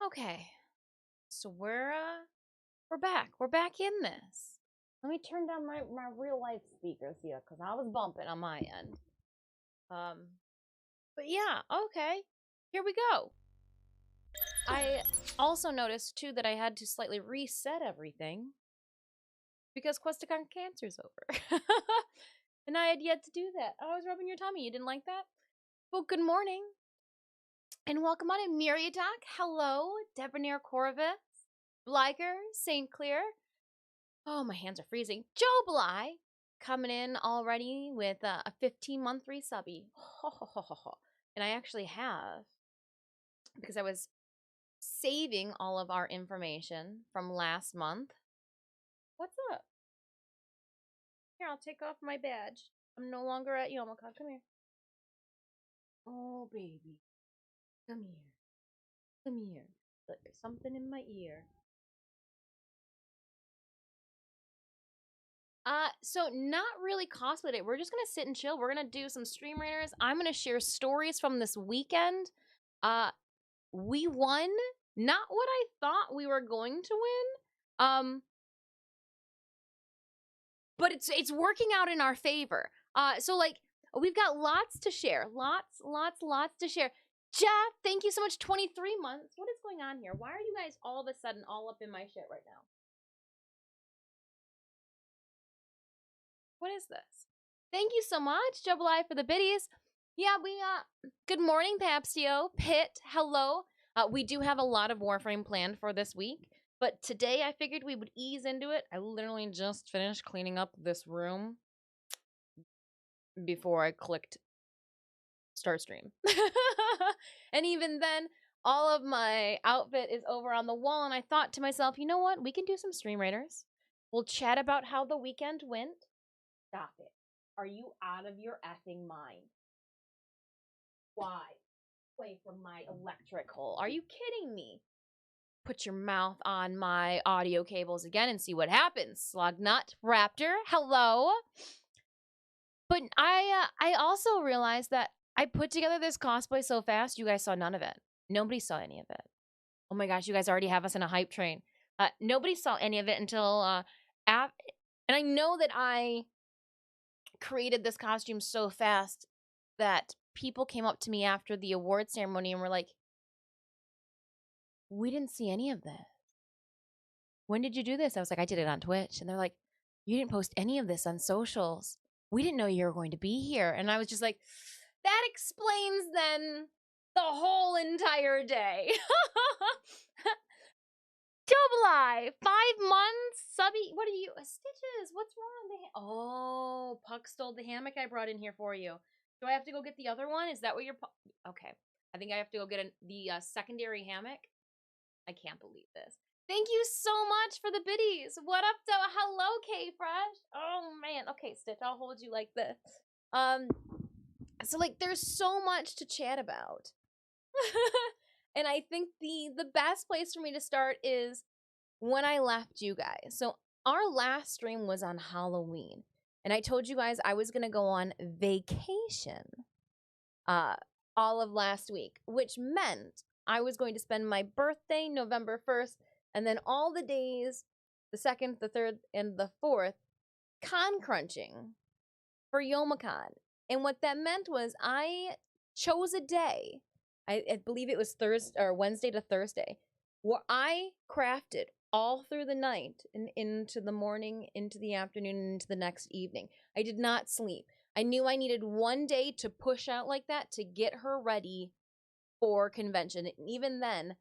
Okay, so we're back. We're back in this. Let me turn down my real life speakers here because I was bumping on my end. Um, but yeah, okay, here we go. I also noticed too that I had to slightly reset everything because Questacon Cancer's over, and I had yet to do that. Oh, I was rubbing your tummy. You didn't like that? Well, good morning. And welcome on in Myriadoc. Hello, Debonair Corvus, Bliker, St. Clair. Oh, my hands are freezing. Joe Bly coming in already with a 15-month resubby. And I actually have, because I was saving all of our information from last month. What's up? Here, I'll take off my badge. I'm no longer at Yomaka. Come here. Oh, baby. Come here. Come here. Look, there's something in my ear. So not really cosplay day. We're just gonna sit and chill. We're gonna do some stream raiders. I'm gonna share stories from this weekend. We won. Not what I thought we were going to win. But it's working out in our favor. So like we've got lots to share. Lots to share. Jeff, thank you so much. 23 months. What is going on here? Why are you guys all of a sudden all up in my shit right now? What is this? Thank you so much, Double I, for the biddies. Yeah, good morning, Papstio, Pit, hello. We do have a lot of Warframe planned for this week, but today I figured we would ease into it. I literally just finished cleaning up this room before I clicked start stream. And even then, all of my outfit is over on the wall, and I thought to myself, you know what? We can do some stream raiders. We'll chat about how the weekend went. Stop it. Are you out of your effing mind? Why? Away from my electric hole. Are you kidding me? Put your mouth on my audio cables again and see what happens. Slugnut Raptor, hello. But I also realized that I put together this cosplay so fast, you guys saw none of it. Nobody saw any of it. Oh my gosh, you guys already have us in a hype train. Nobody saw any of it until and I know that I created this costume so fast that people came up to me after the award ceremony and were like, we didn't see any of this. When did you do this? I was like, I did it on Twitch. And they're like, you didn't post any of this on socials. We didn't know you were going to be here. And I was just like, that explains then the whole entire day. Double I, 5 months, subby. What are you? Stitches, what's wrong? Oh, Puck stole the hammock I brought in here for you. Do I have to go get the other one? Is that what you're? Okay, I think I have to go get the secondary hammock. I can't believe this. Thank you so much for the biddies. What up, though? Hello, K-Fresh. Oh man. Okay, Stitch, I'll hold you like this. So like, there's so much to chat about. And I think the best place for me to start is when I left you guys. So our last stream was on Halloween, and I told you guys I was gonna go on vacation all of last week, which meant I was going to spend my birthday, November 1st, and then all the days, the 2nd, the 3rd, and the 4th, con crunching for YomaCon. And what that meant was I chose a day, I believe it was Thursday or Wednesday to Thursday, where I crafted all through the night and into the morning, into the afternoon, and into the next evening. I did not sleep. I knew I needed one day to push out like that to get her ready for convention. And even then,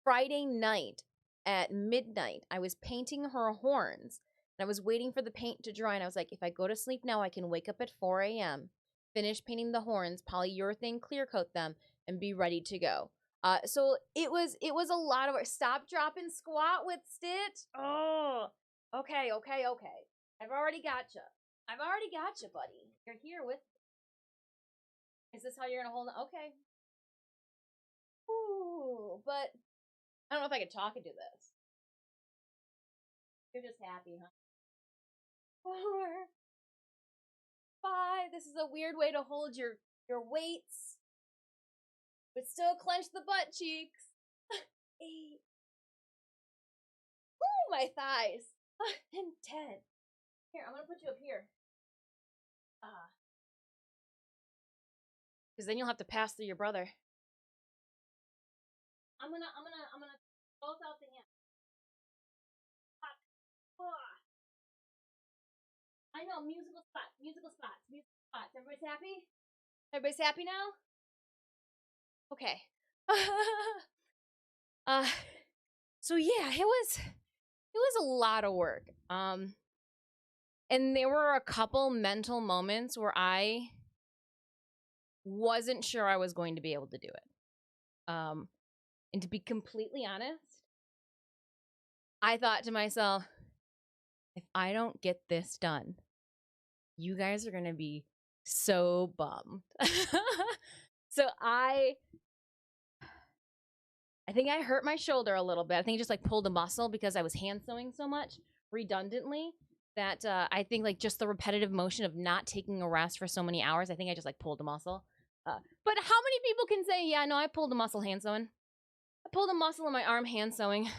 Friday night at midnight, I was painting her horns. And I was waiting for the paint to dry, and I was like, if I go to sleep now, I can wake up at 4 a.m., finish painting the horns, polyurethane clear coat them, and be ready to go. So it was a lot of work. Stop, drop, and squat with Stitch. Oh, okay. I've already got you. Buddy. You're here with me. Is this how you're gonna hold it? Okay. Ooh, but I don't know if I could talk and do this. You're just happy, huh? 4, 5. This is a weird way to hold your weights, but still clench the butt cheeks. 8. Ooh, my thighs. And 10. Here, I'm gonna put you up here. Because then you'll have to pass through your brother. I'm gonna both out the hand. I know, musical spots. Everybody's happy? Everybody's happy now? Okay. So yeah, it was a lot of work. And there were a couple mental moments where I wasn't sure I was going to be able to do it. And to be completely honest, I thought to myself, if I don't get this done, you guys are going to be so bummed. So I think I hurt my shoulder a little bit. I think I just like pulled a muscle because I was hand sewing so much redundantly that I think like just the repetitive motion of not taking a rest for so many hours, I think I just like pulled a muscle. But how many people can say, yeah, no, I pulled a muscle hand sewing? I pulled a muscle in my arm hand sewing.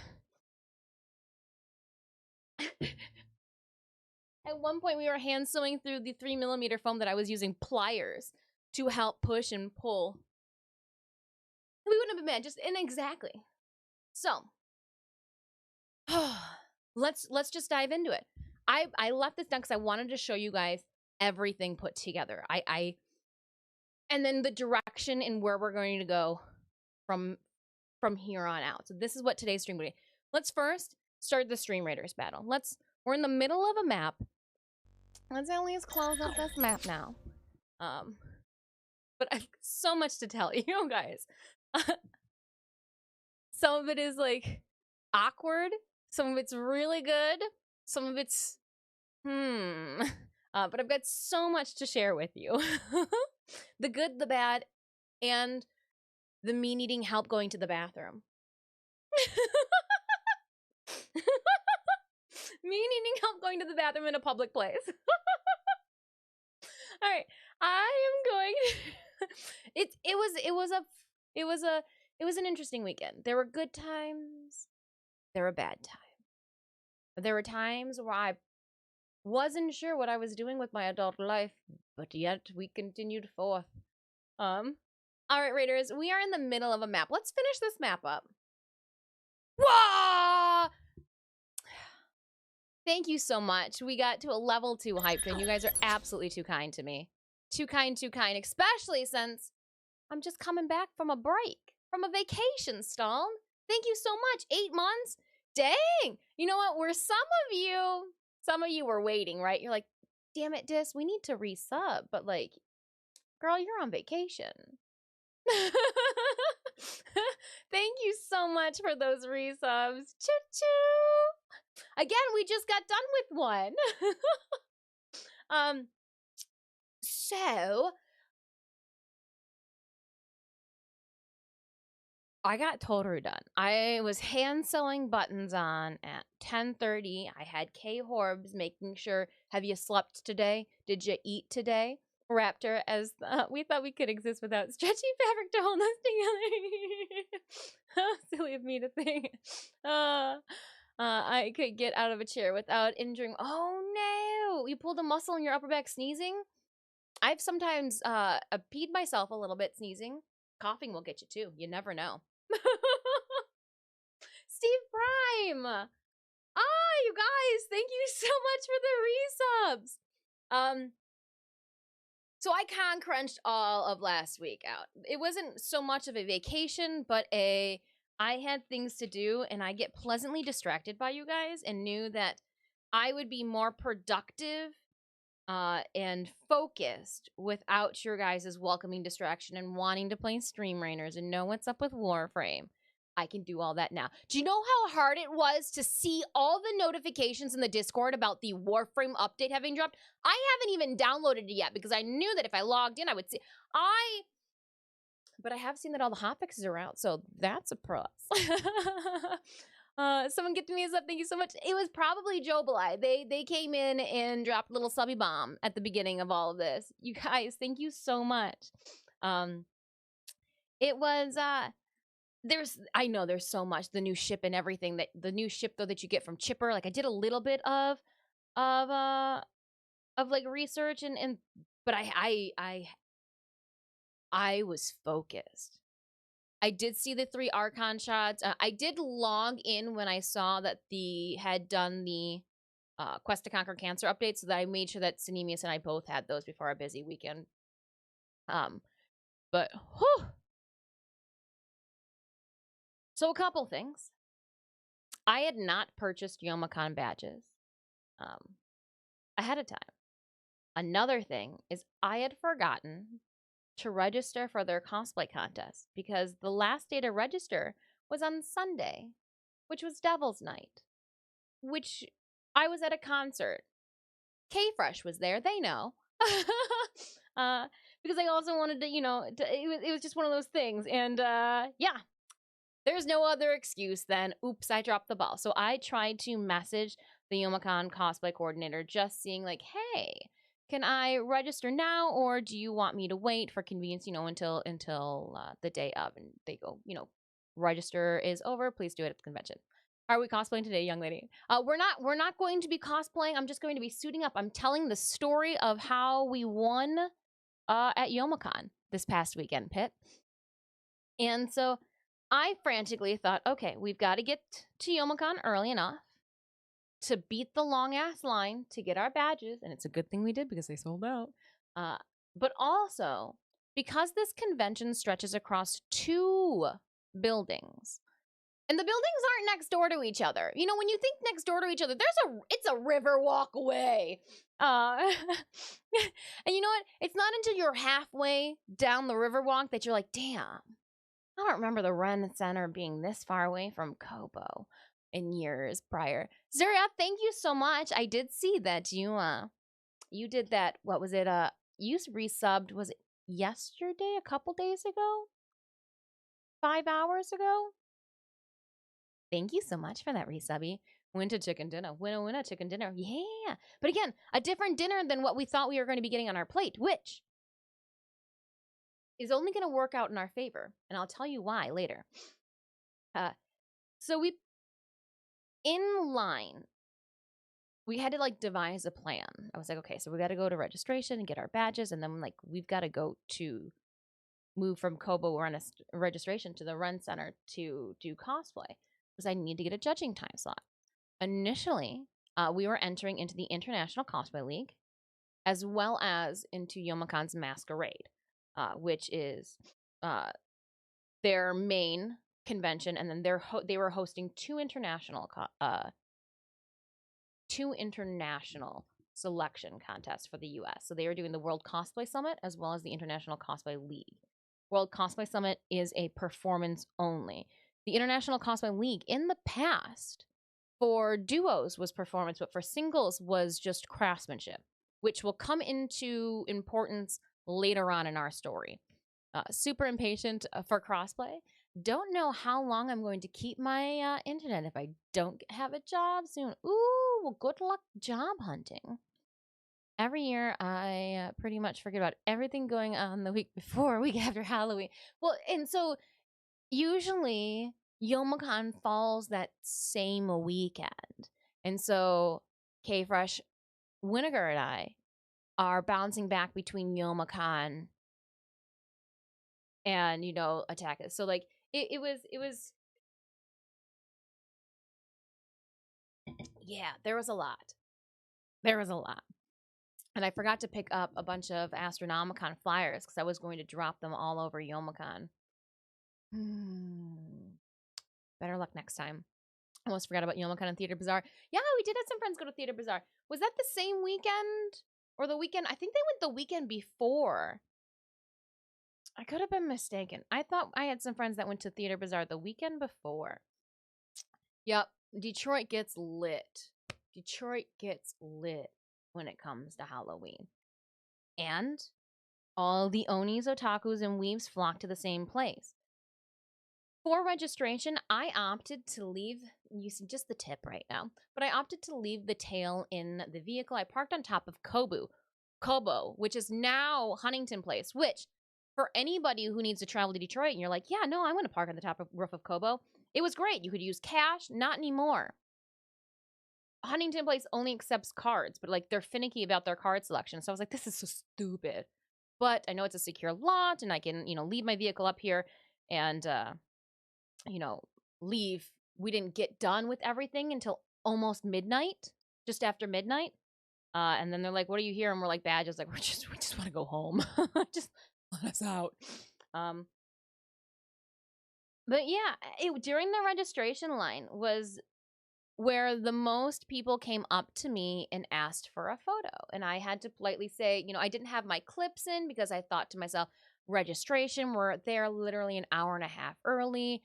At one point, we were hand sewing through the 3mm foam that I was using pliers to help push and pull. We wouldn't have been mad, just exactly. So, let's just dive into it. I left this done because I wanted to show you guys everything put together. And then the direction and where we're going to go from here on out. So this is what today's stream will be. Let's first start the Stream Raiders battle. We're in the middle of a map. Let's at least close up this map now. But I've so much to tell you guys. Some of it is like awkward. Some of it's really good. Some of it's but I've got so much to share with you. The good, the bad, and the me needing help going to the bathroom. Me needing help going to the bathroom in a public place. All right, I am going. It was an interesting weekend. There were good times. There were bad times. There were times where I wasn't sure what I was doing with my adult life, but yet we continued forth. All right, Raiders, we are in the middle of a map. Let's finish this map up. Whoa! Thank you so much. We got to a level 2 hype train. You guys are absolutely too kind to me. Too kind, especially since I'm just coming back from a break, from a vacation, Stalln. Thank you so much. 8 months? Dang! You know what? Some of you were waiting, right? You're like, damn it, Dis, we need to resub. But like, girl, you're on vacation. Thank you so much for those resubs. Choo-choo! Again, we just got done with one. So I got totally done. I was hand sewing buttons on at 10:30. I had K Horbs making sure, have you slept today? Did you eat today? Raptor, as we thought we could exist without stretchy fabric to hold us together. How silly of me to think. I could get out of a chair without injuring. Oh no! You pulled a muscle in your upper back sneezing? I've sometimes peed myself a little bit sneezing. Coughing will get you too. You never know. Steve Prime! You guys, thank you so much for the resubs. So I con crunched all of last week out. It wasn't so much of a vacation, but I had things to do, and I get pleasantly distracted by you guys and knew that I would be more productive and focused without your guys' welcoming distraction and wanting to play Stream Rainers and know what's up with Warframe. I can do all that now. Do you know how hard it was to see all the notifications in the Discord about the Warframe update having dropped? I haven't even downloaded it yet because I knew that if I logged in, I would see. But I have seen that all the hotfixes are out, so that's a plus. Someone get me up. Thank you so much. It was probably Jobilai. They came in and dropped a little subby bomb at the beginning of all of this. You guys, thank you so much. It was I know there's so much, the new ship and everything, that the new ship though that you get from Chipper. Like I did a little bit of uh of like research and but I was focused. I did see the 3 Archon shots. I did log in when I saw that the had done the Quest to Conquer Cancer update, so that I made sure that Sinemius and I both had those before our busy weekend. But whew. So a couple things. I had not purchased Youmacon badges ahead of time. Another thing is I had forgotten to register for their cosplay contest because the last day to register was on Sunday, which was Devil's Night, which I was at a concert. K-Fresh was there, they know. Because I also wanted to, it was just one of those things. And yeah, there's no other excuse than, oops, I dropped the ball. So I tried to message the Youmacon cosplay coordinator, just seeing like, hey, can I register now, or do you want me to wait for convenience, until the day of? And they go, register is over. Please do it at the convention. Are we cosplaying today, young lady? We're not going to be cosplaying. I'm just going to be suiting up. I'm telling the story of how we won at Youmacon this past weekend, Pit. And so I frantically thought, okay, we've got to get to Youmacon early enough to beat the long ass line to get our badges, and it's a good thing we did because they sold out. But also because this convention stretches across 2 buildings, and the buildings aren't next door to each other. When you think next door to each other, it's a river walk away. And you know what? It's not until you're halfway down the river walk that you're like, damn, I don't remember the Ren Center being this far away from Kobo in years prior. Zaria, thank you so much. I did see that you did that. What was it? You resubbed, was it yesterday, a couple days ago? 5 hours ago? Thank you so much for that resubby. Winter chicken dinner. Winter chicken dinner. Yeah. But again, a different dinner than what we thought we were going to be getting on our plate, which is only going to work out in our favor. And I'll tell you why later. So in line, we had to like devise a plan. I was like, okay, so we got to go to registration and get our badges. And then like, we've got to go to move from Kobo registration to the Run Center to do cosplay, because I need to get a judging time slot. Initially, we were entering into the International Cosplay League, as well as into Yomacon's Masquerade, which is their main convention, and then they were hosting 2 international selection contests for the U.S. So they were doing the World Cosplay Summit as well as the International Cosplay League. World Cosplay Summit is a performance only. The International Cosplay League in the past for duos was performance, but for singles was just craftsmanship, which will come into importance later on in our story. Super impatient for crossplay. Don't know how long I'm going to keep my internet if I don't have a job soon. Ooh, well, good luck job hunting. Every year, I pretty much forget about everything going on the week before, week after Halloween. Well, and so usually Youmacon falls that same weekend. And so K-Fresh, Winnegar, and I are bouncing back between Youmacon and, Attack Us. So, like, it was, yeah, there was a lot. And I forgot to pick up a bunch of Astronomicon flyers because I was going to drop them all over Youmacon. Better luck next time. I almost forgot about Youmacon and Theater Bazaar. Yeah, we did have some friends go to Theater Bazaar. Was that the same weekend? Or the weekend? I think they went the weekend before. I could have been mistaken. I thought I had some friends that went to Theater Bazaar the weekend before. Yep. Detroit gets lit. Detroit gets lit when it comes to Halloween. And all the Onis, otakus, and weaves flock to the same place. For registration, I opted to leave, you see just the tip right now, but I opted to leave the tail in the vehicle. I parked on top of Kobo, which is now Huntington Place, which for anybody who needs to travel to Detroit and you're like, yeah, no, I'm going to park on the top of roof of Kobo. It was great. You could use cash, not anymore. Huntington Place only accepts cards, but like they're finicky about their card selection. So I was like, this is so stupid. But I know it's a secure lot and I can, leave my vehicle up here and, you know, leave. We didn't get done with everything until almost midnight, just after midnight. And then they're like, what are you here? And we're like, badges. Like, we just want to go home. Just let us out. But yeah, during the registration line was where the most people came up to me and asked for a photo. And I had to politely say, I didn't have my clips in because I thought to myself, registration, we're there literally an hour and a half early.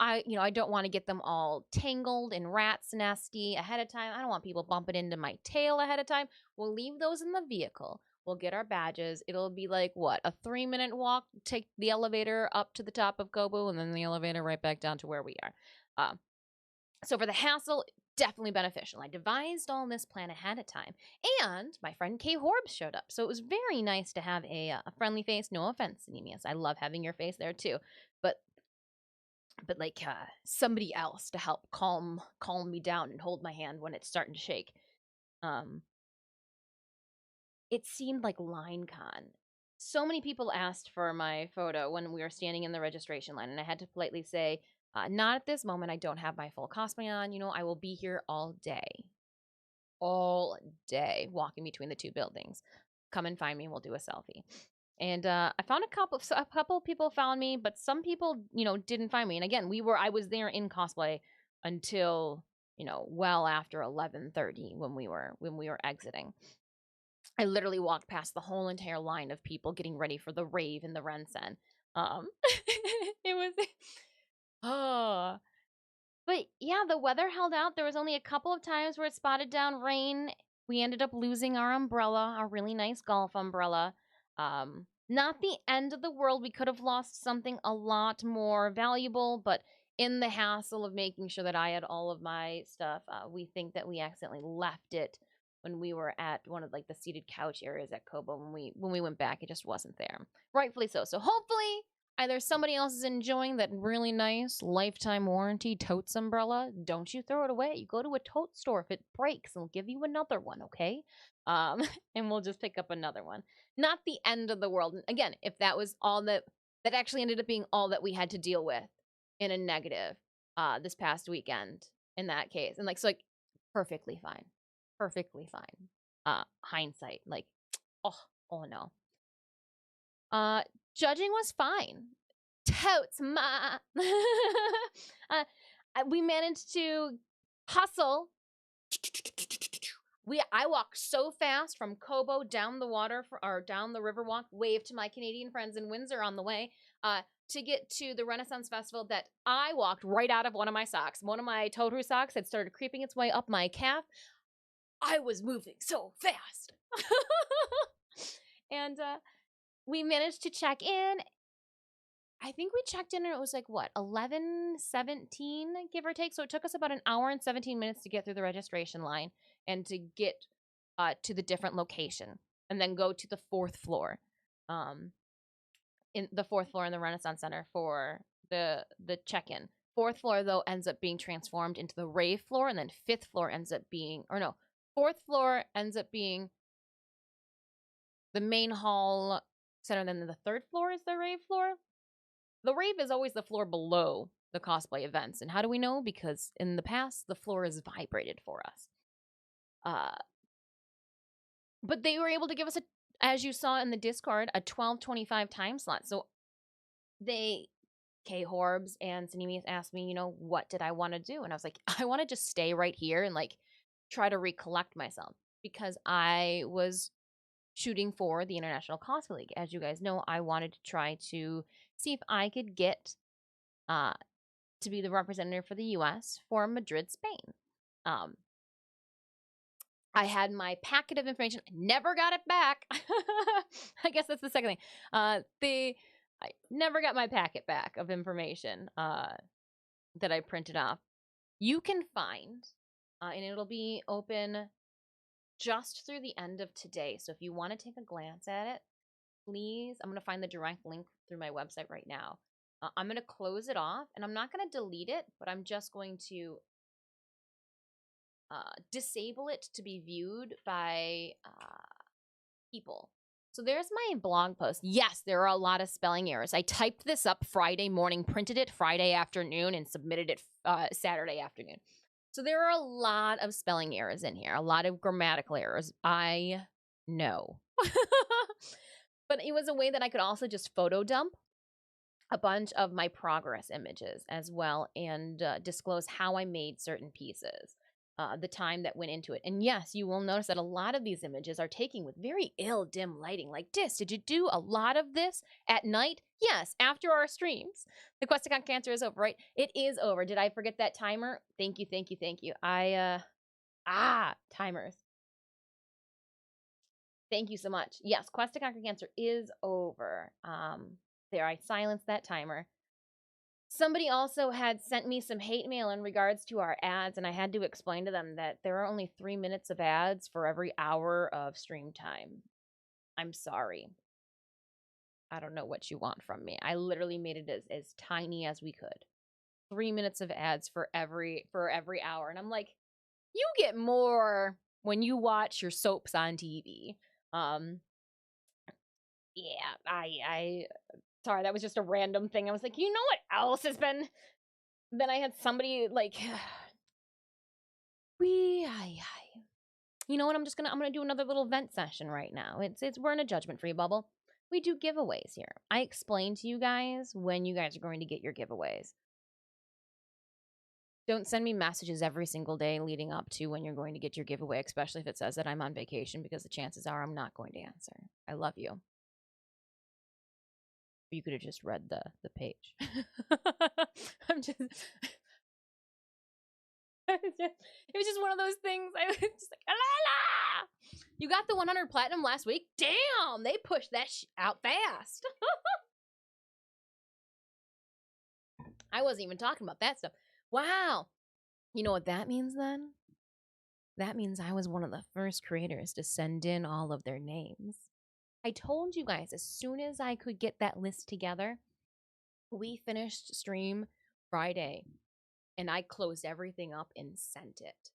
I don't want to get them all tangled and rat's nesty ahead of time. I don't want people bumping into my tail ahead of time. We'll leave those in the vehicle. We'll get our badges. It'll be like, what, a 3-minute walk, take the elevator up to the top of Kobo, and then the elevator right back down to where we are. So for the hassle, definitely beneficial. I devised all this plan ahead of time. And my friend Kay Horbs showed up. So it was very nice to have a friendly face. No offense, Anemias. I love having your face there too. But like somebody else to help calm me down and hold my hand when it's starting to shake. It seemed like LineCon. So many people asked for my photo when we were standing in the registration line, and I had to politely say, not at this moment. I don't have my full cosplay on. I will be here all day, walking between the two buildings. Come and find me. We'll do a selfie. And I found a couple of people found me, but some people, didn't find me. And again, I was there in cosplay until, well after 11:30 when we were exiting. I literally walked past the whole entire line of people getting ready for the rave in the Rensen. It was, oh, but yeah, the weather held out. There was only a couple of times where it spotted down rain. We ended up losing our umbrella, our really nice golf umbrella. Not the end of the world. We could have lost something a lot more valuable, but in the hassle of making sure that I had all of my stuff, we think that we accidentally left it when we were at one of like the seated couch areas at Kobo. When we went back, it just wasn't there. Rightfully so. So hopefully either somebody else is enjoying that really nice lifetime warranty totes umbrella. Don't you throw it away. You go to a tote store. If it breaks, they'll give you another one, okay? And we'll just pick up another one. Not the end of the world. And again, if that was all that actually ended up being all that we had to deal with in a negative this past weekend in that case. And like perfectly fine. Perfectly fine. Hindsight, like, oh no. Judging was fine. Totes ma. We managed to hustle. I walked so fast from Kobo down the water or down the river walk, waved to my Canadian friends in Windsor on the way, to get to the Renaissance Festival that I walked right out of one of my socks. One of my Toru socks had started creeping its way up my calf. I was moving so fast. And we managed to check in. I think we checked in and it was like, what, 11:17, give or take? So it took us about an hour and 17 minutes to get through the registration line and to get to the different location and then go to the fourth floor. In the fourth floor in the Renaissance Center for the check-in. Fourth floor, though, ends up being transformed into the rave floor, and then fifth floor ends up being, fourth floor ends up being the main hall center, and then the third floor is the rave floor. The rave is always the floor below the cosplay events. And how do we know? Because in the past, the floor is vibrated for us. But they were able to give us, as you saw in the Discord, a 12:25 time slot. So Kay Horbs and Sanemius asked me, what did I want to do? And I was like, I want to just stay right here and like try to recollect myself because I was shooting for the International Cosplay League. As you guys know, I wanted to try to see if I could get to be the representative for the U.S. for Madrid, Spain. I had my packet of information. I never got it back. I guess that's the second thing. I never got my packet back of information that I printed off. You can find, and it'll be open just through the end of today. So if you want to take a glance at it, please, I'm going to find the direct link through my website right now. I'm going to close it off, and I'm not going to delete it, but I'm just going to disable it to be viewed by people. So there's my blog post. Yes, there are a lot of spelling errors. I typed this up Friday morning, printed it Friday afternoon, and submitted it Saturday afternoon. So there are a lot of spelling errors in here, a lot of grammatical errors. I know. But it was a way that I could also just photo dump a bunch of my progress images as well, and disclose how I made certain pieces, the time that went into it. And yes, you will notice that a lot of these images are taken with very ill dim lighting. Like, did you do a lot of this at night? Yes, after our streams. The quest to conquer cancer is over, right? It is over. Did I forget that timer? Thank you, thank you, thank you. Timers. Thank you so much. Yes, quest to conquer cancer is over. There, I silenced that timer. Somebody also had sent me some hate mail in regards to our ads, and I had to explain to them that there are only 3 minutes of ads for every hour of stream time. I'm sorry. I don't know what you want from me. I literally made it as tiny as we could. 3 minutes of ads for every hour. And I'm like, you get more when you watch your soaps on TV. Yeah, I sorry, that was just a random thing. I was like, you know what else has been? Then I had somebody like, you know what? I'm gonna do another little vent session right now. We're in a judgment-free bubble. We do giveaways here. I explain to you guys when you guys are going to get your giveaways. Don't send me messages every single day leading up to when you're going to get your giveaway, especially if it says that I'm on vacation, because the chances are I'm not going to answer. I love you. You could have just read the page. I'm just it was just one of those things. I was just like, la, la! You got the 100 platinum last week? Damn, they pushed that out fast. I wasn't even talking about that stuff. Wow. You know what that means then? That means I was one of the first creators to send in all of their names. I told you guys, as soon as I could get that list together, we finished stream Friday, and I closed everything up and sent it.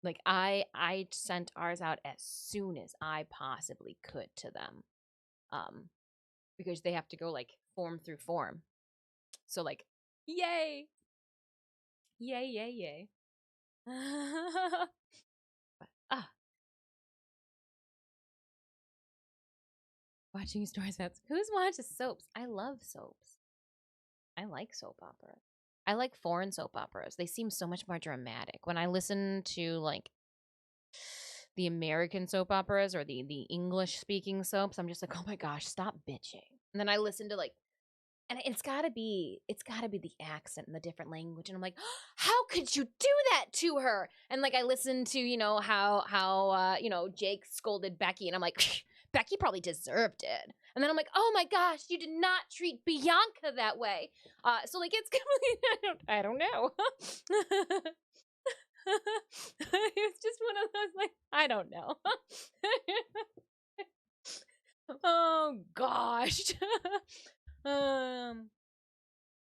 Like, I sent ours out as soon as I possibly could to them. Because they have to go, like, form through form. So, like, yay! Yay, yay, yay. Watching story sets. Who's watches soaps? I love soaps. I like soap operas. I like foreign soap operas. They seem so much more dramatic. When I listen to, like, the American soap operas or the English speaking soaps, I'm just like, oh my gosh, stop bitching. And then I listen to, like, and it's gotta be the accent and the different language, and I'm like, how could you do that to her? And like, I listen to, you know, how you know, Jake scolded Becky, and I'm like, Becky probably deserved it. And then I'm like, oh my gosh, you did not treat Bianca that way. So like, it's completely, I don't know. It's just one of those, like, I don't know. Oh gosh.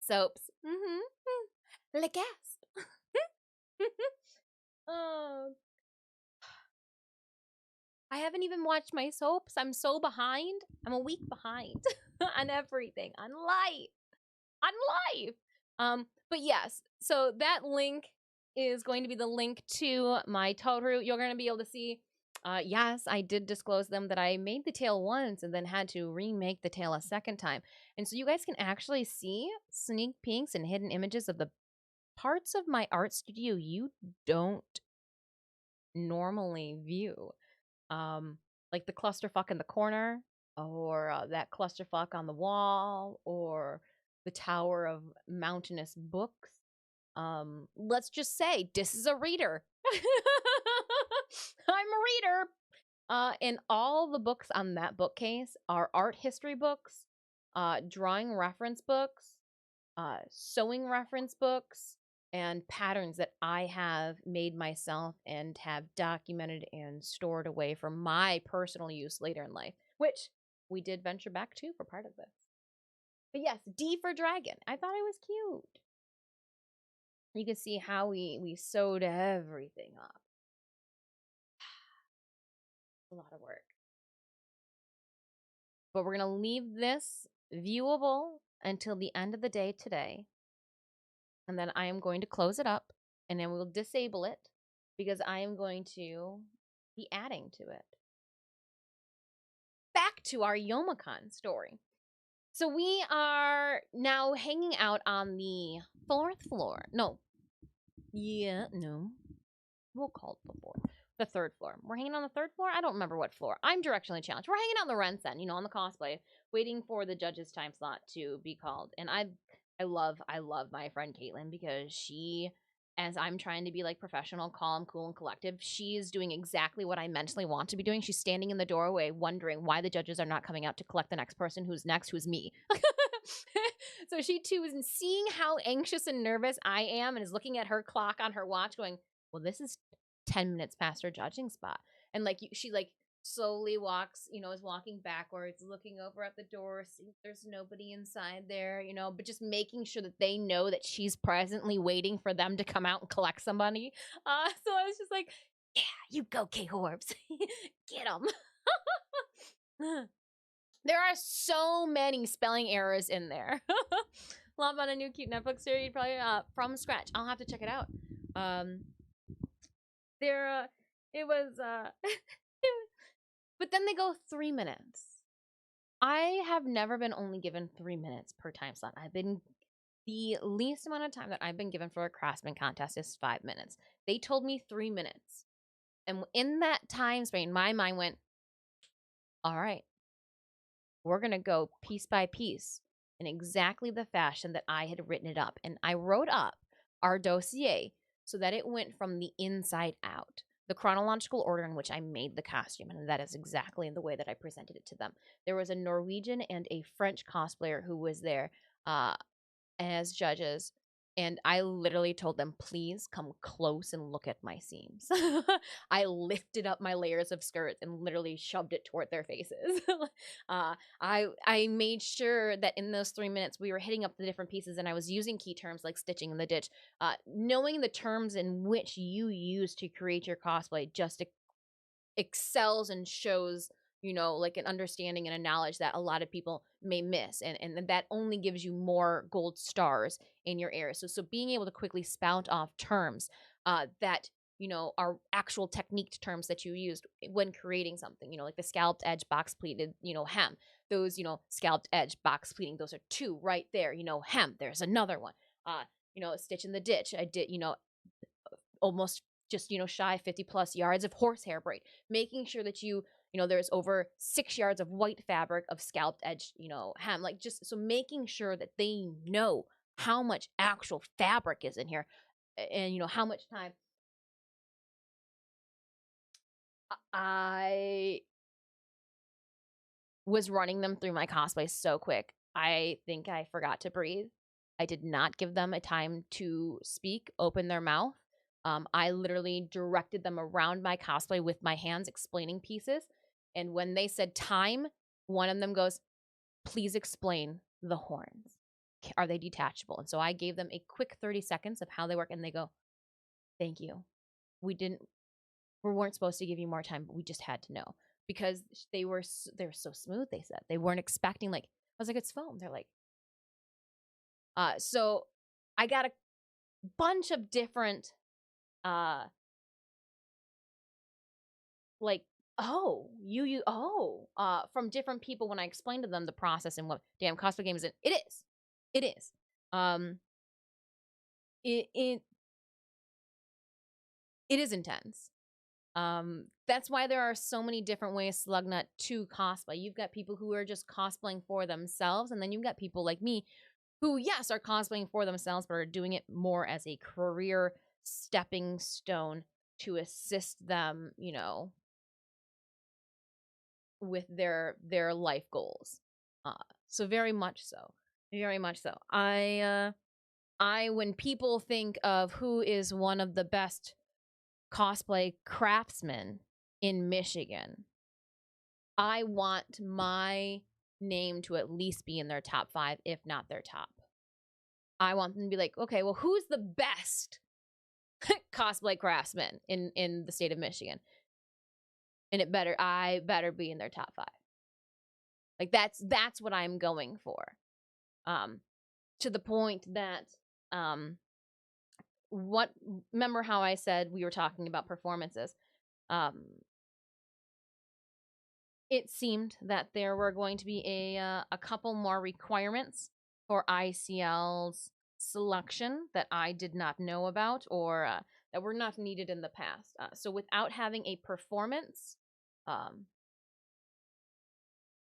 Soaps. Le gasp. Oh, I haven't even watched my soaps. I'm so behind. I'm a week behind on everything, on life. But yes, so that link is going to be the link to my toad root. You're going to be able to see. Yes, I did disclose them that I made the tail once and then had to remake the tail a second time. And so you guys can actually see sneak peeks and hidden images of the parts of my art studio you don't normally view. Like the clusterfuck in the corner, or that clusterfuck on the wall, or the tower of mountainous books. Let's just say this is a reader. I'm a reader. And all the books on that bookcase are art history books, drawing reference books, sewing reference books, and patterns that I have made myself and have documented and stored away for my personal use later in life, which we did venture back to for part of this. But yes, D for dragon. I thought it was cute. You can see how we sewed everything up. A lot of work. But we're going to leave this viewable until the end of the day today. And then I am going to close it up and then we'll disable it because I am going to be adding to it. Back to our Youmacon story. So we are now hanging out on the 4th floor. No. Yeah, no. We'll call it the 3rd floor. We're hanging on the 3rd floor? I don't remember what floor. I'm directionally challenged. We're hanging out on the rents then, on the cosplay, waiting for the judge's time slot to be called. And I love my friend Caitlin because she, as I'm trying to be like professional, calm, cool, and collective, she is doing exactly what I mentally want to be doing. She's standing in the doorway wondering why the judges are not coming out to collect the next person who's next, who's me. So she too is seeing how anxious and nervous I am and is looking at her clock on her watch going, well, this is 10 minutes past her judging spot. And like she like slowly walks, is walking backwards, looking over at the door, see if there's nobody inside there, but just making sure that they know that she's presently waiting for them to come out and collect somebody. So I was just like, yeah, you go, K-Horbs. Get them. There are so many spelling errors in there. Love on a new cute Netflix series, probably from scratch. I'll have to check it out. It was but then they go 3 minutes. I have never been only given 3 minutes per time slot. The least amount of time that I've been given for a craftsman contest is 5 minutes. They told me 3 minutes. And in that time span, my mind went, all right, we're going to go piece by piece in exactly the fashion that I had written it up. And I wrote up our dossier so that it went from the inside out, the chronological order in which I made the costume. And that is exactly the way that I presented it to them. There was a Norwegian and a French cosplayer who was there as judges. And I literally told them, please come close and look at my seams. I lifted up my layers of skirts and literally shoved it toward their faces. I made sure that in those 3 minutes, we were hitting up the different pieces and I was using key terms like stitching in the ditch. Knowing the terms in which you use to create your cosplay just excels and shows like an understanding and a knowledge that a lot of people may miss. And that only gives you more gold stars in your area. So being able to quickly spout off terms that, are actual technique terms that you used when creating something, like the scalloped edge box pleated, hem. Those, scalloped edge box pleating, those are 2 right there, hem. There's another one. Stitch in the ditch. I did, almost just, shy 50 plus yards of horsehair braid, making sure that there's over 6 yards of white fabric of scalloped edge, hem, like just so making sure that they know how much actual fabric is in here and, how much time I was running them through my cosplay so quick. I think I forgot to breathe. I did not give them a time to speak, open their mouth. I literally directed them around my cosplay with my hands, explaining pieces. And when they said time, one of them goes, please explain the horns. Are they detachable? And so I gave them a quick 30 seconds of how they work. And they go, thank you. We weren't supposed to give you more time, but we just had to know. Because they were so smooth, they said. They weren't expecting, like, I was like, it's foam. They're like, so I got a bunch of different, like, from different people when I explained to them the process and what damn cosplay game is. It is. It is intense. That's why there are so many different ways Slugnut to cosplay. You've got people who are just cosplaying for themselves, and then you've got people like me who, yes, are cosplaying for themselves, but are doing it more as a career stepping stone to assist them, with their life goals. So very much so. Very much so. I when people think of who is one of the best cosplay craftsmen in Michigan, I want my name to at least be in their top 5, if not their top. I want them to be like, okay, well, who's the best cosplay craftsman in the state of Michigan? And I better be in their top 5. Like that's what I'm going for. To the point that remember how I said we were talking about performances? It seemed that there were going to be a couple more requirements for ICL's selection that I did not know about, or that were not needed in the past. So without having a performance,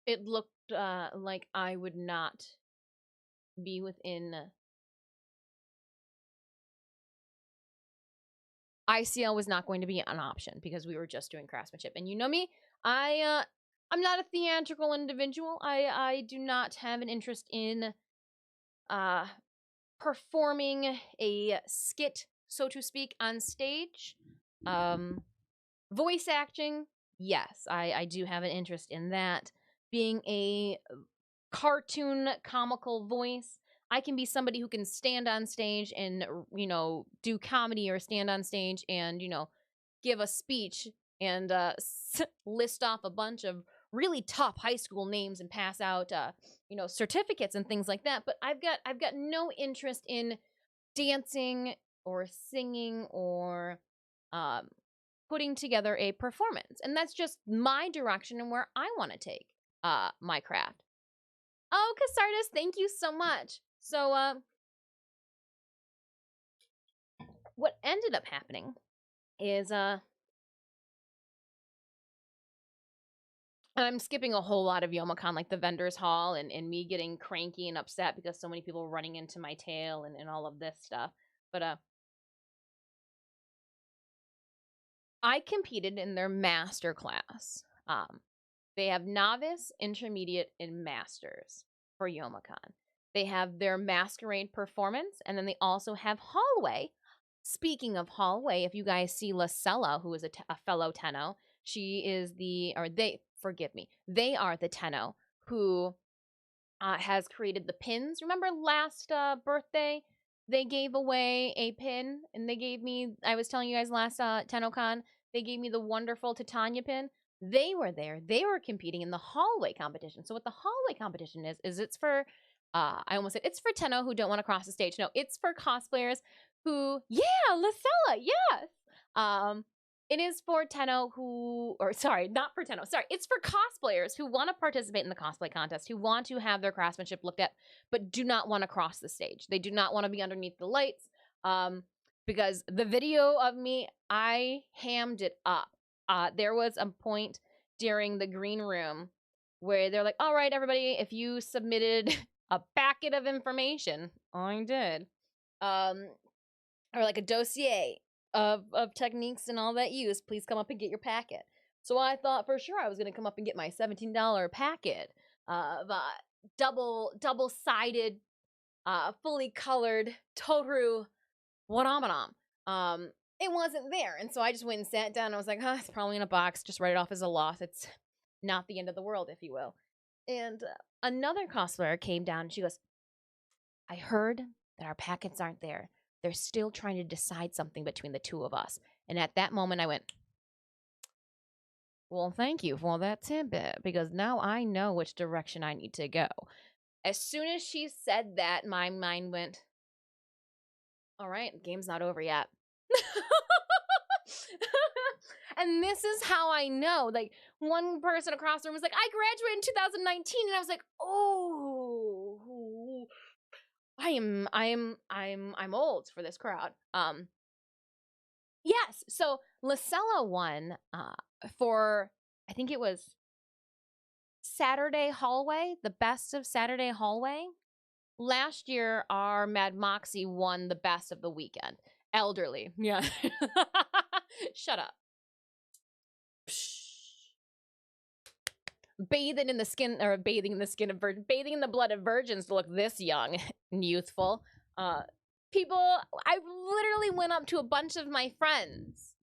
it looked like I would not be within. ICL was not going to be an option because we were just doing craftsmanship. And you know me, I'm not a theatrical individual. I do not have an interest in performing a skit, so to speak, on stage. Voice acting, yes, I do have an interest in that. Being a cartoon comical voice, I can be somebody who can stand on stage and, do comedy, or stand on stage and, give a speech and list off a bunch of really tough high school names and pass out, certificates and things like that. But I've got no interest in dancing or singing or putting together a performance. And that's just my direction and where I want to take my craft. Oh, Casardis, thank you so much. So, what ended up happening is, I'm skipping a whole lot of Youmacon, like the vendors hall and me getting cranky and upset because so many people were running into my tail and all of this stuff. But, I competed in their master class. They have novice, intermediate, and masters for Youmacon. They have their masquerade performance, and then they also have hallway. Speaking of hallway, if you guys see Lacella, who is a fellow Tenno, they are the Tenno who has created the pins. Remember last birthday, they gave away a pin, and I was telling you guys last TennoCon, they gave me the wonderful Titania pin. They were there. They were competing in the hallway competition. So what the hallway competition is it's for, I almost said it's for Tenno who don't want to cross the stage. No, it's for cosplayers who, yeah, Lacella, yes. It is for Tenno not for Tenno. Sorry, it's for cosplayers who want to participate in the cosplay contest, who want to have their craftsmanship looked at, but do not want to cross the stage. They do not want to be underneath the lights. Because the video of me, I hammed it up. There was a point during the green room where they're like, all right, everybody, if you submitted a packet of information, I did, or like a dossier of techniques and all that use, please come up and get your packet. So I thought for sure I was going to come up and get my $17 packet of double-sided, fully colored Toru Wanamanam. It wasn't there, and so I just went and sat down, and I was like, it's probably in a box, just write it off as a loss. It's not the end of the world, if you will. And another cosplayer came down, and she goes, I heard that our packets aren't there. They're still trying to decide something between the two of us. And at that moment, I went, well, thank you for that tidbit, because now I know which direction I need to go. As soon as she said that, my mind went, all right, the game's not over yet. And this is how I know. Like, one person across the room was like, I graduated in 2019, and I was like, oh, I'm old for this crowd. Yes, so Lacella won for, I think it was Saturday Hallway, the best of Saturday Hallway. Last year, our Mad Moxie won the best of the weekend. Elderly, yeah. Shut up. Bathing in the blood of virgins to look this young and youthful. I literally went up to a bunch of my friends,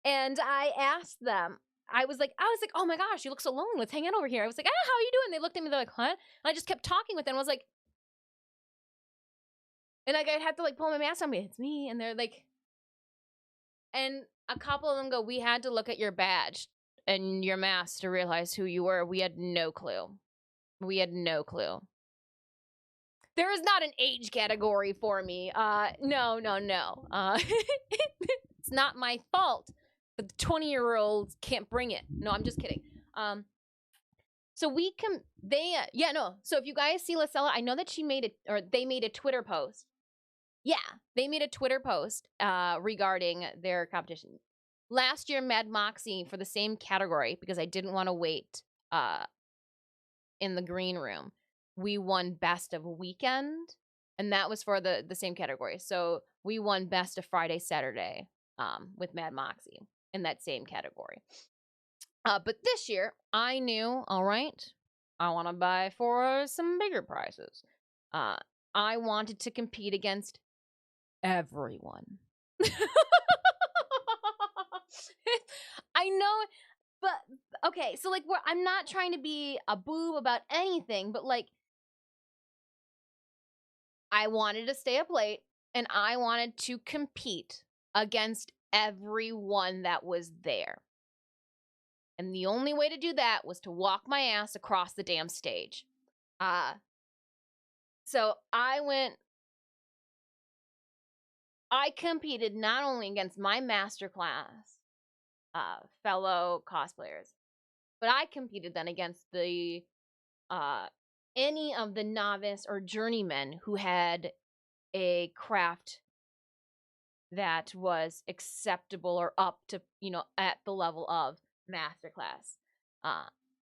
and I asked them. I was like, oh my gosh, you look so lonely. Let's hang out over here. I was like, how are you doing? They looked at me, they're like, huh? And I just kept talking with them. I was like, and like, I'd have to like pull my mask on me. It's me. And they're like, and a couple of them go, we had to look at your badge and your mask to realize who you were. We had no clue. We had no clue. There is not an age category for me. No. It's not my fault. But the 20-year-olds can't bring it. No, I'm just kidding. So we can, So if you guys see Lacella, I know that they made a Twitter post. Yeah, they made a Twitter post regarding their competition. Last year, Mad Moxie, for the same category, because I didn't want to wait in the green room, we won Best of Weekend, and that was for the same category. So we won Best of Friday, Saturday with Mad Moxie in that same category. But this year, I knew, all right, I want to buy for some bigger prizes. I wanted to compete against everyone. I know, but okay, so like I'm not trying to be a boob about anything, but like I wanted to stay up late and I wanted to compete against everyone that was there. And the only way to do that was to walk my ass across the damn stage. So I competed not only against my masterclass fellow cosplayers, but I competed then against the any of the novice or journeymen who had a craft that was acceptable or up to, at the level of masterclass.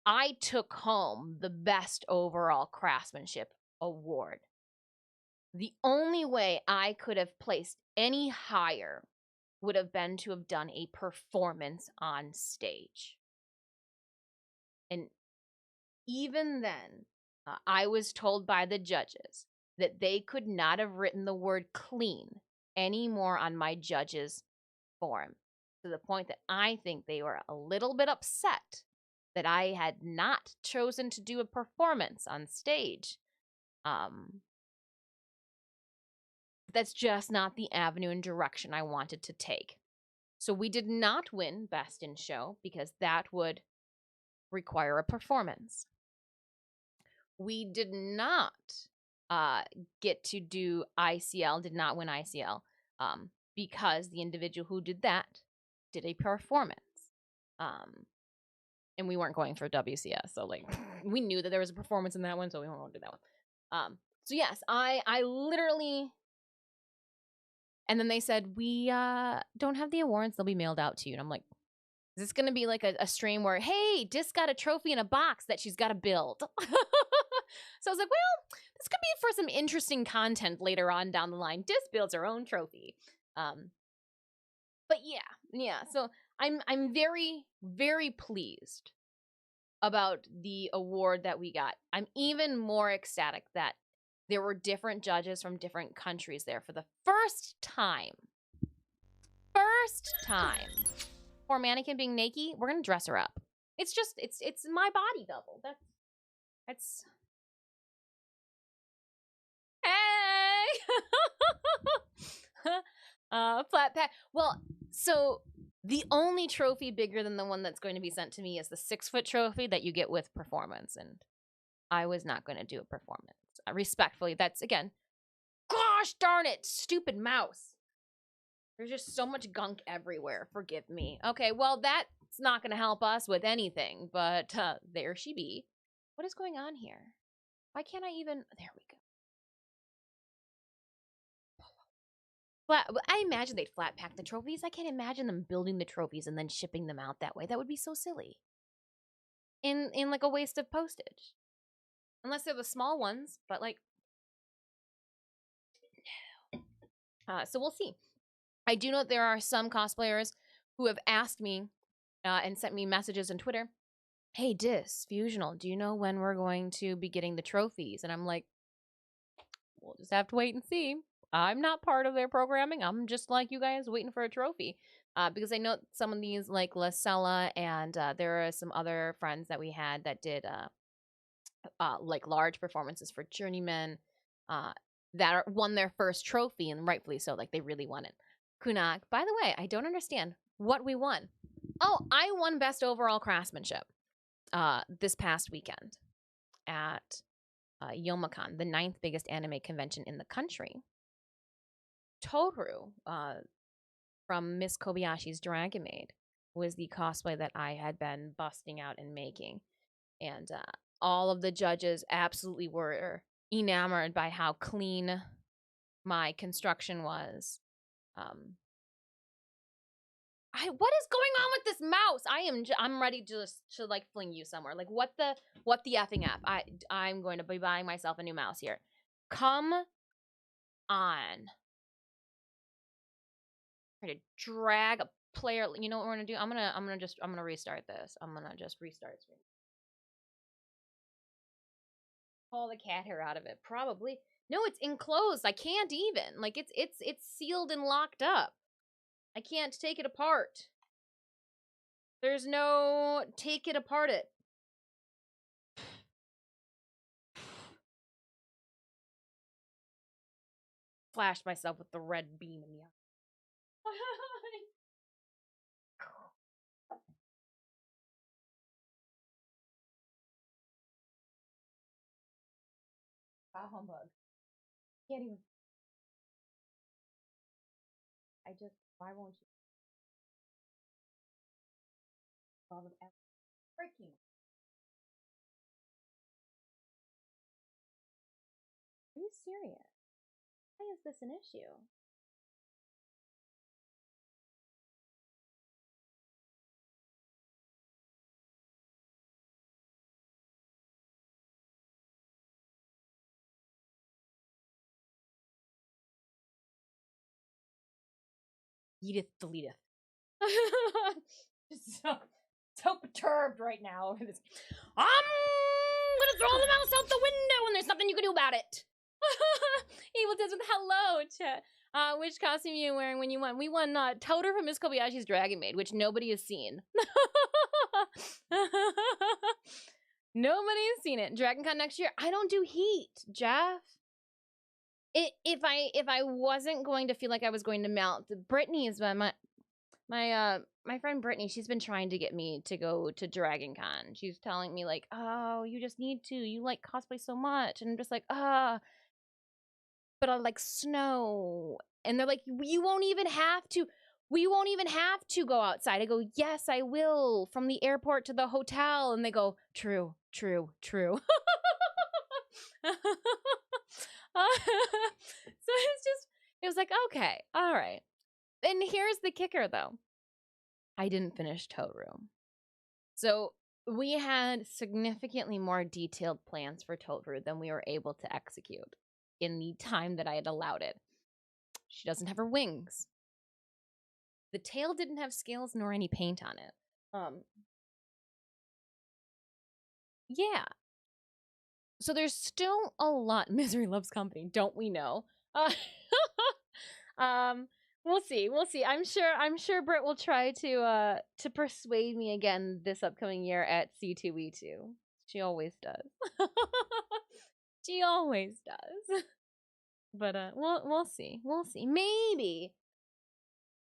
I took home the best overall craftsmanship award. The only way I could have placed any higher would have been to have done a performance on stage. And even then, I was told by the judges that they could not have written the word clean anymore on my judges' form, to the point that I think they were a little bit upset that I had not chosen to do a performance on stage. That's just not the avenue and direction I wanted to take. So we did not win Best in Show because that would require a performance. We did not get to do ICL, did not win ICL, because the individual who did that did a performance. And we weren't going for WCS, so like we knew that there was a performance in that one, so we won't do that one. So yes, I literally. And then they said, we don't have the awards. They'll be mailed out to you. And I'm like, is this going to be like a stream where, hey, Dis got a trophy in a box that she's got to build? So I was like, well, this could be for some interesting content later on down the line. Dis builds her own trophy. But yeah. So I'm very, very pleased about the award that we got. I'm even more ecstatic that there were different judges from different countries there for the first time. Poor mannequin being naked, we're gonna dress her up. It's just, it's my body double. That's. Hey! Flat pack. Well, so the only trophy bigger than the one that's going to be sent to me is the 6-foot trophy that you get with performance, and I was not going to do a performance. Respectfully, that's, again, gosh darn it, stupid mouse. There's just so much gunk everywhere. Forgive me. Okay, well, that's not going to help us with anything, but there she be. What is going on here? Why can't I even... There we go. I imagine they'd flat pack the trophies. I can't imagine them building the trophies and then shipping them out that way. That would be so silly. In like a waste of postage. Unless they're the small ones, but like... No. So we'll see. I do know that there are some cosplayers who have asked me and sent me messages on Twitter, hey, Disfusional, do you know when we're going to be getting the trophies? And I'm like, we'll just have to wait and see. I'm not part of their programming. I'm just like you guys waiting for a trophy. Because I know some of these, like La Sella, and there are some other friends that we had that did like large performances for Journeyman that won their first trophy, and rightfully so. Like they really won it. Kunak, by the way, I don't understand what we won. Oh, I won Best Overall Craftsmanship this past weekend at Youmacon, the 9th biggest anime convention in the country. Toru from Miss Kobayashi's Dragon Maid was the cosplay that I had been busting out and making. And all of the judges absolutely were enamored by how clean my construction was. What is going on with this mouse? I'm ready to like fling you somewhere. Like what the effing F? I'm going to be buying myself a new mouse here. Come on. Try to drag a player. You know what we're gonna do? I'm gonna restart this. I'm gonna just restart screen. Pull the cat hair out of it. Probably. No, it's enclosed. I can't even. Like it's sealed and locked up. I can't take it apart. There's no take it apart it. Flashed myself with the red beam in the eye. Wow, humbug. Can't even. Why won't you? Freaking. Are you serious? Why is this an issue? Edith deleteth. Just so perturbed right now over this. I'm gonna throw the mouse out the window and there's nothing you can do about it. Evil says with hello, chat. Which costume are you wearing when you won? We won Toter from Miss Kobayashi's Dragon Maid, which nobody has seen. Nobody has seen it. DragonCon next year. I don't do heat, Jeff. If I wasn't going to feel like I was going to melt, Brittany is my friend Brittany. She's been trying to get me to go to DragonCon. She's telling me like, oh, you just need to. You like cosplay so much, and I'm just like, but I like snow, and they're like, you won't even have to. We won't even have to go outside. I go, yes, I will, from the airport to the hotel, and they go, true. So it was like, okay, all right. And here's the kicker, though. I didn't finish Toru. So we had significantly more detailed plans for Toru than we were able to execute in the time that I had allowed it. She doesn't have her wings. The tail didn't have scales nor any paint on it. Yeah. So there's still a lot. Misery loves company, don't we know? We'll see. I'm sure Britt will try to persuade me again this upcoming year at C2E2. She always does. She always does. But we'll see. Maybe.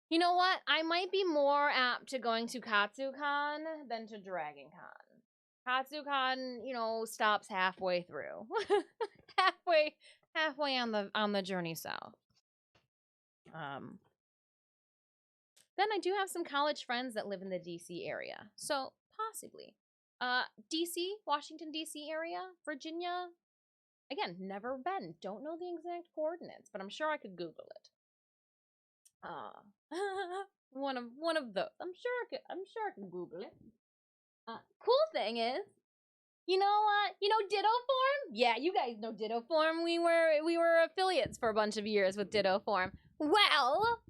You know what? I might be more apt to going to Katsucon than to DragonCon. Katsucon, stops halfway through. halfway on the journey south. Then I do have some college friends that live in the DC area. So possibly. DC, Washington DC area, Virginia. Again, never been. Don't know the exact coordinates, but I'm sure I could Google it. One of those. I'm sure I can Google it. Cool thing is, you know Ditto Form? Yeah, you guys know Ditto Form. We were affiliates for a bunch of years with Ditto Form. Well,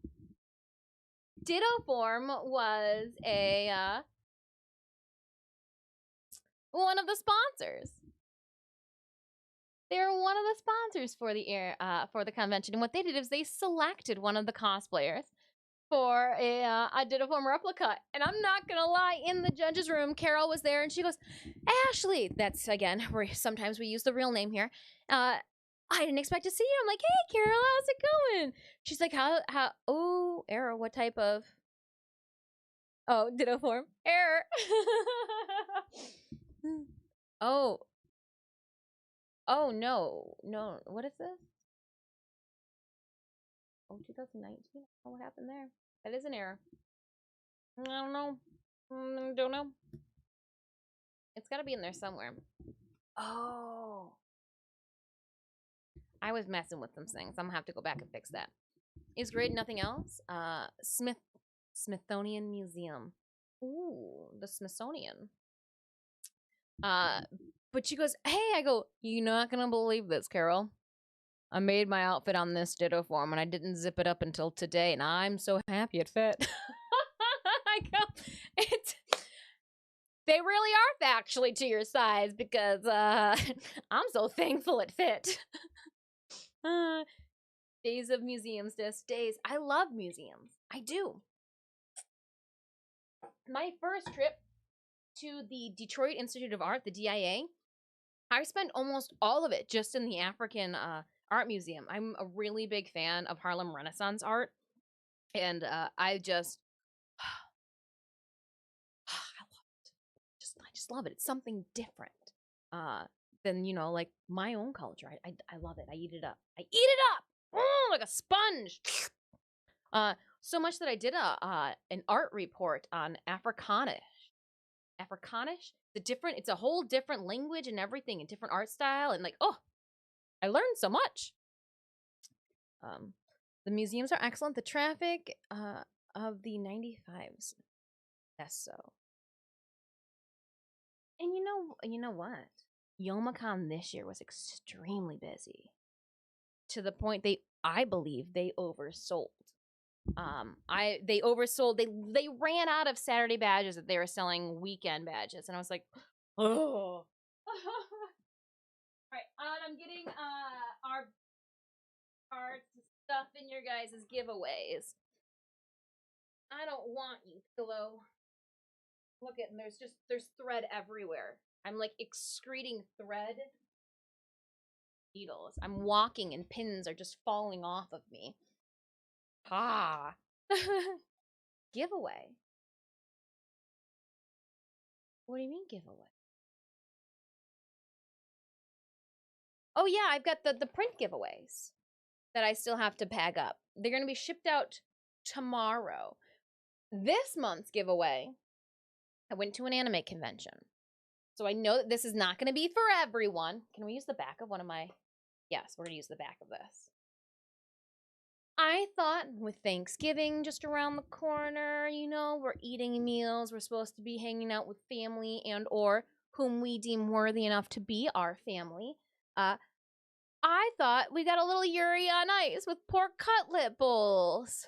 Ditto Form was one of the sponsors. They're one of the sponsors for the convention, and what they did is they selected one of the cosplayers for a Digiform replica. And I'm not gonna lie, in the judges' room, Carol was there, and she goes, "Ashley," that's again where sometimes we use the real name here. I didn't expect to see you. I'm like, "Hey, Carol, how's it going?" She's like, "How? Oh, error. What type of? Oh, ditto form error." Oh, oh no, no. What is this? Oh, 2019. Oh, what happened there? That is an error. I don't know. Don't know. It's got to be in there somewhere. Oh, I was messing with some things. I'm gonna have to go back and fix that. Is grade nothing else? Smithsonian Museum. Ooh, the Smithsonian. But she goes, "Hey," I go, "You're not gonna believe this, Carol. I made my outfit on this ditto form, and I didn't zip it up until today, and I'm so happy it fit." I go, "It's." They really are factually to your size because I'm so thankful it fit. Days of museums, just days. I love museums. I do. My first trip to the Detroit Institute of Art, the DIA, I spent almost all of it just in the African Art Museum. I'm a really big fan of Harlem Renaissance art, and I just I just love it. It's something different than like my own culture. I love it. I eat it up. I eat it up like a sponge. So much that I did an art report on Afrikaanish. Afrikaanish, it's a whole different language and everything, and different art style, and I learned so much. The museums are excellent. The traffic of the 95s, that's so. And you know what? Youmacon this year was extremely busy, to the point I believe they oversold. They oversold. They ran out of Saturday badges that they were selling weekend badges, and I was like, oh. All right, I'm getting our cards and stuff in your guys' giveaways. I don't want you, pillow. Look at, and there's thread everywhere. I'm like excreting thread needles. I'm walking and pins are just falling off of me. Ha. Giveaway. What do you mean giveaway? Oh yeah, I've got the print giveaways that I still have to bag up. They're going to be shipped out tomorrow. This month's giveaway, I went to an anime convention. So I know that this is not going to be for everyone. Can we use the back of one of my... Yes, we're going to use the back of this. I thought with Thanksgiving just around the corner, we're eating meals, we're supposed to be hanging out with family and or whom we deem worthy enough to be our family. I thought we got a little Yuri on Ice with pork cutlet bowls.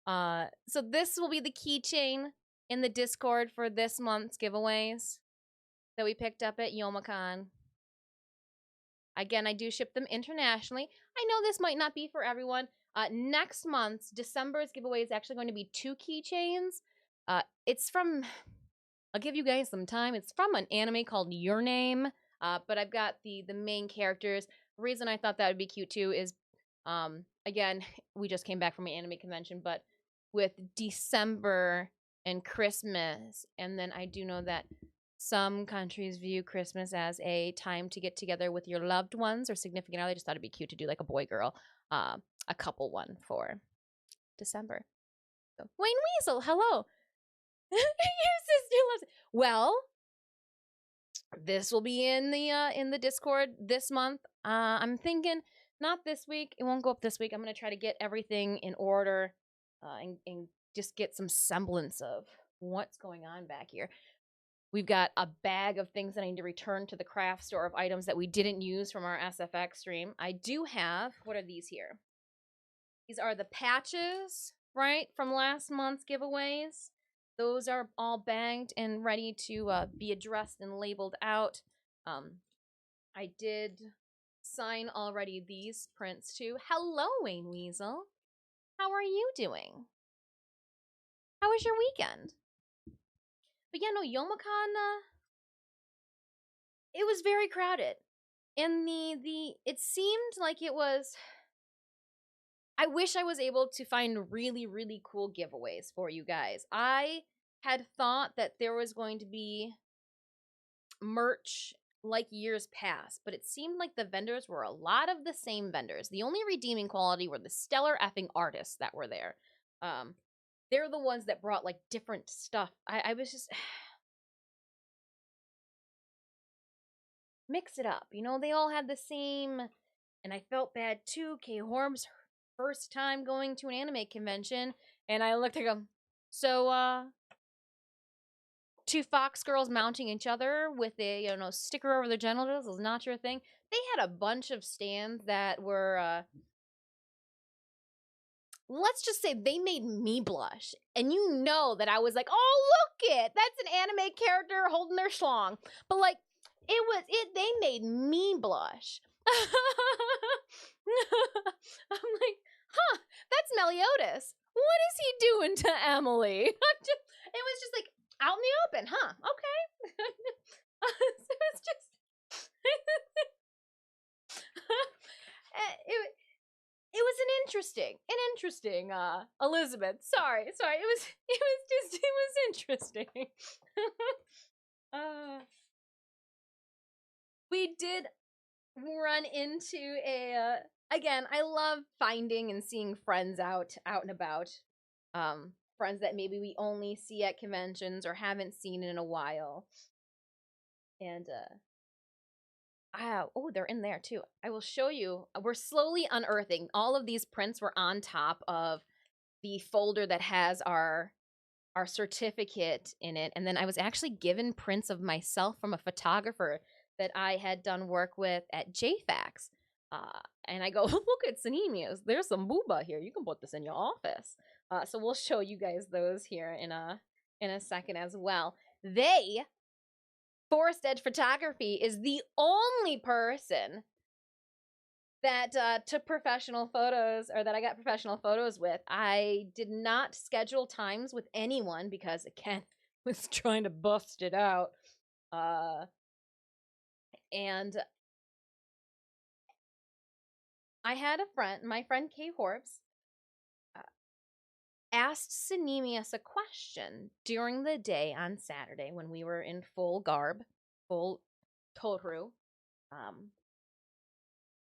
So this will be the keychain in the Discord for this month's giveaways that we picked up at Youmacon. Again, I do ship them internationally. I know this might not be for everyone. Next month's, December's giveaway is actually going to be 2 keychains. It's from, I'll give you guys some time. It's from an anime called Your Name. But I've got the main characters. The reason I thought that would be cute too is, again, we just came back from an anime convention, but with December and Christmas, and then I do know that some countries view Christmas as a time to get together with your loved ones or significant other. I just thought it'd be cute to do like a boy-girl, a couple one for December. So, Wayne Weasel, hello. Your sister loves it. Well, this will be in the Discord this month. I'm thinking not this week. It won't go up this week. I'm gonna try to get everything in order, and just get some semblance of what's going on back here. We've got a bag of things that I need to return to the craft store of items that we didn't use from our SFX stream. I do have, what are these here? These are the patches, right, from last month's giveaways. Those are all bagged and ready to be addressed and labeled out. I did sign already these prints too. Hello, Wayne Weasel. How are you doing? How was your weekend? But yeah, no, Youmacon, it was very crowded. And it seemed like it was, I wish I was able to find really, really cool giveaways for you guys. I had thought that there was going to be merch like years past, but it seemed like the vendors were a lot of the same vendors. The only redeeming quality were the stellar effing artists that were there. They're the ones that brought like different stuff. I was just mix it up. You know, they all had the same, and I felt bad too. Kay Horm's first time going to an anime convention, and I looked at him. So, two fox girls mounting each other with a sticker over their genitals is not your thing. They had a bunch of stands that were let's just say they made me blush. And you know that I was like, oh, look it, that's an anime character holding their schlong. But like, they made me blush. I'm like, huh, that's Meliodas. What is he doing to Emily? It was just like, out in the open, huh? Okay. So it's just it was an interesting Elizabeth. Sorry. It was interesting. We did run into a again, I love finding and seeing friends out and about. Friends that maybe we only see at conventions or haven't seen in a while. And oh, they're in there too. I will show you. We're slowly unearthing. All of these prints were on top of the folder that has our certificate in it. And then I was actually given prints of myself from a photographer that I had done work with at JFAX. And I go, look at Sanemias. There's some booba here. You can put this in your office. So we'll show you guys those here in a second as well. Forest Edge Photography is the only person that took professional photos, or that I got professional photos with. I did not schedule times with anyone because, again, was trying to bust it out. And I had a friend, my friend Kay Horps, asked Sanemius a question during the day on Saturday when we were in full garb, full Toru.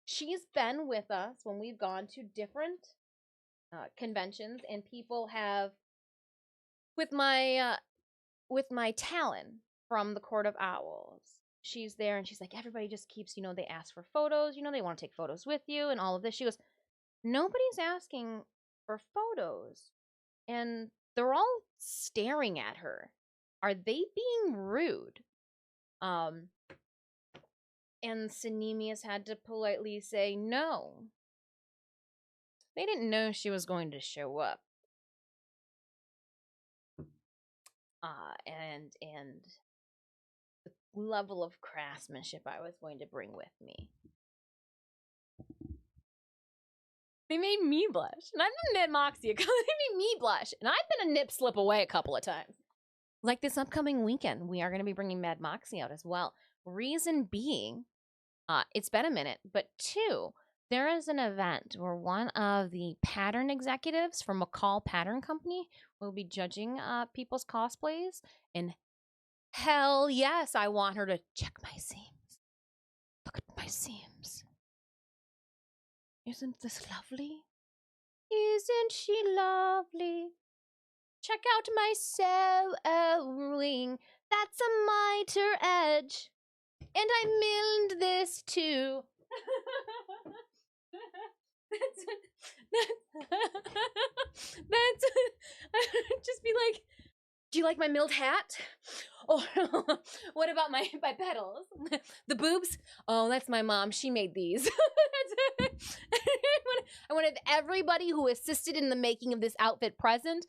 She's been with us when we've gone to different conventions, and people have, with my Talon from the Court of Owls. She's there and she's like, everybody just keeps, they ask for photos, they want to take photos with you and all of this. She goes, nobody's asking for photos. And they're all staring at her. Are they being rude? And Sanemius had to politely say no. They didn't know she was going to show up. And the level of craftsmanship I was going to bring with me. They made me blush. And I've been knit Moxie. They made me blush. And I've been a nip slip away a couple of times. Like this upcoming weekend, we are going to be bringing Mad Moxie out as well. Reason being, it's been a minute, but two, there is an event where one of the pattern executives from McCall Pattern Company will be judging people's cosplays. And hell yes, I want her to check my seams. Look at my seams. Isn't this lovely? Isn't she lovely? Check out my sewing. That's a miter edge. And I milled this too. That's just be like, do you like my milled hat? Or what about my petals? The boobs? Oh, that's my mom. She made these. I wanted everybody who assisted in the making of this outfit present.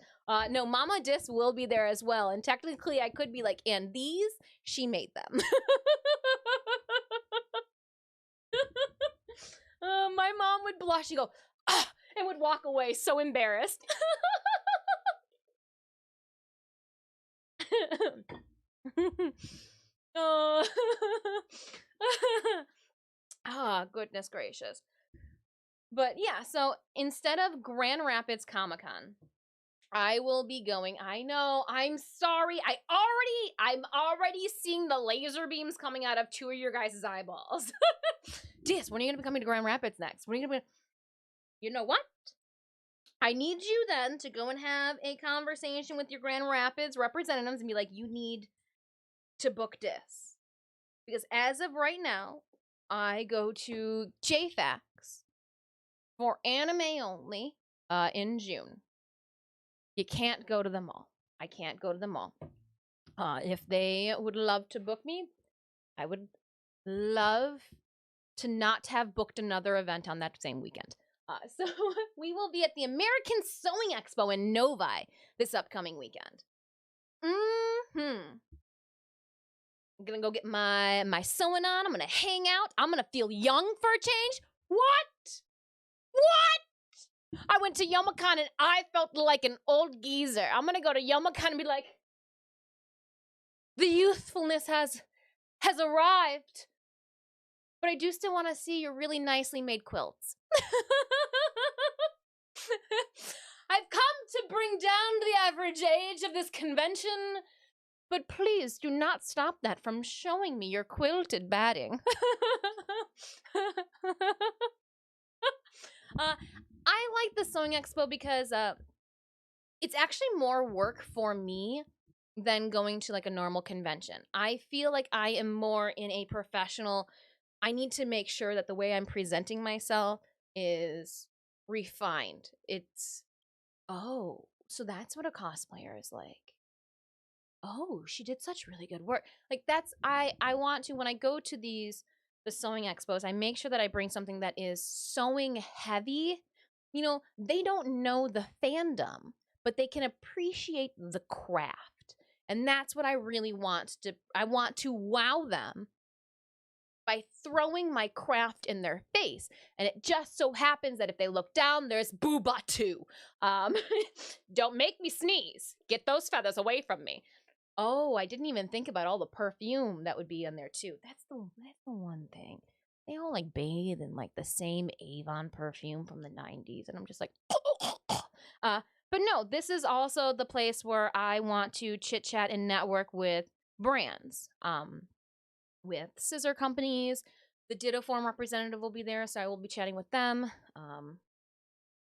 No, Mama Dis will be there as well. And technically I could be like, and these, she made them. would blush and go, ah, and would walk away so embarrassed. Oh. Ah, goodness gracious. But yeah, so instead of Grand Rapids Comic-Con, I will be going. I know, I'm sorry. I'm already seeing the laser beams coming out of 2 of your guys' eyeballs. Dis, when are you going to be coming to Grand Rapids next? When are you going to be? You know what? I need you then to go and have a conversation with your Grand Rapids representatives and be like, you need to book Dis. Because as of right now, I go to JFAX for anime only in June. You can't go to them all. I can't go to them all. If they would love to book me, I would love to not have booked another event on that same weekend. So we will be at the American Sewing Expo in Novi this upcoming weekend. I'm gonna go get my sewing on. I'm gonna hang out. I'm gonna feel young for a change. What? I went to Youmacon and I felt like an old geezer. I'm gonna go to Youmacon and be like, the youthfulness has arrived. But I do still want to see your really nicely made quilts. I've come to bring down the average age of this convention, but please do not stop that from showing me your quilted batting. I like the Sewing Expo because it's actually more work for me than going to like a normal convention. I feel like I am more in a professional. I need to make sure that the way I'm presenting myself is refined. It's, oh, so that's what a cosplayer is like. Oh, she did such really good work. Like that's, I want to, when I go to the sewing expos, I make sure that I bring something that is sewing heavy. You know, they don't know the fandom, but they can appreciate the craft. And that's what I really want to, I want to wow them by throwing my craft in their face. And it just so happens that if they look down, there's Boobatu. Don't make me sneeze. Get those feathers away from me. Oh, I didn't even think about all the perfume that would be in there too. That's the one thing. They all like bathe in like the same Avon perfume from the 90s. And I'm just like, but no, this is also the place where I want to chit chat and network with brands. With scissor companies. The Ditto Form representative will be there, so I will be chatting with them.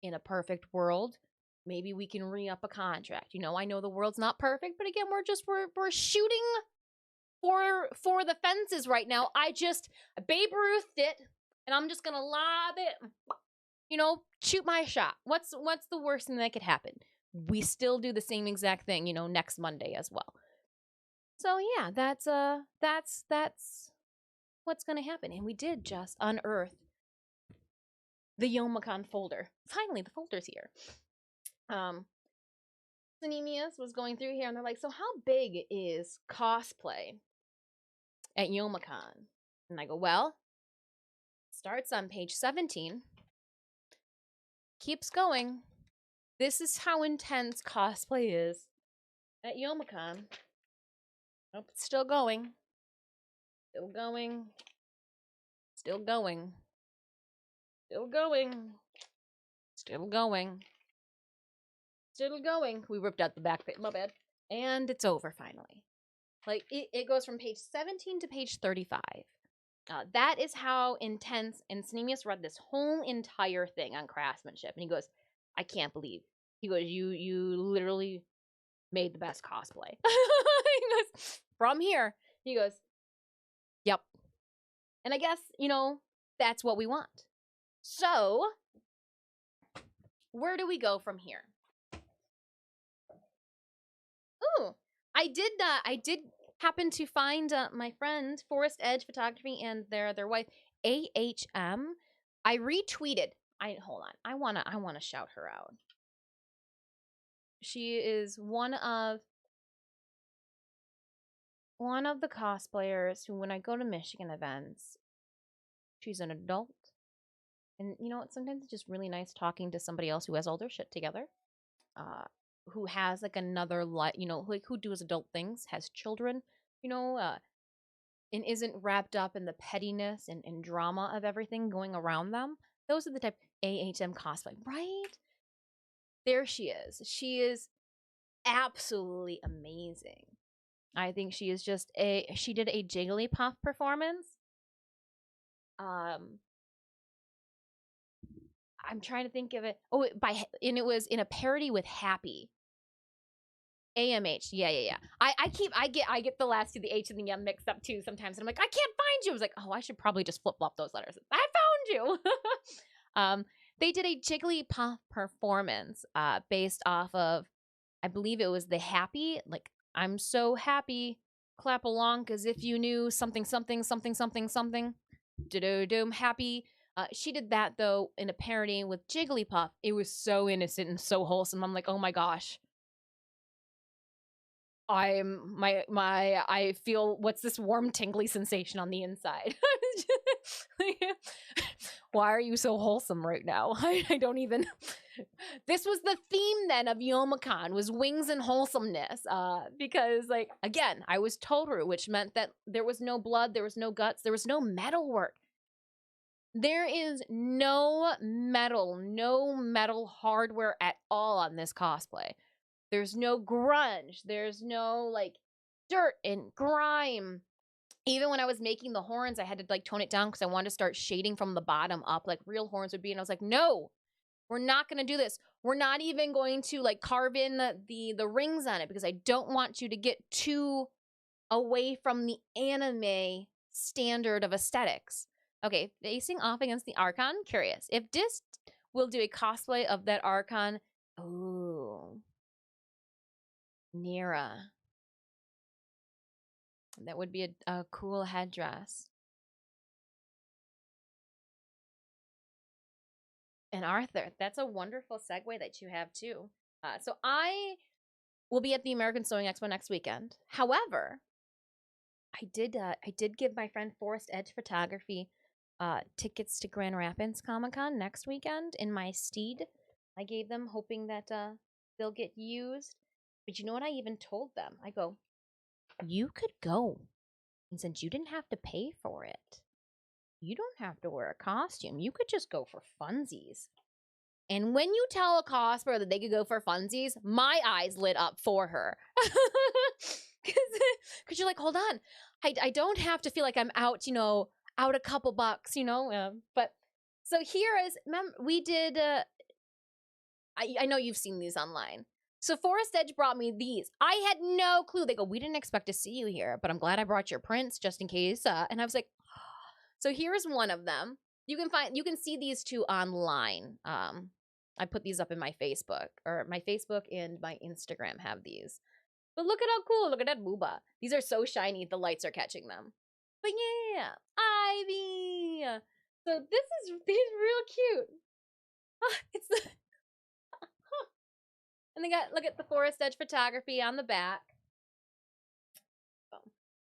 In a perfect world, maybe we can re-up a contract. You know, I know the world's not perfect, but again, we're shooting for the fences right now. Babe Ruthed it, and I'm just gonna lob it. You know, shoot my shot. What's the worst thing that could happen? We still do the same exact thing, you know, next Monday as well. So yeah, that's what's gonna happen. And we did just unearth the Youmacon folder. Finally, the folder's here. Cinemius was going through here and they're like, so how big is cosplay at Youmacon? And I go, well, starts on page 17. Keeps going. This is how intense cosplay is at Youmacon. Nope, it's still going. Still going. Still going. Still going. Still going. Still going. We ripped out the back page. My bad. And it's over finally. Like, it goes from page 17 to page 35. That is how intense, and Cinemius read this whole entire thing on craftsmanship. And he goes, I can't believe. He goes, you literally made the best cosplay. He goes, from here. He goes, yep. And I guess, you know, that's what we want. So, where do we go from here? Ooh, I did happen to find my friend Forest Edge Photography and their wife AHM. I retweeted. Hold on. I wanna shout her out. She is one of the cosplayers who, when I go to Michigan events, she's an adult And you know what? Sometimes it's just really nice talking to somebody else who has all their shit together, uh, who has like another life, you know, like who does adult things, has children, you know, and isn't wrapped up in the pettiness and drama of everything going around them. Those are the type AHM cosplay, right? There she is. She is absolutely amazing. I think she is just she did a Jigglypuff performance. Um I'm trying to think of it. Oh, and it was in a parody with Happy. AMH. Yeah. I get the last two, the H and the M mixed up too sometimes. And I'm like, I can't find you. I was like, oh, I should probably just flip flop those letters. I found you. They did a Jigglypuff performance based off of, I believe it was the Happy, like, I'm so happy, clap along, because if you knew something, something, something, something, something, do-do-doom, happy. She did that, though, in a parody with Jigglypuff. It was so innocent and so wholesome. I'm like, oh my gosh. I feel, what's this warm tingly sensation on the inside? Why are you so wholesome right now? I don't even. This was the theme then of Youmacon, was wings and wholesomeness. Because, like, again, I was Toru, which meant that there was no blood, there was no guts, there was no metalwork. There is no metal hardware at all on this cosplay. There's no grunge. There's no, like, dirt and grime. Even when I was making the horns, I had to, like, tone it down because I wanted to start shading from the bottom up like real horns would be. And I was like, no, we're not going to do this. We're not even going to, like, carve in the rings on it because I don't want you to get too away from the anime standard of aesthetics. Okay, facing off against the Archon. Curious. If Dist will do a cosplay of that Archon. Ooh. Nira. That would be a cool headdress. And Arthur, that's a wonderful segue that you have too. So I will be at the American Sewing Expo next weekend. However, I did give my friend Forest Edge Photography tickets to Grand Rapids Comic Con next weekend in my steed. I gave them hoping that they'll get used. But you know what I even told them? I go, you could go. And since you didn't have to pay for it, you don't have to wear a costume. You could just go for funsies. And when you tell a cosplayer that they could go for funsies, my eyes lit up for her. Because you're like, hold on. I don't have to feel like I'm out, you know, out a couple bucks, you know. But so here is, remember, we did, I know you've seen these online. So Forest Edge brought me these. I had no clue. They go, we didn't expect to see you here, but I'm glad I brought your prints just in case. And I was like, so here's one of them. You can see these two online. I put these up in my Facebook, or my Facebook and my Instagram have these. But look at how cool, look at that booba. These are so shiny, the lights are catching them. But yeah, Ivy. So these real cute. It's the and they got, look at the Forest Edge Photography on the back.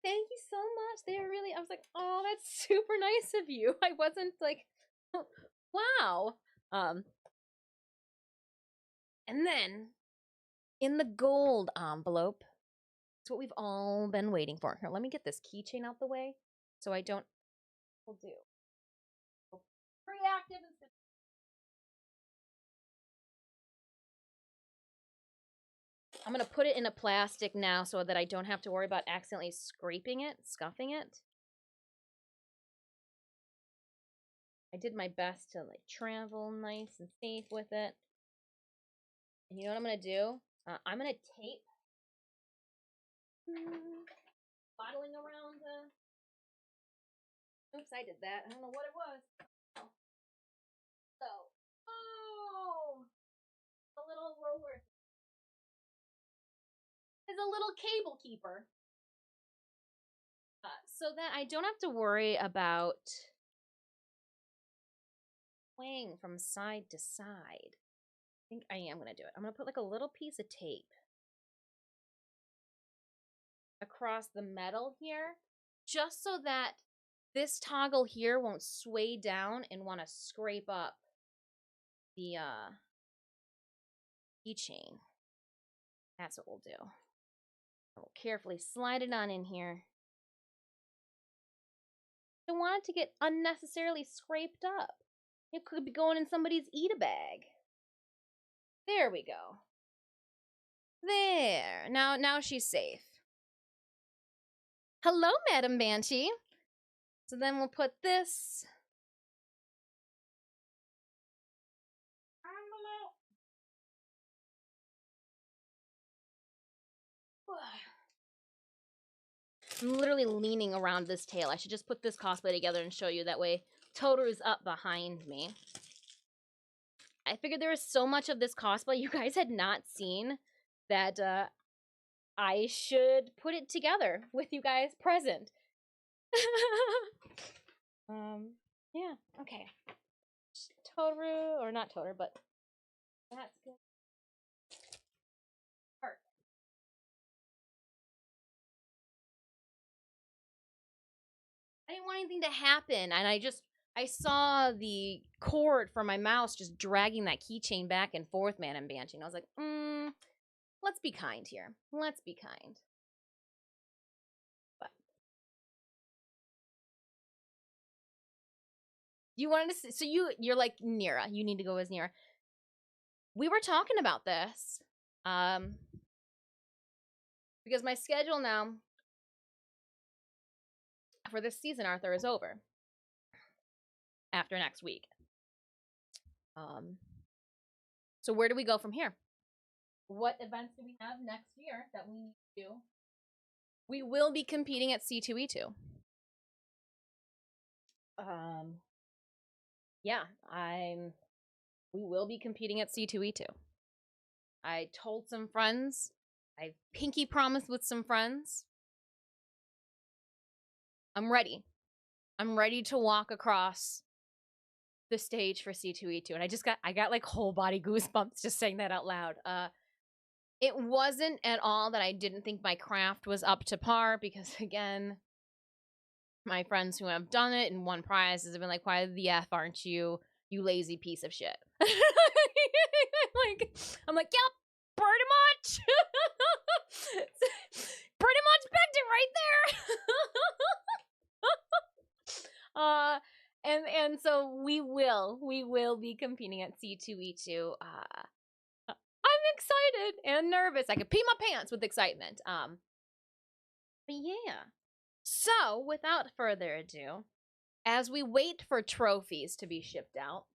Thank you so much. They're really, I was like, oh, that's super nice of you. I wasn't like, wow. And then in the gold envelope, it's what we've all been waiting for. Here, let me get this keychain out the way so I don't. We'll do. Reactive and I'm gonna put it in a plastic now so that I don't have to worry about accidentally scraping it, scuffing it. I did my best to like travel nice and safe with it. And you know what I'm gonna do? I'm gonna tape bottling around the. Oops, I did that. I don't know what it was. So, oh, a little roller is a little cable keeper. So that I don't have to worry about swaying from side to side. I think I am going to do it. I'm going to put like a little piece of tape across the metal here, just so that this toggle here won't sway down and want to scrape up the keychain. That's what we'll do. We'll carefully slide it on in here. Don't want it to get unnecessarily scraped up. It could be going in somebody's eat-a-bag. There we go. There. Now she's safe. Hello, Madam Banshee. So then we'll put this I'm literally leaning around this tail. I should just put this cosplay together and show you. That way Totaru's up behind me. I figured there was so much of this cosplay you guys had not seen that I should put it together with you guys present. Yeah, okay. Totaru, or not Totaru, but that's good. Perfect. I didn't want anything to happen, and I saw the cord from my mouse just dragging that keychain back and forth, Madam Banshee. And I was like, let's be kind here. Let's be kind. But you wanted to see, so you're like Nira. You need to go as Nira. We were talking about this, because my schedule now for this season, Arthur, is over after next week. So where do we go from here? What events do we have next year that we need to do? We will be competing at C2E2. Yeah, we will be competing at C2E2. I told some friends. I pinky promised with some friends. I'm ready. I'm ready to walk across the stage for C2E2. And I got like whole body goosebumps just saying that out loud. It wasn't at all that I didn't think my craft was up to par, because again, my friends who have done it and won prizes have been like, why the F aren't you, you lazy piece of shit? I'm like, yep, pretty much. Pretty much begged it right there. And so we will be competing at C2E2. I'm excited and nervous. I could pee my pants with excitement. But yeah. So, without further ado, as we wait for trophies to be shipped out,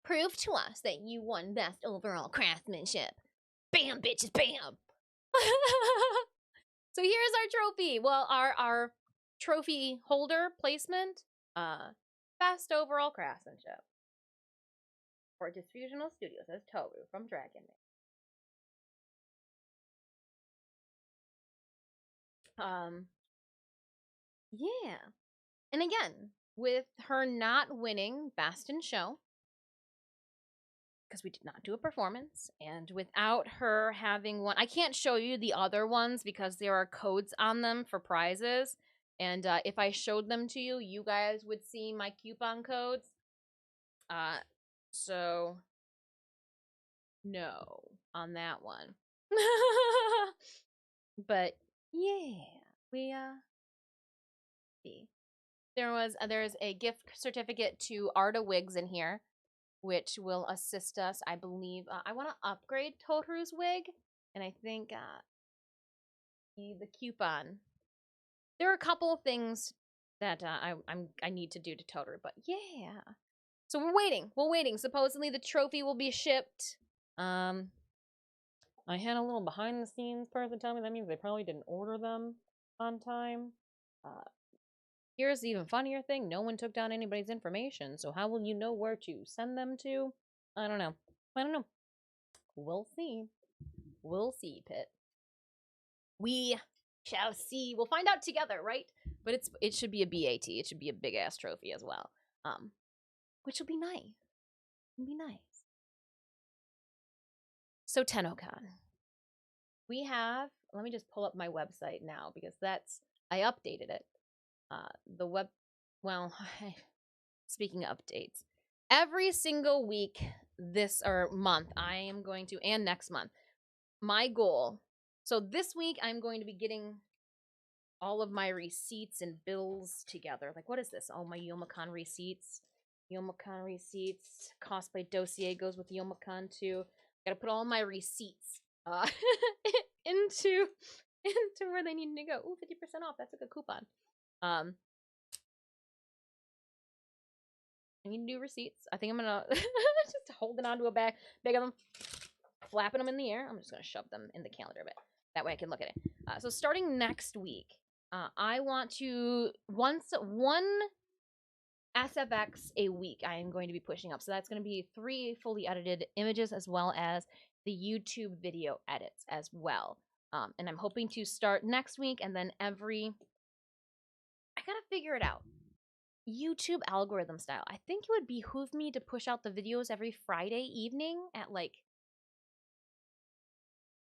prove to us that you won best overall craftsmanship. Bam, bitches, bam! So here's our trophy. Well, our trophy holder placement, best overall craftsmanship. For Disfusional Studios as Toru from Dragon Man. Yeah. And again, with her not winning Best in Show, because we did not do a performance, and without her having one, I can't show you the other ones because there are codes on them for prizes, and if I showed them to you, you guys would see my coupon codes. So no on that one. But yeah, we see. There's a gift certificate to Arta Wigs in here, which will assist us. I believe I want to upgrade Totaru's wig, and I think the coupon. There are a couple of things that I need to do to Totaru, but yeah. So we're waiting. We're waiting. Supposedly the trophy will be shipped. I had a little behind the scenes person tell me that means they probably didn't order them on time. Here's the even funnier thing. No one took down anybody's information, so how will you know where to send them to? I don't know. We'll see. We'll see, Pit. We shall see. We'll find out together, right? But it should be a BAT. It should be a big-ass trophy as well. Which will be nice. It'll be nice. So, TennoCon. We have... Let me just pull up my website now, because I updated it. The web, well, speaking of updates, every single week this or month, I am going to, and next month, my goal. So this week, I'm going to be getting all of my receipts and bills together. Like, what is this? Oh, my Youmacon receipts. Youmacon receipts. Cosplay dossier goes with Youmacon too. Gotta put all my receipts into where they need to go. Ooh, 50% off. That's a good coupon. I need new receipts. I think I'm gonna just holding onto a bag of them, flapping them in the air. I'm just gonna shove them in the calendar a bit. That way I can look at it. So starting next week, I want to one SFX a week. I am going to be pushing up. So that's going to be 3 fully edited images as well as the YouTube video edits as well. And I'm hoping to start next week and then I gotta figure it out. YouTube algorithm style. I think it would behoove me to push out the videos every Friday evening at like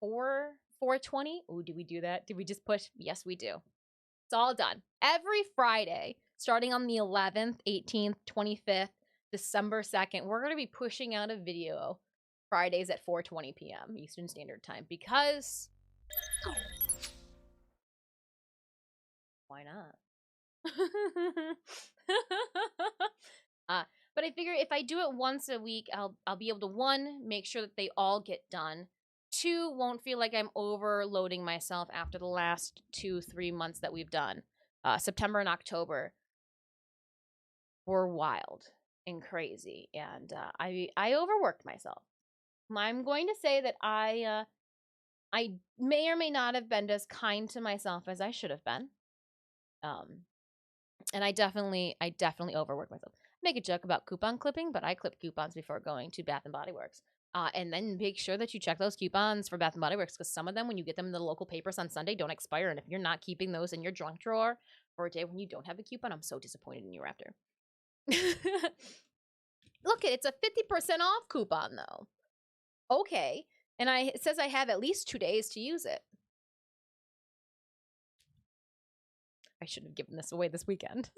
4:20. Oh, did we do that? Did we just push? Yes, we do. It's all done. Every Friday, starting on the 11th, 18th, 25th, December 2nd, we're going to be pushing out a video Fridays at 4:20 p.m. Eastern Standard Time because why not? But I figure if I do it once a week, I'll be able to, 1, make sure that they all get done. 2, won't feel like I'm overloading myself after the last 2-3 months that we've done. September and October were wild and crazy, and I overworked myself. I'm going to say that I may or may not have been as kind to myself as I should have been. And I definitely overworked myself. Make a joke about coupon clipping, but I clip coupons before going to Bath and Body Works. And then make sure that you check those coupons for Bath and Body Works, because some of them, when you get them in the local papers on Sunday, don't expire. And if you're not keeping those in your junk drawer for a day when you don't have a coupon, I'm so disappointed in you after. Look, it's a 50% off coupon though. Okay, and it says I have at least 2 days to use it. I should have given this away this weekend.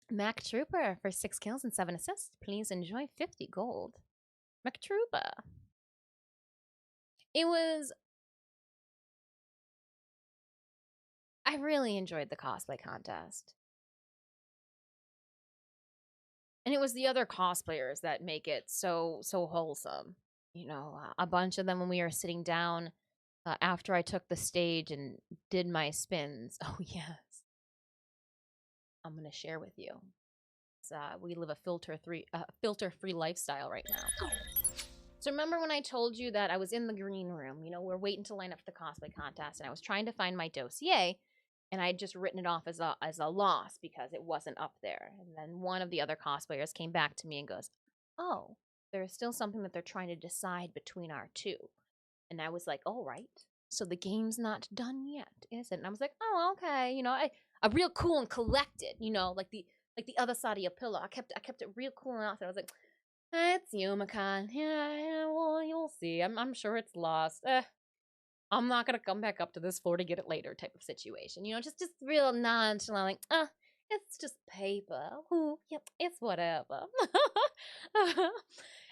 Mac Trooper for 6 kills and 7 assists. Please enjoy 50 gold. Mac Trooper. I really enjoyed the cosplay contest. And it was the other cosplayers that make it so wholesome. You know, a bunch of them when we were sitting down after I took the stage and did my spins. Oh, yes. I'm going to share with you. We live a filter-free lifestyle right now. So remember when I told you that I was in the green room, you know, we're waiting to line up for the cosplay contest, and I was trying to find my dossier, and I had just written it off as a loss because it wasn't up there. And then one of the other cosplayers came back to me and goes, "Oh, there's still something that they're trying to decide between our two." And I was like, "All right, so the game's not done yet, is it?" And I was like, "Oh, okay." You know, I real cool and collected, you know, like the other side of your pillow. I kept it real cool and awesome. I was like, it's Youmacon. Yeah, well, you'll see. I'm sure it's lost. I'm not gonna come back up to this floor to get it later type of situation. You know, just real nonchalant, like, it's just paper. Ooh, yep, it's whatever.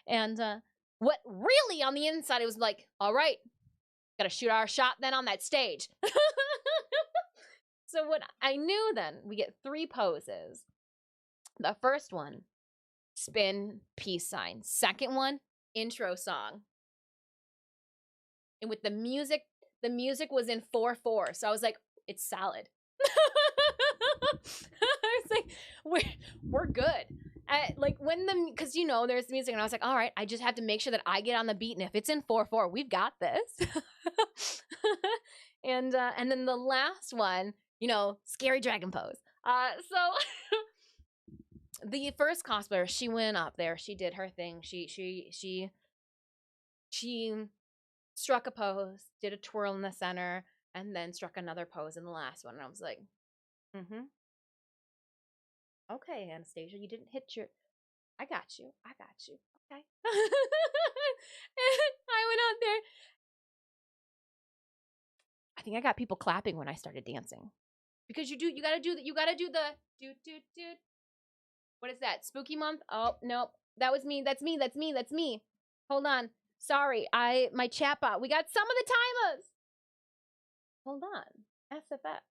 And what really on the inside, it was like, all right, gotta shoot our shot then on that stage. So what I knew then, we get 3 poses. The first one, spin, peace sign. Second one, intro song. And with the music was in 4/4. So I was like, it's solid. I was like, we're good. Because you know there's music, and I was like, all right, I just have to make sure that I get on the beat, and if it's in 4/4, we've got this. And then the last one, you know, scary dragon pose. So the first cosplayer, she went up there, she did her thing, she struck a pose, did a twirl in the center, and then struck another pose in the last one. And I was like, okay, Anastasia, you didn't hit your, I got you. Okay. And I went out there. think I got people clapping when I started dancing. Because you gotta do the what is that? Spooky month? Oh, nope. That was me. That's me. Hold on. Sorry. My chat bot. We got some of the timers. Hold on. SFX.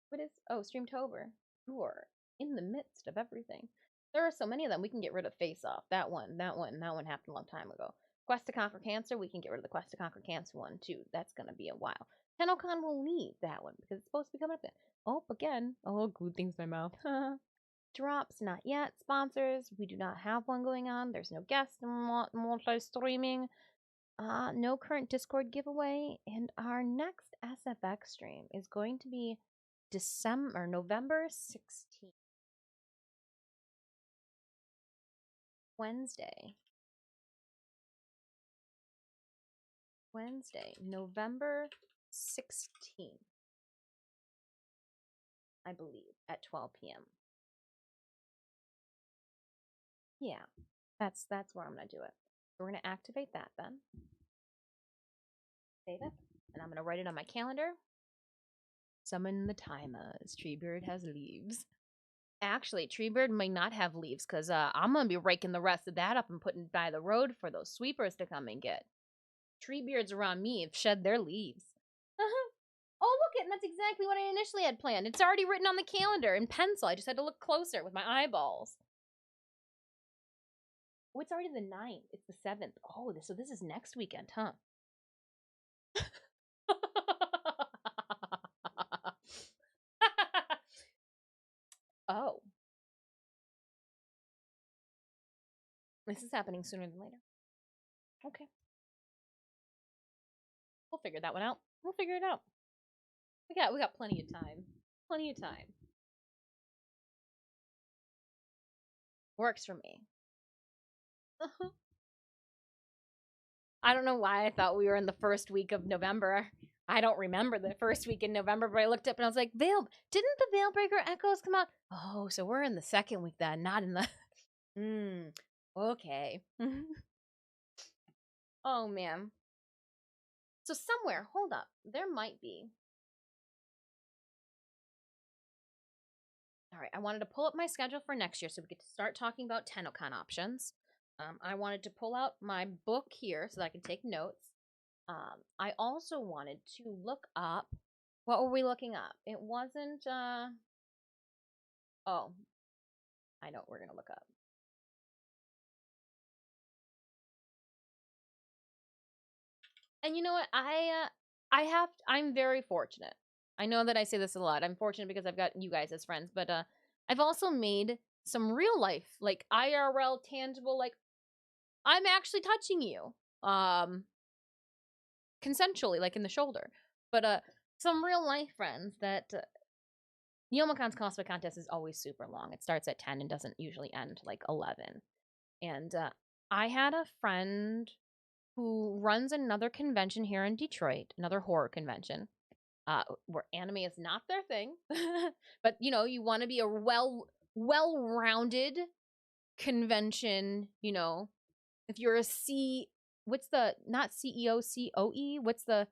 What is Streamtober? You're in the midst of everything. There are so many of them. We can get rid of Face Off. That one happened a long time ago. Quest to Conquer Cancer, we can get rid of the Quest to Conquer Cancer one too. That's gonna be a while. TennoCon will leave that one because it's supposed to be coming up. Oh, again. Oh, glued things in my mouth. Drops, not yet. Sponsors, we do not have one going on. There's no guest multi-streaming. No current Discord giveaway. And our next SFX stream is going to be November 16th. Wednesday, November 16th, I believe, at 12 p.m. Yeah, that's where I'm going to do it. So we're going to activate that then. Save it. And I'm going to write it on my calendar. Summon the timers. Treebeard has leaves. Actually, Treebeard might not have leaves because I'm going to be raking the rest of that up and putting by the road for those sweepers to come and get. Treebeards around me have shed their leaves. Oh, look, that's exactly what I initially had planned. It's already written on the calendar in pencil. I just had to look closer with my eyeballs. Oh, it's already the 9th. It's the 7th. Oh, so this is next weekend, huh? Oh. This is happening sooner than later. Okay. We'll figure that one out. We'll figure it out. We got plenty of time. Plenty of time. Works for me. I don't know why I thought we were in the first week of November. I don't remember the first week in November, but I looked up and I was like, didn't the Veilbreaker Echoes come out? Oh, so we're in the second week then, not in the... okay. Oh, man. So somewhere, hold up, there might be... All right, I wanted to pull up my schedule for next year so we get to start talking about TennoCon options. I wanted to pull out my book here so that I can take notes. I also wanted to look up... What were we looking up? It wasn't... Oh, I know what we're going to look up. And you know what? I'm very fortunate. I know that I say this a lot. I'm fortunate because I've got you guys as friends, but I've also made some real life, like IRL tangible, like I'm actually touching you, consensually, like in the shoulder. But some real life friends that Yomacon's cosplay contest is always super long. It starts at 10 and doesn't usually end like 11. And I had a friend who runs another convention here in Detroit, another horror convention, where anime is not their thing. But, you know, you want to be a well-rounded convention, you know. If you're a not CEO, COE, what's the,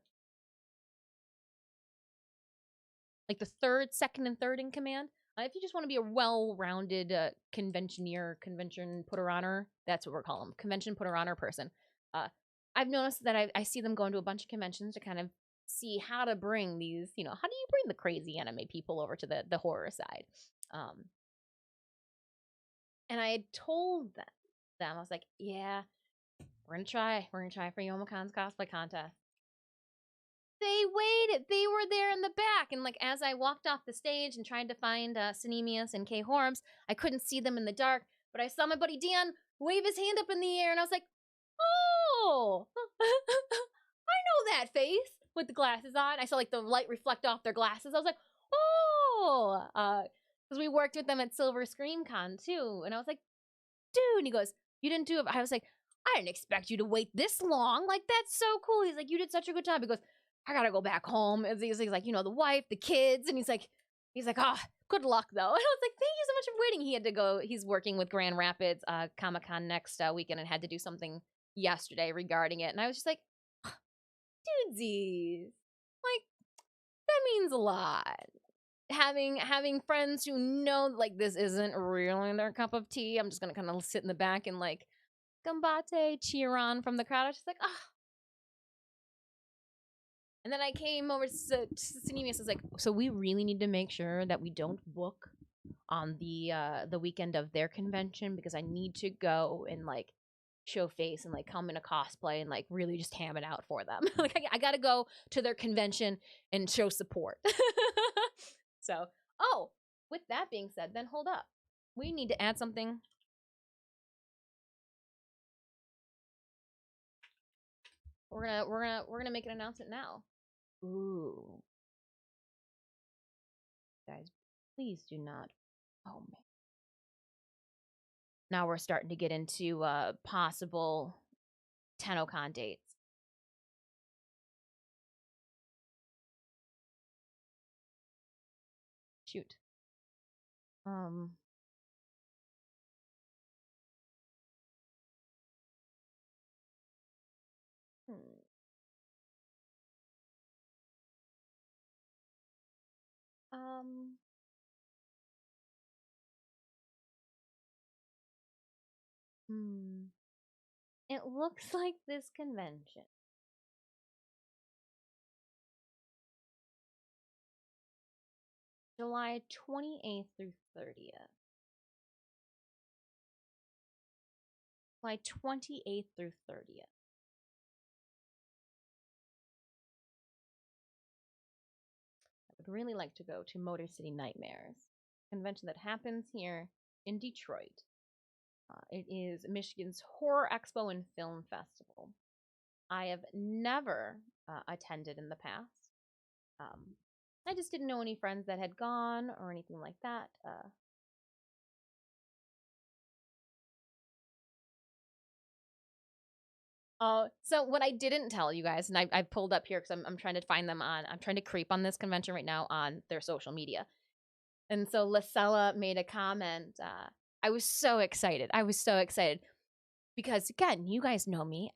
like the second and third in command? If you just want to be a well-rounded convention putter-honor, that's what we're calling them, convention putter-honor person. I've noticed that I see them going to a bunch of conventions to kind of see how to bring these, you know, how do you bring the crazy anime people over to the horror side? And I had told them, I was like, yeah, we're gonna try for Yomacon's cosplay contest. They waited. They were there in the back. And like as I walked off the stage and tried to find Cinemius and Kay Horms, I couldn't see them in the dark, but I saw my buddy Dan wave his hand up in the air and I was like, oh, I know that face with the glasses on. I saw like the light reflect off their glasses. I was like, oh, because we worked with them at Silver Scream Con too. And I was like, dude, and he goes, you didn't do it. I was like, I didn't expect you to wait this long. Like, that's so cool. He's like, you did such a good job. He goes, I gotta go back home. And he's like, you know, the wife, the kids. And he's like, good luck though. And I was like, thank you so much for waiting. He had to go, he's working with Grand Rapids Comic-Con next weekend and had to do something yesterday regarding it. And I was just like, Dudesies. Like, that means a lot. Having friends who know like this isn't really their cup of tea. I'm just gonna kind of sit in the back and like gambate, cheer on from the crowd. I was just like, ah. And then I came over to Cinemius. I was like, so we really need to make sure that we don't book on the weekend of their convention because I need to go and like show face and like come in a cosplay and like really just ham it out for them. Like I gotta go to their convention and show support. So, oh, with that being said, then hold up. We need to add something. We're gonna make an announcement now. Ooh, guys, please do not. Oh man. Now we're starting to get into possible TennoCon dates. Shoot. Um. Hmm. Um. Hmm. It looks like this convention. July 28th through 30th. July 28th through 30th. I would really like to go to Motor City Nightmares, a convention that happens here in Detroit. It is Michigan's Horror Expo and Film Festival. I have never attended in the past. I just didn't know any friends that had gone or anything like that. So what I didn't tell you guys, and I pulled up here because I'm trying to find them on. I'm trying to creep on this convention right now on their social media. And so Lacella made a comment. I was so excited. I was so excited because again, you guys know me.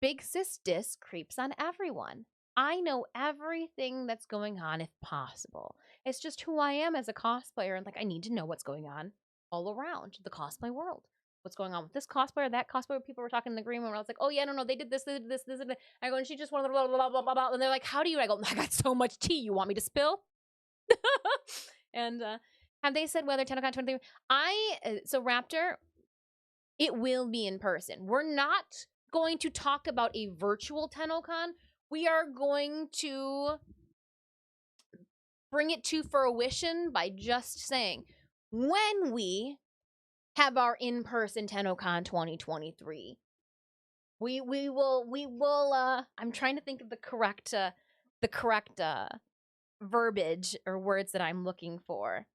Big Sis Dis creeps on everyone. I know everything that's going on if possible. It's just who I am as a cosplayer, and like I need to know what's going on all around the cosplay world. What's going on with this cosplayer, that cosplayer? People were talking in the green room, and I was like, "Oh yeah, no, they did this, this, and that." I go, and she just wanted blah blah blah blah blah, and they're like, "How do you?" I go, "I got so much tea. You want me to spill?" And have they said whether TennoCon 23? So Raptor, it will be in person. We're not going to talk about a virtual TennoCon. We are going to bring it to fruition by just saying when we have our in-person TennoCon 2023, we will I'm trying to think of the correct verbiage or words that I'm looking for.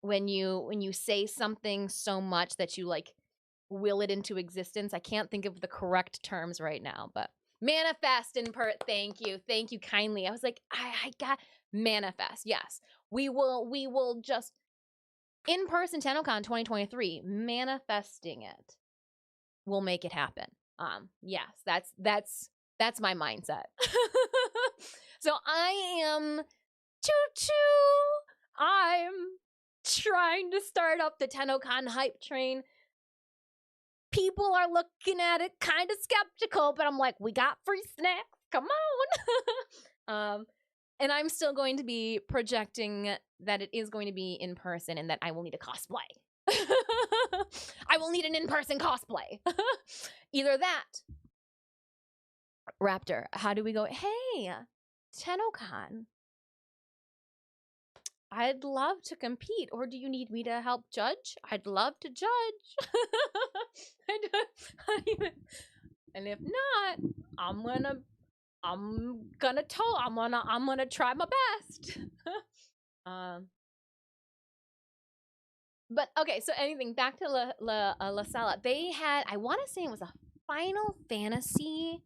When you say something so much that you like will it into existence. I can't think of the correct terms right now, but manifest in thank you kindly. I was like, I got manifest. Yes, we will just in person TennoCon 2023 manifesting it. We'll make it happen. Yes, that's my mindset. So I am I'm trying to start up the TennoCon hype train. People are looking at it kind of skeptical, but I'm like, we got free snacks. Come on. And I'm still going to be projecting that it is going to be in person and that I will need a cosplay. I will need an in-person cosplay. Either that. Raptor, how do we go? Hey, TennoCon. I'd love to compete, or do you need me to help judge? I'd love to judge. And if not, I'm gonna try my best. But okay, so anything back to La Sala. They had, I want to say it was a Final Fantasy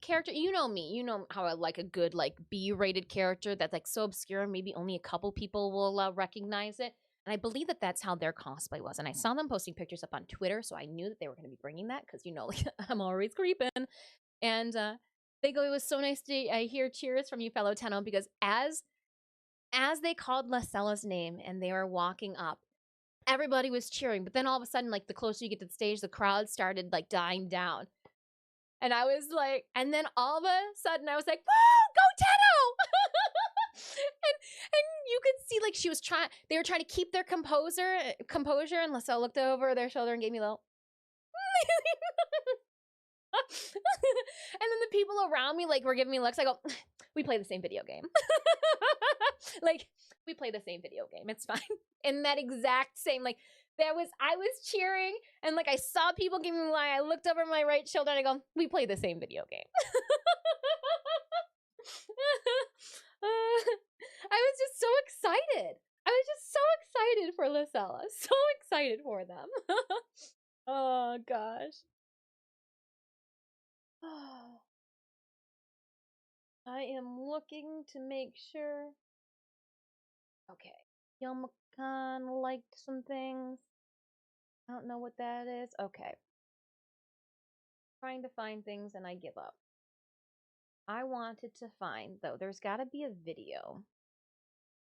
character. You know me. You know how I like a good like B-rated character that's like so obscure maybe only a couple people will recognize it. And I believe that that's how their cosplay was. And I saw them posting pictures up on Twitter, so I knew that they were going to be bringing that because, like, I'm always creeping. And they go, it was so nice to hear cheers from you, fellow Tenno, because as they called Lacella's name and they were walking up, everybody was cheering. But then all of a sudden, like, the closer you get to the stage, the crowd started, like, dying down. And I was like, and then all of a sudden I was like, whoa, go Tenno! and you could see, like, they were trying to keep their composure, and Lacella looked over their shoulder and gave me a little, and then the people around me, like, were giving me looks. I go, we play the same video game. Like, we play the same video game. It's fine. And that exact same, like, I was cheering, and, like, I saw people giving me a line. I looked over my right shoulder, and I go, we play the same video game. I was just so excited. I was just so excited for Lacella. So excited for them. Oh, gosh. I am looking to make sure. Okay. Yomakan liked some things. I don't know what that is. Okay. Trying to find things and I give up. I wanted to find, though, there's got to be a video.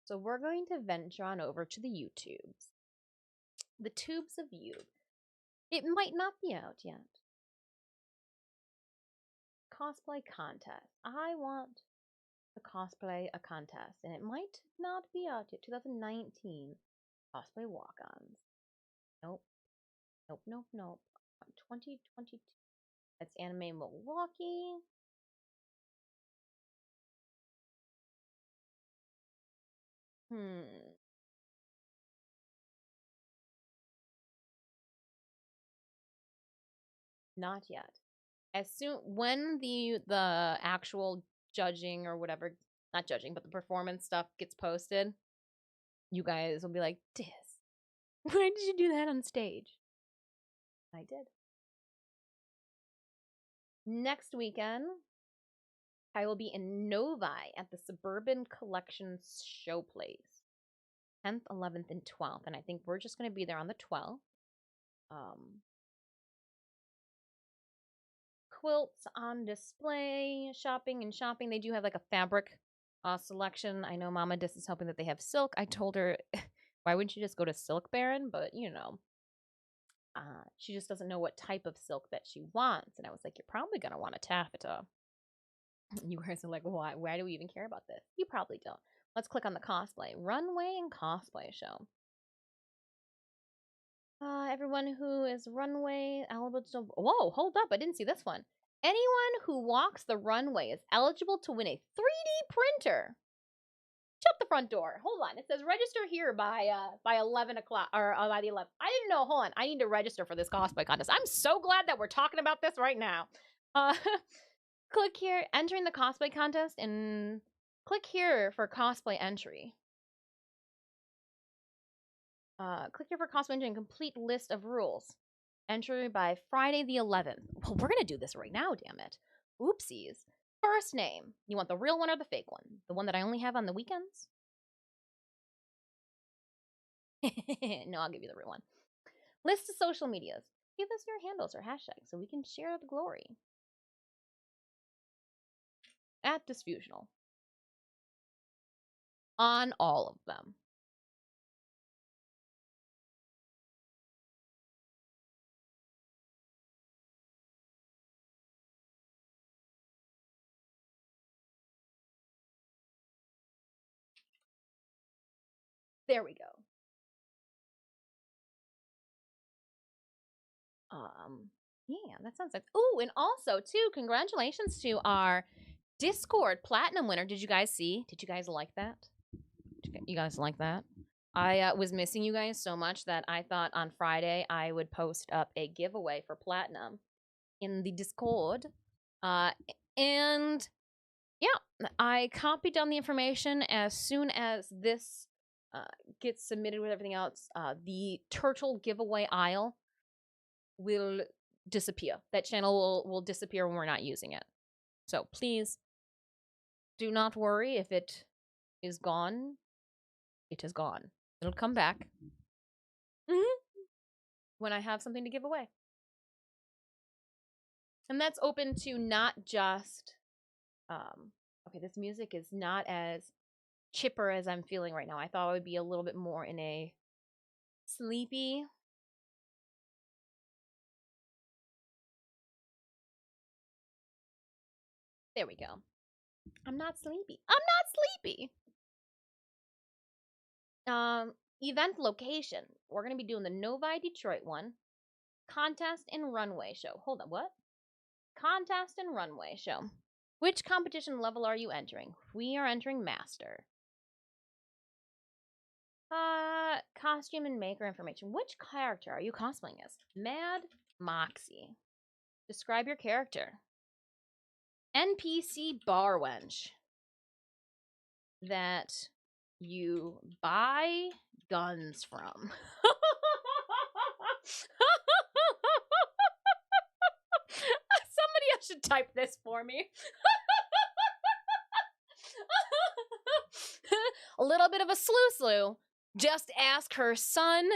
So we're going to venture on over to the YouTubes. The tubes of you. It might not be out yet. Cosplay contest. I want to cosplay a contest, and it might not be out yet. 2019 cosplay walk-ons. Nope. 2022. That's Anime Milwaukee. Not yet. As soon when the actual judging or whatever, not judging, but the performance stuff gets posted, you guys will be like, Diz, why did you do that on stage? I did. Next weekend, I will be in Novi at the Suburban Collections Showplace. 10th, 11th, and 12th. And I think we're just going to be there on the 12th. Quilts on display, shopping. They do have like a fabric selection. I know Mama Dis is hoping that they have silk. I told her, why wouldn't you just go to Silk Baron? But, she just doesn't know what type of silk that she wants. And I was like, you're probably going to want a taffeta. You guys are like, why do we even care about this? You probably don't. Let's click on the cosplay. Runway and cosplay show. Everyone who is runway eligible. Whoa, hold up. I didn't see this one. Anyone who walks the runway is eligible to win a 3D printer. Shut the front door. Hold on. It says register here by 11 o'clock or by the 11th. I didn't know. Hold on. I need to register for this cosplay contest. I'm so glad that we're talking about this right now. Click here, entering the cosplay contest, and click here for cosplay entry. Click here for cosplay entry and complete list of rules. Entry by Friday the 11th. Well, we're going to do this right now, damn it. Oopsies. First name. You want the real one or the fake one? The one that I only have on the weekends? No, I'll give you the real one. List of social medias. Give us your handles or hashtags so we can share the glory. At Disfusional. On all of them. There we go. Yeah, that sounds like. Oh, and also too, congratulations to our Discord Platinum winner. Did you guys see? Did you guys like that? You guys like that? I was missing you guys so much that I thought on Friday I would post up a giveaway for Platinum in the Discord. And yeah, I copied down the information as soon as this gets submitted with everything else. The turtle giveaway aisle will disappear. That channel will disappear when we're not using it. So please do not worry if it is gone. It is gone. It'll come back. When I have something to give away. And that's open to not just, okay, this music is not as chipper as I'm feeling right now. I thought I would be a little bit more in a sleepy. There we go. I'm not sleepy. I'm not sleepy. Event location. We're going to be doing the Novi Detroit one. Contest and runway show. Hold on, what? Contest and runway show. Which competition level are you entering? We are entering Master. Costume and maker information. Which character are you cosplaying as? Mad Moxie. Describe your character. NPC bar wench that you buy guns from. Somebody else should type this for me. A little bit of a slew. Just ask her son.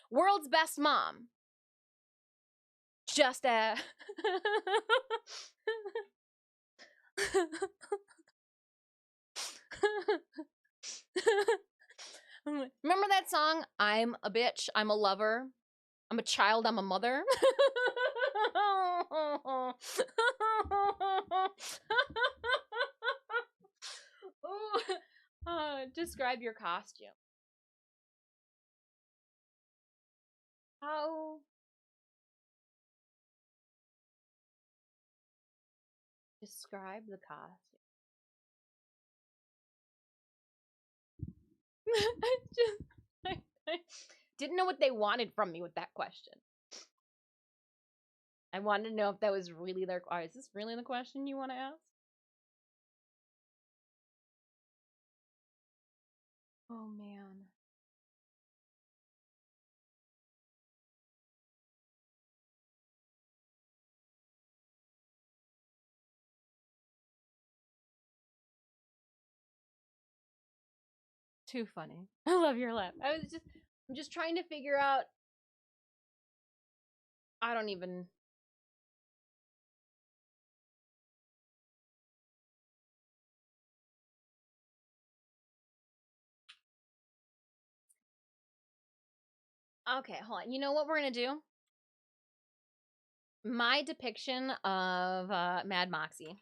World's best mom. Just a. Remember that song? I'm a bitch, I'm a lover, I'm a child, I'm a mother. Describe your costume. How? Describe the costume. I didn't know what they wanted from me with that question. I wanted to know if that was really their. Is this really the question you want to ask? Oh man. Too funny. I love your laugh. I'm just trying to figure out. I don't even. Okay, hold on. You know what we're gonna do? My depiction of Mad Moxie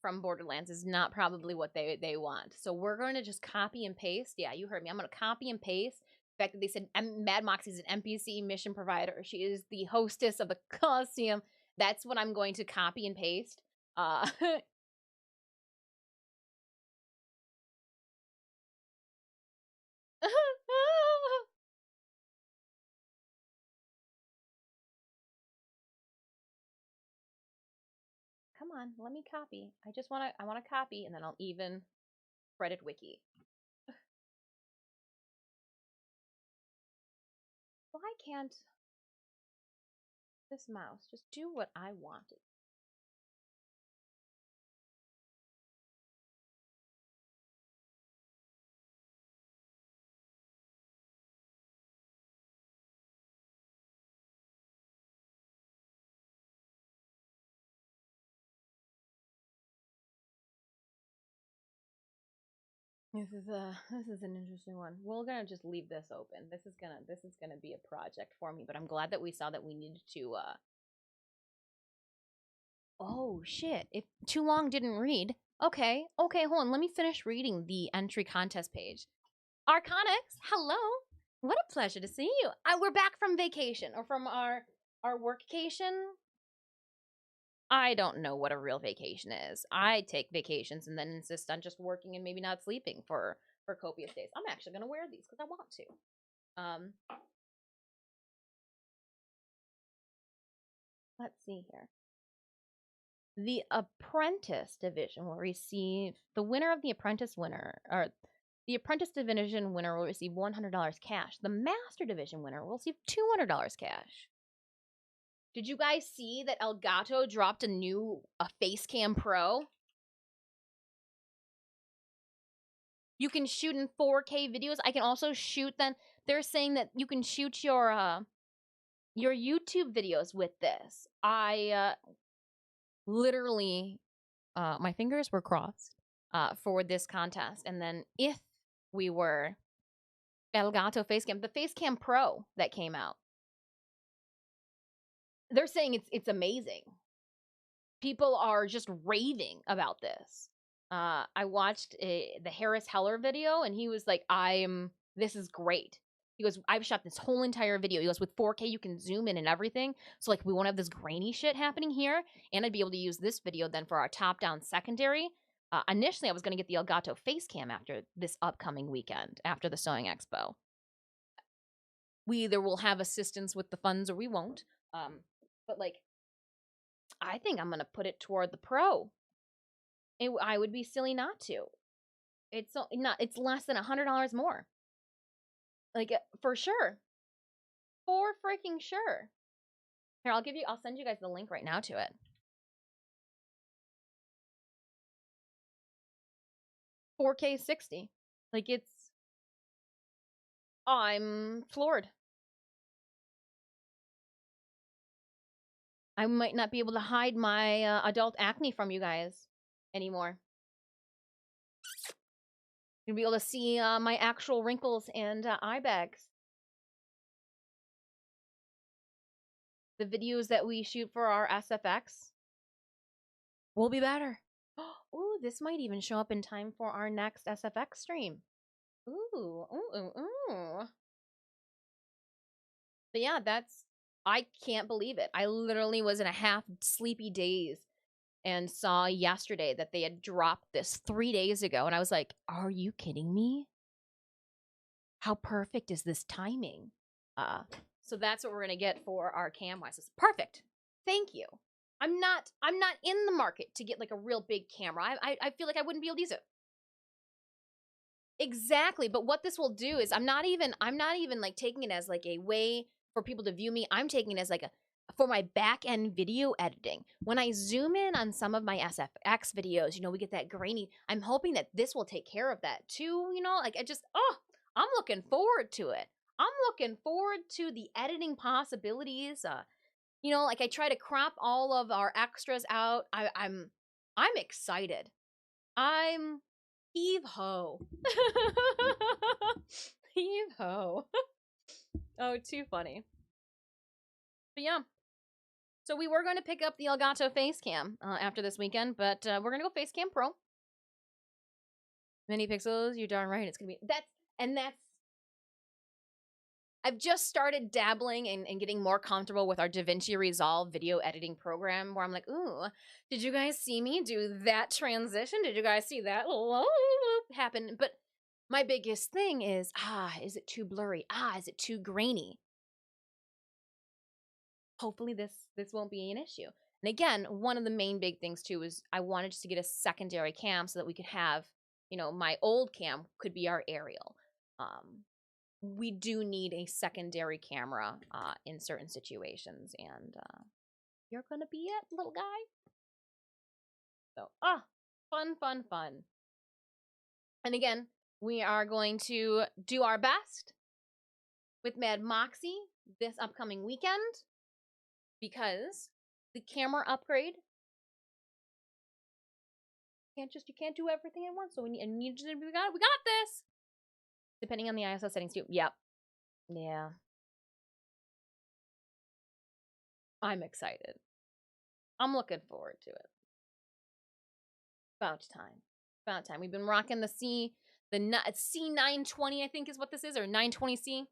from Borderlands is not probably what they want. So we're going to just copy and paste. Yeah, you heard me. I'm going to copy and paste the fact that they said Mad Moxie is an NPC mission provider. She is the hostess of the Coliseum. That's what I'm going to copy and paste. Come on, let me copy. I want to copy, and then I'll even credit wiki. Why can't this mouse just do what I wanted? This is an interesting one. We're gonna just leave this open. This is gonna be a project for me, but I'm glad that we saw that we needed to oh shit. If too long didn't read. Okay, hold on. Let me finish reading the entry contest page. Arconics, hello. What a pleasure to see you. We're back from vacation or from our workcation. I don't know what a real vacation is. I take vacations and then insist on just working and maybe not sleeping for copious days. I'm actually gonna wear these because I want to. Let's see here. The Apprentice division will receive the winner of the Apprentice winner, or the Apprentice division winner will receive $100 cash. The Master division winner will receive $200 cash. Did you guys see that Elgato dropped a face cam pro? You can shoot in 4K videos. I can also shoot then. They're saying that you can shoot your YouTube videos with this. I literally my fingers were crossed for this contest. And then if we were Elgato Facecam, the Facecam Pro that came out, they're saying it's amazing. People are just raving about this. I watched the Harris Heller video, and he was like, this is great. He goes, I've shot this whole entire video. He goes, with 4K, you can zoom in and everything. So, like, we won't have this grainy shit happening here. And I'd be able to use this video then for our top-down secondary. Initially, I was going to get the Elgato Facecam after this upcoming weekend, after the Sewing Expo. We either will have assistance with the funds or we won't. But, like, I think I'm going to put it toward the Pro. I would be silly not to. It's less than $100 more. Like, for sure. For freaking sure. Here, I'll send you guys the link right now to it. $4K 60. Like, I'm floored. I might not be able to hide my adult acne from you guys anymore. You'll be able to see my actual wrinkles and eye bags. The videos that we shoot for our SFX will be better. Ooh, this might even show up in time for our next SFX stream. Ooh. But yeah, I can't believe it. I literally was in a half sleepy daze and saw yesterday that they had dropped this 3 days ago. And I was like, are you kidding me? How perfect is this timing? So that's what we're going to get for our CamWise. It's perfect. Thank you. I'm not in the market to get like a real big camera. I feel like I wouldn't be able to use it. Exactly. But what this will do is I'm not even like taking it as like a way for people to view me. I'm taking it as like for my back end video editing. When I zoom in on some of my SFX videos, we get that grainy. I'm hoping that this will take care of that too, like I'm looking forward to it. I'm looking forward to the editing possibilities. Like I try to crop all of our extras out. I'm excited. I'm heave ho. Heave ho. Oh, too funny. But yeah. So we were going to pick up the Elgato Facecam after this weekend, but we're going to go Facecam Pro. Many pixels, you're darn right. It's going to be... That's... I've just started dabbling and getting more comfortable with our DaVinci Resolve video editing program, where I'm like, ooh, did you guys see me do that transition? Did you guys see that happen? But my biggest thing is it too blurry? Is it too grainy? Hopefully this won't be an issue. And again, one of the main big things too is I wanted just to get a secondary cam so that we could have, my old cam could be our aerial. We do need a secondary camera in certain situations, and you're gonna be it, little guy. So, fun. And again, we are going to do our best with Mad Moxie this upcoming weekend, because the camera upgrade, you can't do everything at once. So we got this. Depending on the ISO settings too. Yep. Yeah. I'm excited. I'm looking forward to it. About time. We've been rocking the C920, I think is what this is, or 920C,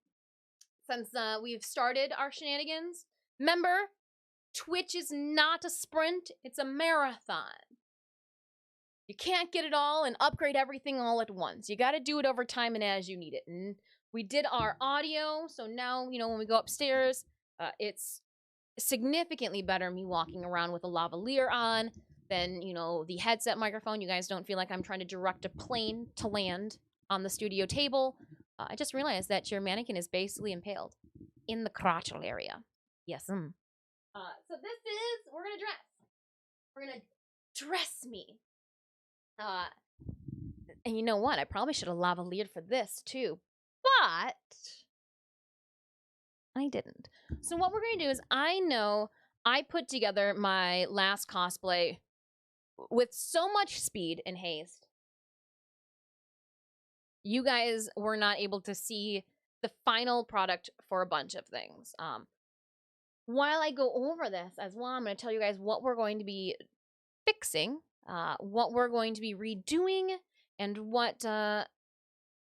since we've started our shenanigans. Remember, Twitch is not a sprint, it's a marathon. You can't get it all and upgrade everything all at once. You got to do it over time and as you need it. And we did our audio, so now, when we go upstairs, it's significantly better me walking around with a lavalier on than, the headset microphone. You guys don't feel like I'm trying to direct a plane to land on the studio table. I just realized that your mannequin is basically impaled in the crotchal area. Yes. So we're going to dress. We're going to dress me. And you know what? I probably should have lavalier for this too, but I didn't. So what we're going to do is, I know I put together my last cosplay with so much speed and haste. You guys were not able to see the final product for a bunch of things. While I go over this as well, I'm going to tell you guys what we're going to be fixing, what we're going to be redoing, and what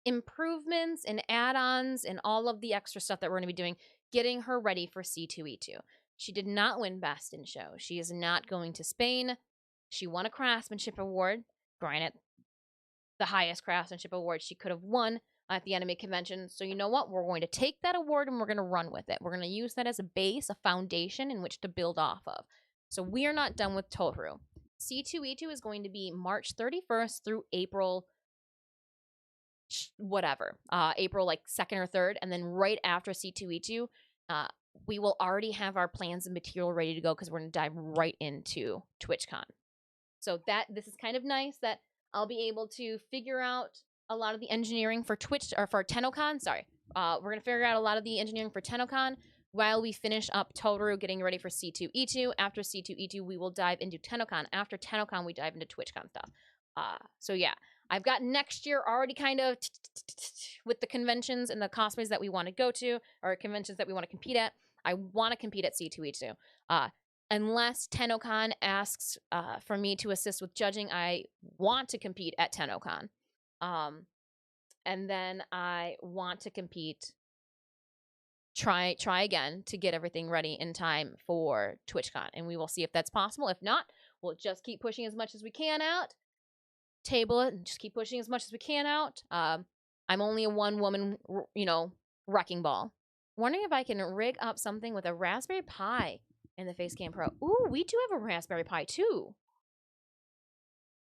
improvements and add-ons and all of the extra stuff that we're going to be doing, getting her ready for C2E2. She did not win Best in Show. She is not going to Spain. She won a craftsmanship award. Granted, the highest craftsmanship award she could have won at the anime convention. So you know what? We're going to take that award and we're going to run with it. We're going to use that as a base, a foundation in which to build off of. So we are not done with Tohru. C2E2 is going to be March 31st through April whatever, April like 2nd or 3rd, and then right after C2E2, we will already have our plans and material ready to go because we're going to dive right into TwitchCon. So this is kind of nice that I'll be able to figure out a lot of the engineering for Twitch, or for TennoCon. Sorry, we're going to figure out a lot of the engineering for TennoCon while we finish up Tohru getting ready for C2E2. After C2E2, we will dive into TennoCon. After TennoCon, we dive into TwitchCon stuff. So yeah, I've got next year already kind of with the conventions and the cosplays that we want to go to, or conventions that we want to compete at. I want to compete at C2E2. Unless TennoCon asks for me to assist with judging, I want to compete at TennoCon. And then I want to compete, try again to get everything ready in time for TwitchCon. And we will see if that's possible. If not, we'll just keep pushing as much as we can out. Table it and just keep pushing as much as we can out. I'm only a one-woman, wrecking ball. Wondering if I can rig up something with a Raspberry Pi in the Facecam Pro. Ooh, we do have a Raspberry Pi too.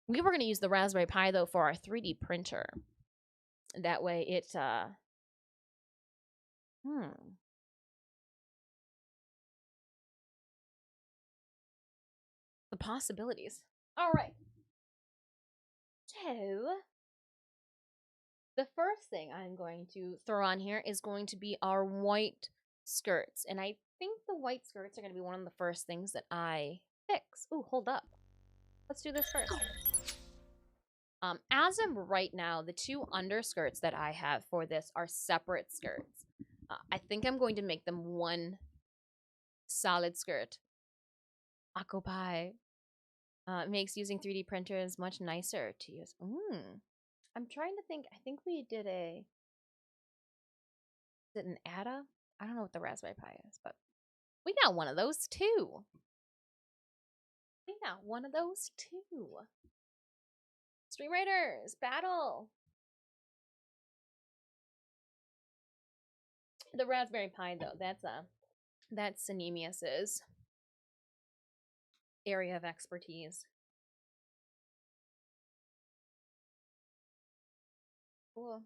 We were going to use the Raspberry Pi though for our 3D printer. That way it, the possibilities. All right. So, the first thing I'm going to throw on here is going to be our white skirts. And I think the white skirts are going to be one of the first things that I fix. Ooh, hold up. Let's do this first. As of right now, the two underskirts that I have for this are separate skirts. I think I'm going to make them one solid skirt. Occupy. Makes using 3D printers much nicer to use. I'm trying to think. I think we did is it an ADA? I don't know what the Raspberry Pi is, but we got one of those too. Stream Raiders, battle. The Raspberry Pi though, that's Anemius's area of expertise. Cool.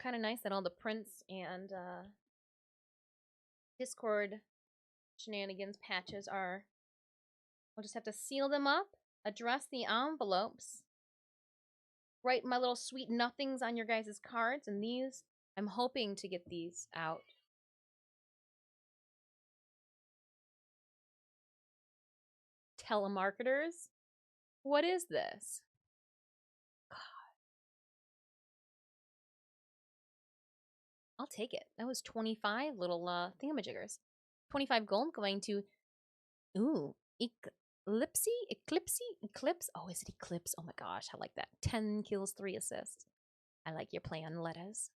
Kind of nice that all the prints and Discord shenanigans patches are. I'll just have to seal them up, address the envelopes, write my little sweet nothings on your guys' cards, and these, I'm hoping to get these out. Telemarketers? What is this? God. I'll take it. That was 25 little thingamajiggers. 25 gold going to, ooh, Eclipse? Oh, is it Eclipse? Oh my gosh, I like that. 10 kills, 3 assists. I like your play on letters.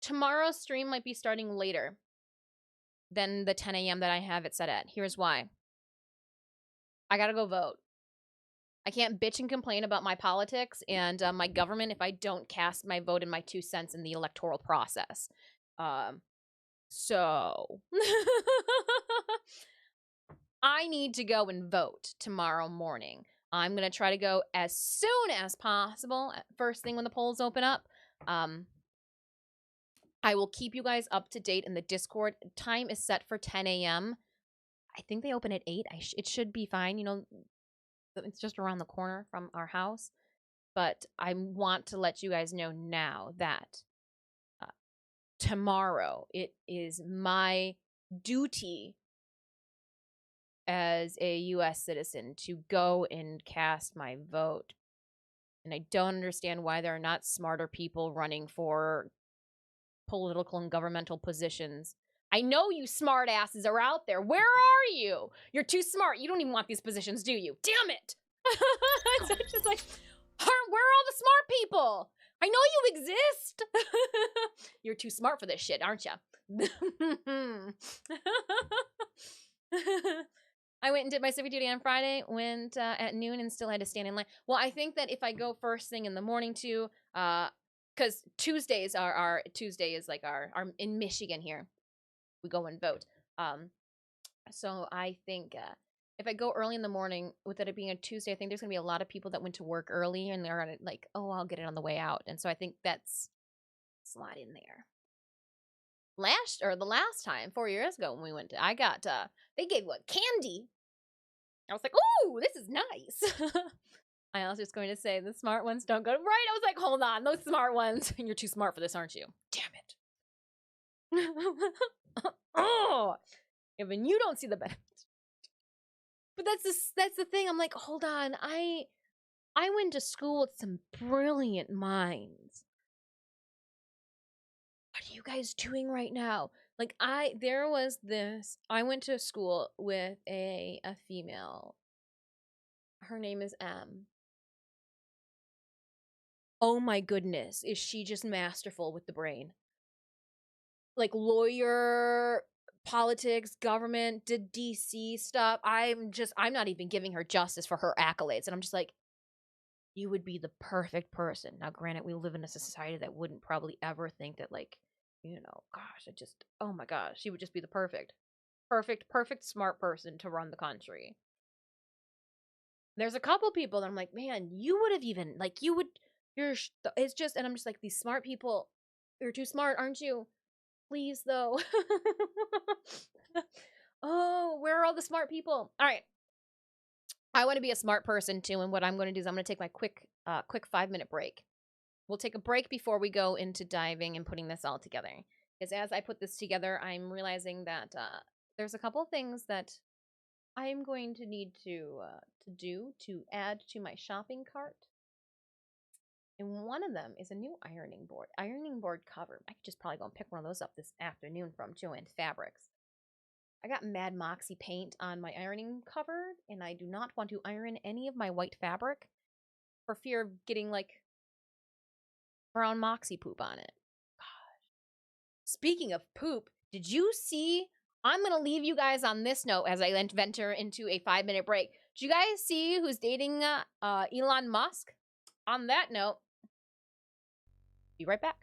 Tomorrow's stream might be starting later than the 10 a.m. that I have it set at. Here's why. I gotta go vote. I can't bitch and complain about my politics and my government if I don't cast my vote and my 2 cents in the electoral process. So I need to go and vote tomorrow morning. I'm going to try to go as soon as possible, first thing when the polls open up. I will keep you guys up to date in the Discord. Time is set for 10 a.m. I think they open at 8. It should be fine. It's just around the corner from our house. But I want to let you guys know now that uh, tomorrow it is my duty as a US citizen to go and cast my vote. And I don't understand why there are not smarter people running for political and governmental positions. I know you smart asses are out there. Where are you? You're too smart. You don't even want these positions, do you? Damn it. It's just like, where are all the smart people? I know you exist. You're too smart for this shit, aren't you? I went and did my civic duty on Friday, went at noon and still had to stand in line. Well, I think that if I go first thing in the morning too, because Tuesdays are Tuesday is like our in Michigan here, we go and vote. So I think if I go early in the morning, with it being a Tuesday, I think there's gonna be a lot of people that went to work early and they're gonna like, oh, I'll get it on the way out, and so I think that's slot in there. The last time 4 years ago when we went, I got they gave what candy. I was like, ooh, this is nice. I was just going to say the smart ones don't go right. I was like, hold on, those smart ones. You're too smart for this, aren't you? Damn it. Oh, even you don't see the benefits. But that's the thing. I'm like, hold on. I went to school with some brilliant minds. What are you guys doing right now? Like there was this. I went to school with a female. Her name is M. Oh my goodness, is she just masterful with the brain? Like lawyer, politics, government, did DC stuff. I'm not even giving her justice for her accolades. And I'm just like, you would be the perfect person. Now, granted, we live in a society that wouldn't probably ever think that, like, gosh, oh my gosh, she would just be the perfect smart person to run the country. There's a couple people that I'm like, man, you would have even, like, it's just, and I'm just like, these smart people, you're too smart, aren't you? Please, though. Oh, where are all the smart people? All right. I want to be a smart person, too, and what I'm going to do is I'm going to take my quick 5-minute break. We'll take a break before we go into diving and putting this all together. Because as I put this together, I'm realizing that there's a couple things that I'm going to need to do to add to my shopping cart. And one of them is a new ironing board cover. I could just probably go and pick one of those up this afternoon from Joann Fabrics. I got Mad Moxie paint on my ironing cupboard, and I do not want to iron any of my white fabric for fear of getting, like, brown Moxie poop on it. Gosh. Speaking of poop, did you see? I'm going to leave you guys on this note as I venture into a 5-minute break. Did you guys see who's dating Elon Musk? On that note, be right back.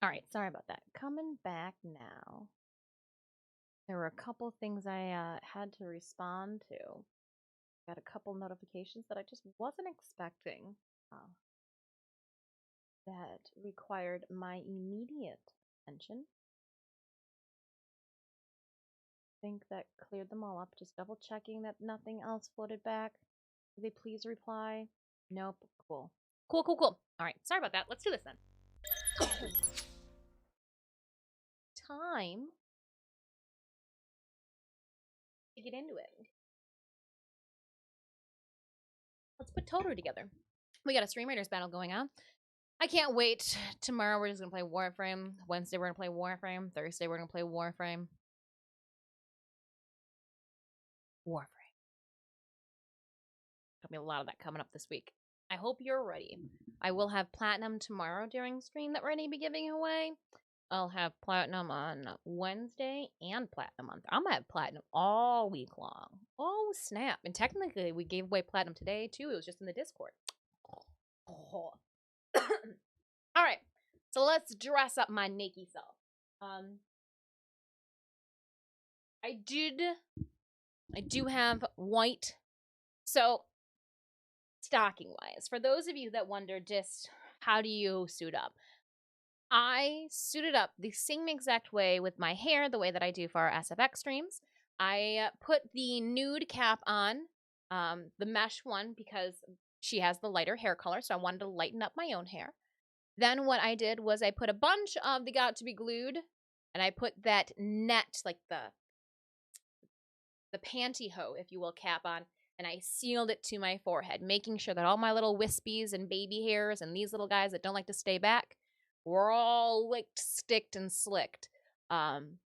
All right, sorry about that. Coming back now. There were a couple things I had to respond to. Got a couple notifications that I just wasn't expecting that required my immediate attention. I think that cleared them all up. Just double checking that nothing else floated back. Did they please reply? Nope. Cool. Cool, cool, cool. All right, sorry about that. Let's do this then. Time to get into it. Let's put Totoro together. We got a Stream Raiders battle going on. I can't wait. Tomorrow we're just gonna play Warframe. Wednesday we're gonna play Warframe. Thursday we're gonna play Warframe. Warframe. There'll be a lot of that coming up this week. I hope you're ready. I will have Platinum tomorrow during stream that we're gonna be giving away. I'll have Platinum on Wednesday and Platinum on. I'm gonna have Platinum all week long. Oh snap! And technically, we gave away Platinum today too. It was just in the Discord. Oh. All right, so let's dress up my naked self. I do have white. So, stocking wise, for those of you that wonder just how do you suit up, I suited up the same exact way with my hair, the way that I do for our SFX streams. I put the nude cap on, the mesh one, because she has the lighter hair color, so I wanted to lighten up my own hair. Then what I did was I put a bunch of the Got to Be Glued, and I put that net, like the pantyhose, if you will, cap on, and I sealed it to my forehead, making sure that all my little wispies and baby hairs and these little guys that don't like to stay back were all licked, sticked, and slicked. And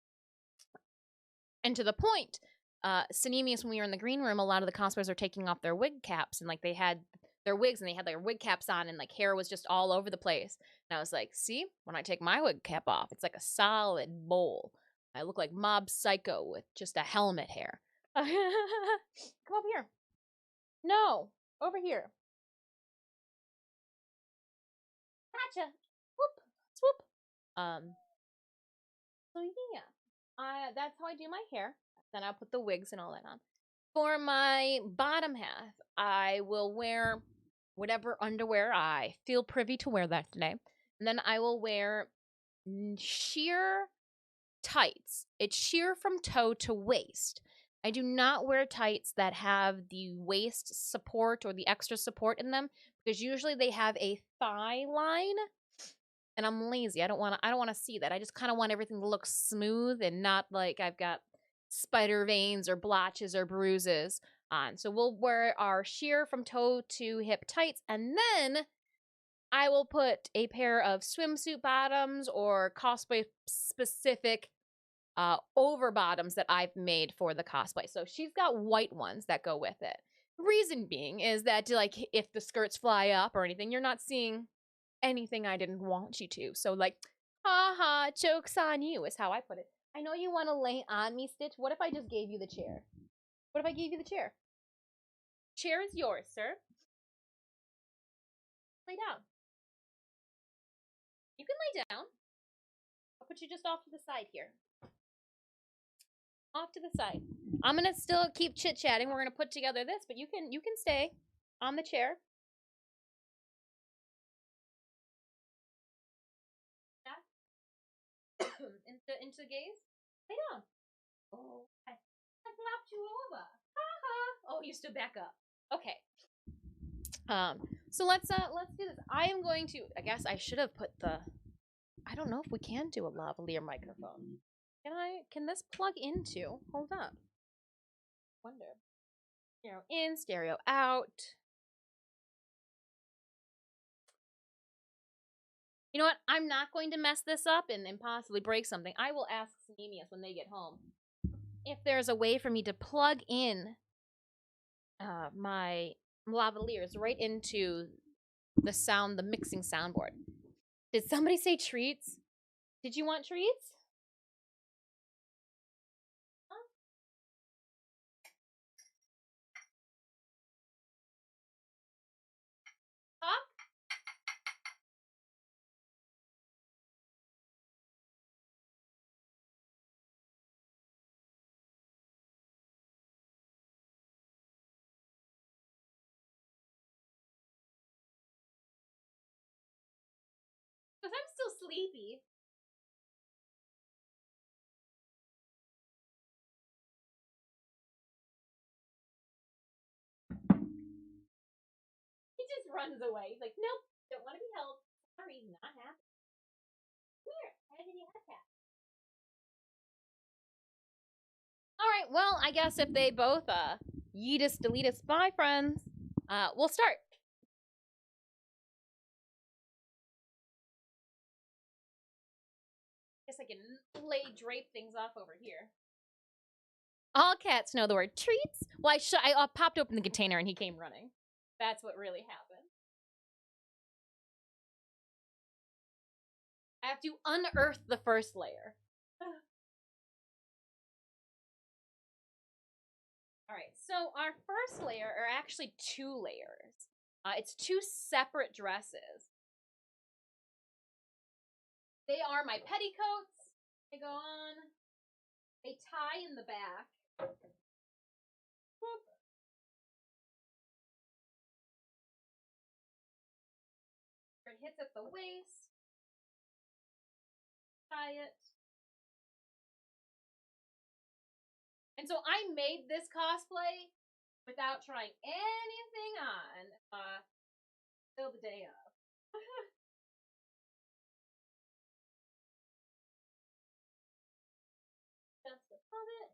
to the point, Synemius, when we were in the green room, a lot of the cosplayers are taking off their wig caps, and like they had their wigs and they had their wig caps on, and like hair was just all over the place. And I was like, see, when I take my wig cap off, it's like a solid bowl. I look like Mob Psycho with just a helmet hair. Come up here. No, over here. Gotcha. Whoop, swoop. So yeah, that's how I do my hair. Then I'll put the wigs and all that on. For my bottom half, I will wear whatever underwear I feel privy to wear that today. And then I will wear sheer tights. It's sheer from toe to waist. I do not wear tights that have the waist support or the extra support in them because usually they have a thigh line, and I'm lazy. I don't want to see that. I just kind of want everything to look smooth and not like I've got spider veins or blotches or bruises on. So we'll wear our sheer from toe to hip tights, and then I will put a pair of swimsuit bottoms or cosplay specific over bottoms that I've made for the cosplay. So she's got white ones that go with it. Reason being is that, like, if the skirts fly up or anything, you're not seeing anything I didn't want you to. So, like, haha, joke's on you is how I put it. I know you want to lay on me, Stitch. What if I just gave you the chair? What if I gave you the chair? Chair is yours, sir. Lay down. You can lay down. I'll put you just off to the side here. Off to the side. I'm gonna still keep chit-chatting. We're gonna put together this, but you can stay on the chair. Yeah. into gaze. Lay down. Oh, I flopped you over. Ha. Oh, you stood back up. Okay. So let's do this. I am going to. I guess I should have put the. I don't know if we can do a lavalier microphone. Can this plug into? Hold up. Wonder. Stereo in, stereo out. You know what? I'm not going to mess this up and possibly break something. I will ask Synemius when they get home if there's a way for me to plug in my lavaliers right into the mixing soundboard. Did somebody say treats? Did you want treats? Huh? Huh? Because I'm still sleepy. He just runs away. He's like, nope, don't want to be held. Sorry, not happy. Come here. I did you have cat? All right, well, I guess if they both yeetus deletus bye friends, we'll start. Guess I can drape things off over here. All cats know the word treats. Well, I popped open the container and he came running. That's what really happened. I have to unearth the first layer. All right, so our first layer are actually 2 layers. It's 2 separate dresses. They are my petticoats. They go on. They tie in the back. Whoop. It hits at the waist. Tie it. And so I made this cosplay without trying anything on till the day of. Just above it.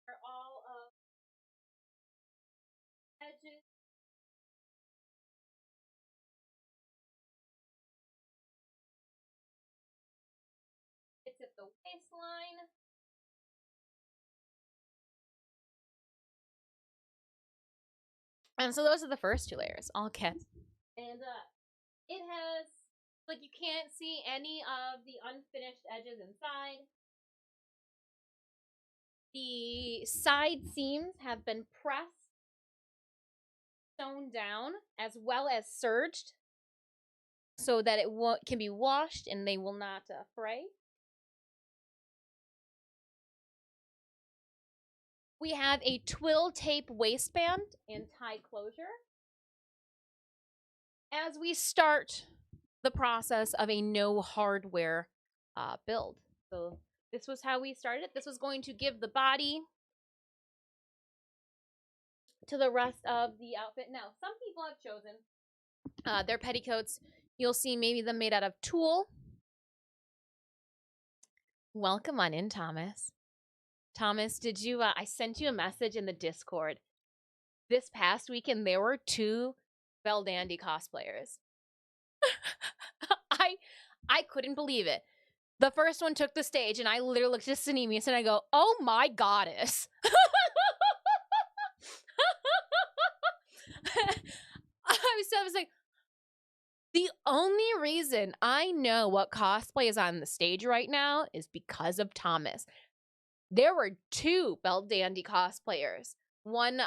Are all of edges. It's at the waistline. And so those are the first 2 layers, all kits. And it has, like, you can't see any of the unfinished edges inside. The side seams have been pressed, sewn down, as well as serged, so that it can be washed and they will not fray. We have a twill tape waistband and tie closure as we start the process of a no hardware build. So this was how we started. This was going to give the body to the rest of the outfit. Now, some people have chosen their petticoats. You'll see maybe them made out of tulle. Welcome on in, Thomas. Thomas, did you, I sent you a message in the Discord. This past weekend, there were 2 Belle Dandy cosplayers. I couldn't believe it. The first one took the stage, and I literally looked at Sinemius, and I go, oh my goddess. I was like, the only reason I know what cosplay is on the stage right now is because of Thomas. There were 2 Belle Dandy cosplayers. One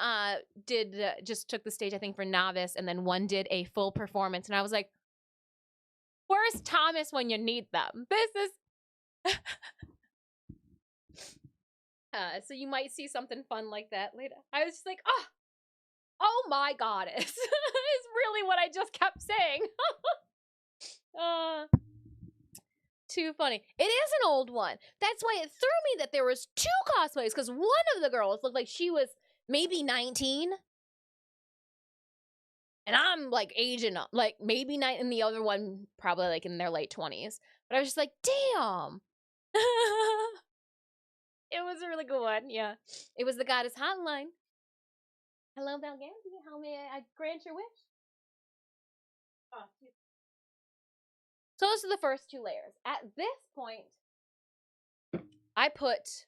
just took the stage, I think, for novice, and then one did a full performance. And I was like, where's Thomas when you need them? This is... so you might see something fun like that later. I was just like, oh my goddess. Is really what I just kept saying. Too funny. It is an old one. That's why it threw me that there was 2 cosplays, because one of the girls looked like she was maybe 19. And I'm like aging up, like maybe 9, and the other one probably like in their late 20s. But I was just like, damn. It was a really good one, yeah. It was the Goddess Hotline. Hello, Valganzi. How may I grant your wish? Oh, so those are the first 2 layers. At this point, I put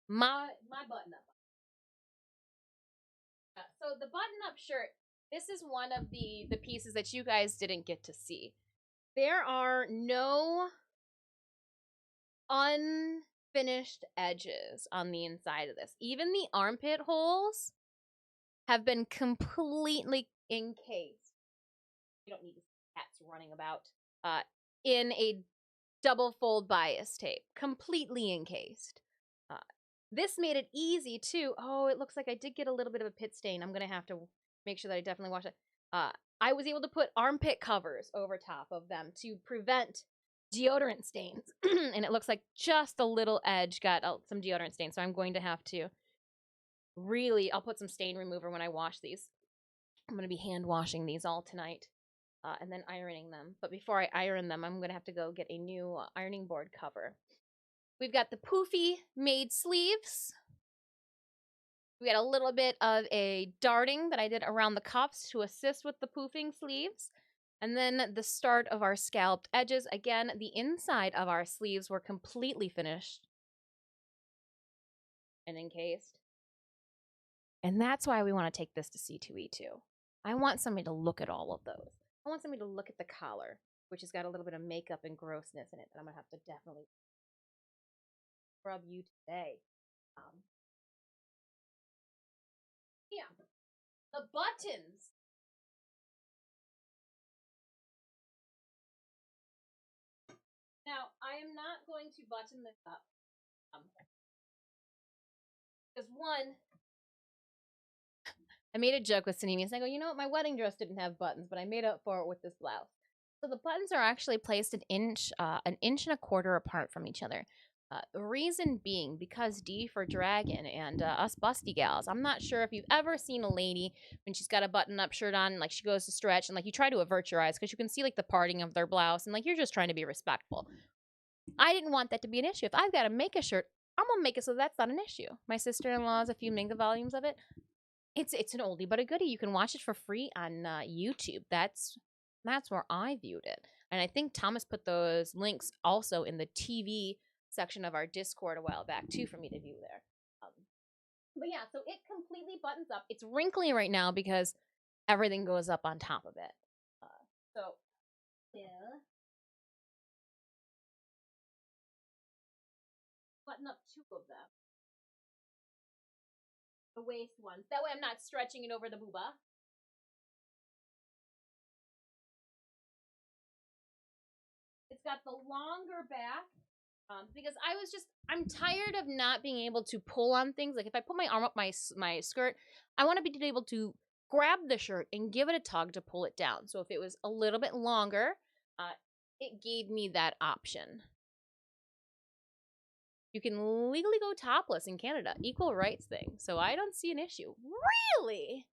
my button up. So the button up shirt, this is one of the pieces that you guys didn't get to see. There are no unfinished edges on the inside of this. Even the armpit holes have been completely encased. You don't need to see Cats running about in a double fold bias tape, completely encased. Uh, this made it easy too. Oh, it looks like I did get a little bit of a pit stain. I'm gonna have to make sure that I definitely wash it. I was able to put armpit covers over top of them to prevent deodorant stains, and it looks like just a little edge got some deodorant stains. So I'm going to have to I'll put some stain remover when I wash these. I'm going to be hand washing these all tonight. And then ironing them. But before I iron them, I'm going to have to go get a new ironing board cover. We've got the poofy made sleeves. We got a little bit of a darting that I did around the cuffs to assist with the poofing sleeves. And then the start of our scalloped edges. Again, the inside of our sleeves were completely finished and encased. And that's why we want to take this to C2E2. I want somebody to look at all of those. I want somebody to look at the collar, which has got a little bit of makeup and grossness in it that I'm going to have to definitely scrub you today. Yeah. The buttons. Now, I am not going to button this up. Because one, I made a joke with Sanimi, and I go, you know what, my wedding dress didn't have buttons, but I made up for it with this blouse. So the buttons are actually placed an inch and a quarter apart from each other. The reason being because D for dragon and us busty gals. I'm not sure if you've ever seen a lady when she's got a button-up shirt on, and, like, she goes to stretch, and, like, you try to avert your eyes because you can see, like, the parting of their blouse, and, like, you're just trying to be respectful. I didn't want that to be an issue. If I've got to make a shirt, I'm gonna make it so that's not an issue. My sister-in-law has a few manga volumes of it. It's an oldie but a goodie. You can watch it for free on YouTube. That's where I viewed it, and I think Thomas put those links also in the TV section of our Discord a while back too for me to view there. But yeah, so it completely buttons up. It's wrinkly right now because everything goes up on top of it. So yeah, button up two of them, the waist ones. That way I'm not stretching it over the booba. It's got the longer back because I'm tired of not being able to pull on things. Like if I put my arm up my skirt, I want to be able to grab the shirt and give it a tug to pull it down. So if it was a little bit longer, it gave me that option. You can legally go topless in Canada, equal rights thing. So I don't see an issue. Really?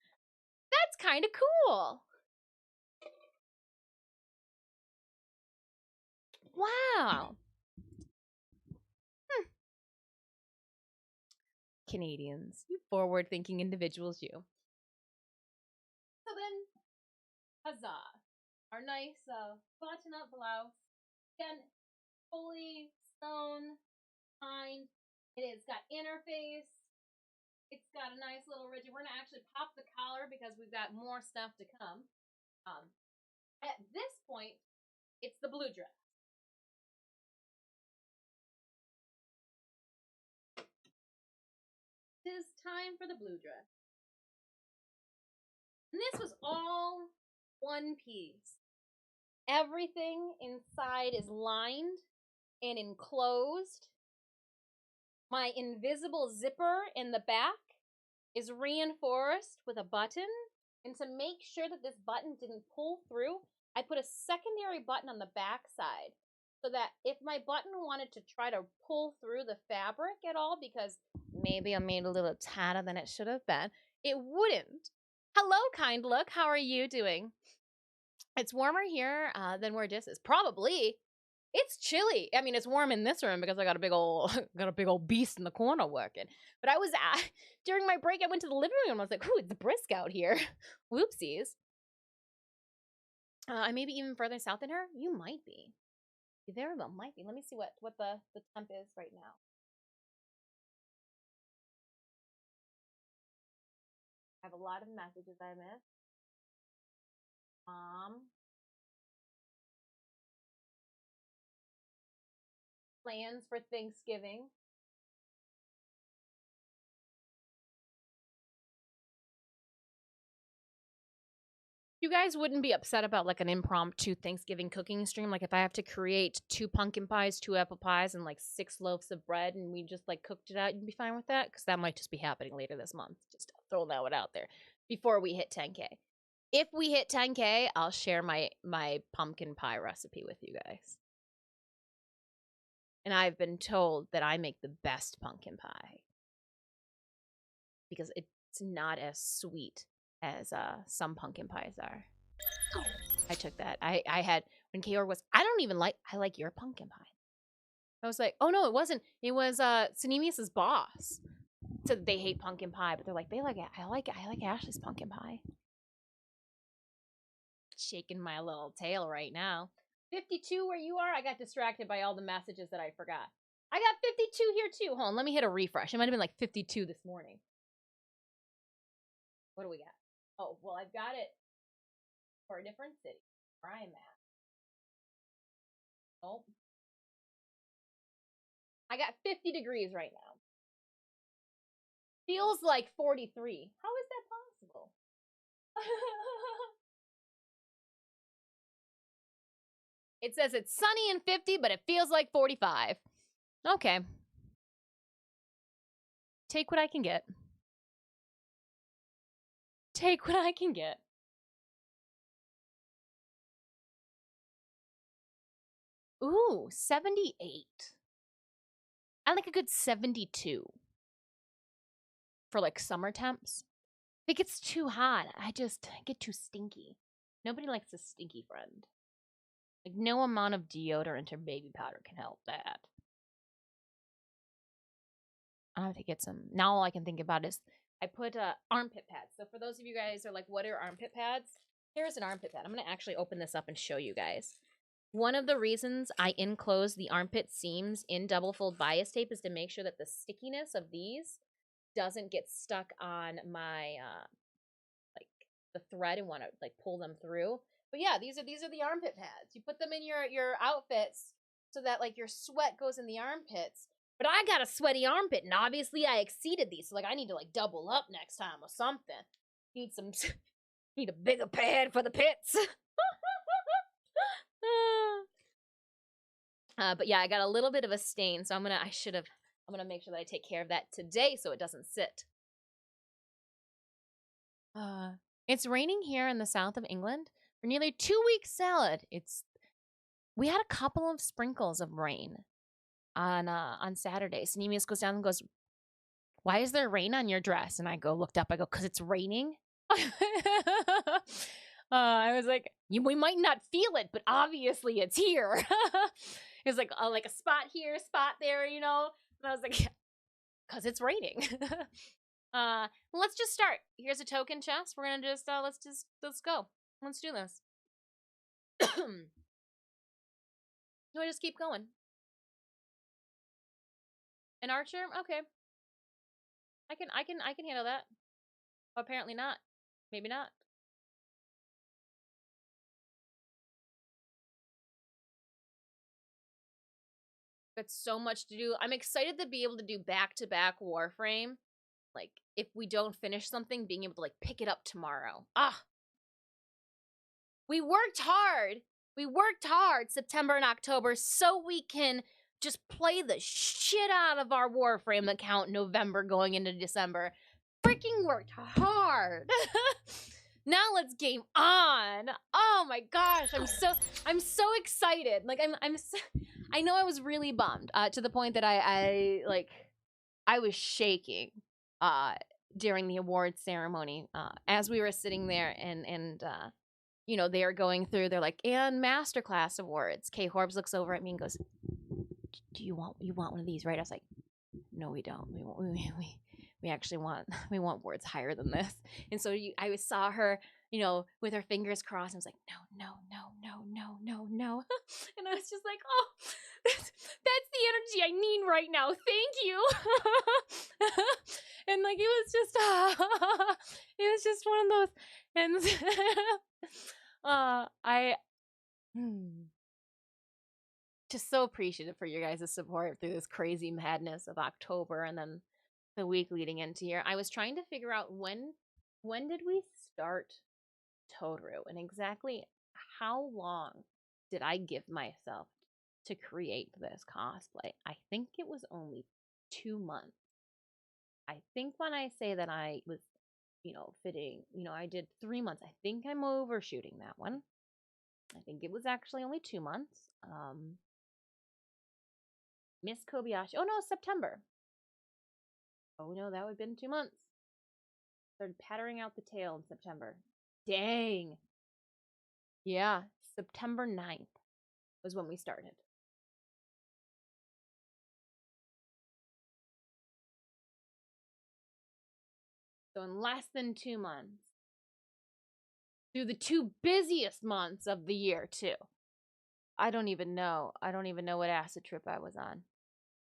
That's kind of cool. Wow. Canadians, you forward-thinking individuals, you. So then, huzzah! Our nice button-up blouse. Again, fully sewn, lined. It has got interface. It's got a nice little rigid. We're gonna actually pop the collar because we've got more stuff to come. At this point, it's the blue dress. It is time for the blue dress. And this was all one piece. Everything inside is lined and enclosed. My invisible zipper in the back is reinforced with a button. And to make sure that this button didn't pull through, I put a secondary button on the back side so that if my button wanted to try to pull through the fabric at all, because maybe I made a little tighter than it should have been, it wouldn't. Hello, kind look. How are you doing? It's warmer here than where this is. Probably. It's chilly. I mean, it's warm in this room because I got a big old beast in the corner working. But I was during my break, I went to the living room. I was like, "Ooh, it's brisk out here." Whoopsies. I may be even further south than her. You might be. You very well might be. Let me see what the temp is right now. I have a lot of messages I missed. Plans for Thanksgiving. You guys wouldn't be upset about like an impromptu Thanksgiving cooking stream? Like if I have to create 2 pumpkin pies, 2 apple pies, and like 6 loaves of bread, and we just like cooked it out, you'd be fine with that? Because that might just be happening later this month. Just throwing that one out there before we hit 10K. If we hit 10K, I'll share my pumpkin pie recipe with you guys. And I've been told that I make the best pumpkin pie because it's not as sweet as some pumpkin pies are. I took that. I had when Kaor was, I like your pumpkin pie. I was like, oh no, it wasn't. It was Sanemius's boss said that they hate pumpkin pie, but they're like, they like it. I like Ashley's pumpkin pie. Shaking my little tail right now. 52 where you are? I got distracted by all the messages that I forgot. I got 52 here too. Hold on, let me hit a refresh. It might have been like 52 this morning. What do we got? Oh, well, I've got it for a different city where I'm at. Oh. I got 50 degrees right now. Feels like 43. How is that possible? It says it's sunny and 50, but it feels like 45. Okay. Take what I can get. Take what I can get. Ooh, 78. I like a good 72. For like summer temps. If it gets too hot, I get too stinky. Nobody likes a stinky friend. Like, no amount of deodorant or baby powder can help that. I have to get some. Now all I can think about is I put armpit pads. So for those of you guys who are like, what are armpit pads? Here's an armpit pad. I'm going to actually open this up and show you guys. One of the reasons I enclose the armpit seams in double fold bias tape is to make sure that the stickiness of these doesn't get stuck on my like the thread and want to like pull them through. But yeah, these are the armpit pads. You put them in your outfits so that like your sweat goes in the armpits. But I got a sweaty armpit, and obviously I exceeded these. So like I need to like double up next time or something. Need a bigger pad for the pits. But yeah, I got a little bit of a stain, so I'm gonna make sure that I take care of that today so it doesn't sit. It's raining here in the south of England for nearly 2 weeks solid. We had a couple of sprinkles of rain on Saturday. Sanemius goes down and goes, "Why is there rain on your dress?" And I looked up, I go, "'Cause it's raining." I was like, we might not feel it, but obviously it's here. It was like a spot here, spot there, you know? And I was like, because it's raining. Let's just start. Here's a token chest. We're gonna just let's go. Let's do this. Do I just keep going? An archer? Okay. I can handle that. Oh, apparently not. Maybe not. Got so much to do. I'm excited to be able to do back-to-back Warframe. Like, if we don't finish something, being able to, like, pick it up tomorrow. We worked hard. We worked hard September and October so we can just play the shit out of our Warframe account November going into December. Freaking worked hard. Now let's game on. Oh my gosh, I'm so excited. Like I know I was really bummed to the point that I was shaking during the awards ceremony as we were sitting there and you know, they are going through, they're like, and masterclass awards. Kay Horbs looks over at me and goes, "Do you want one of these, right?" I was like, "No, we don't. We actually want words higher than this." And so I saw her, you know, with her fingers crossed. I was like, no. And I was just like, oh, that's the energy I need right now. Thank you. And like, it was just one of those. And just so appreciative for your guys' support through this crazy madness of October and then the week leading into here. I was trying to figure out when did we start Totoro, and exactly how long did I give myself to create this cosplay? I think it was only 2 months. I think when I say that I was, fitting, I did 3 months. I think I'm overshooting that one. I think it was actually only 2 months. Miss Kobayashi. Oh no, September. Oh no, that would have been 2 months. Started pattering out the tail in September. Dang. Yeah, September 9th was when we started. So in less than 2 months. Through the two busiest months of the year, too. I don't even know. I don't even know what acid trip I was on.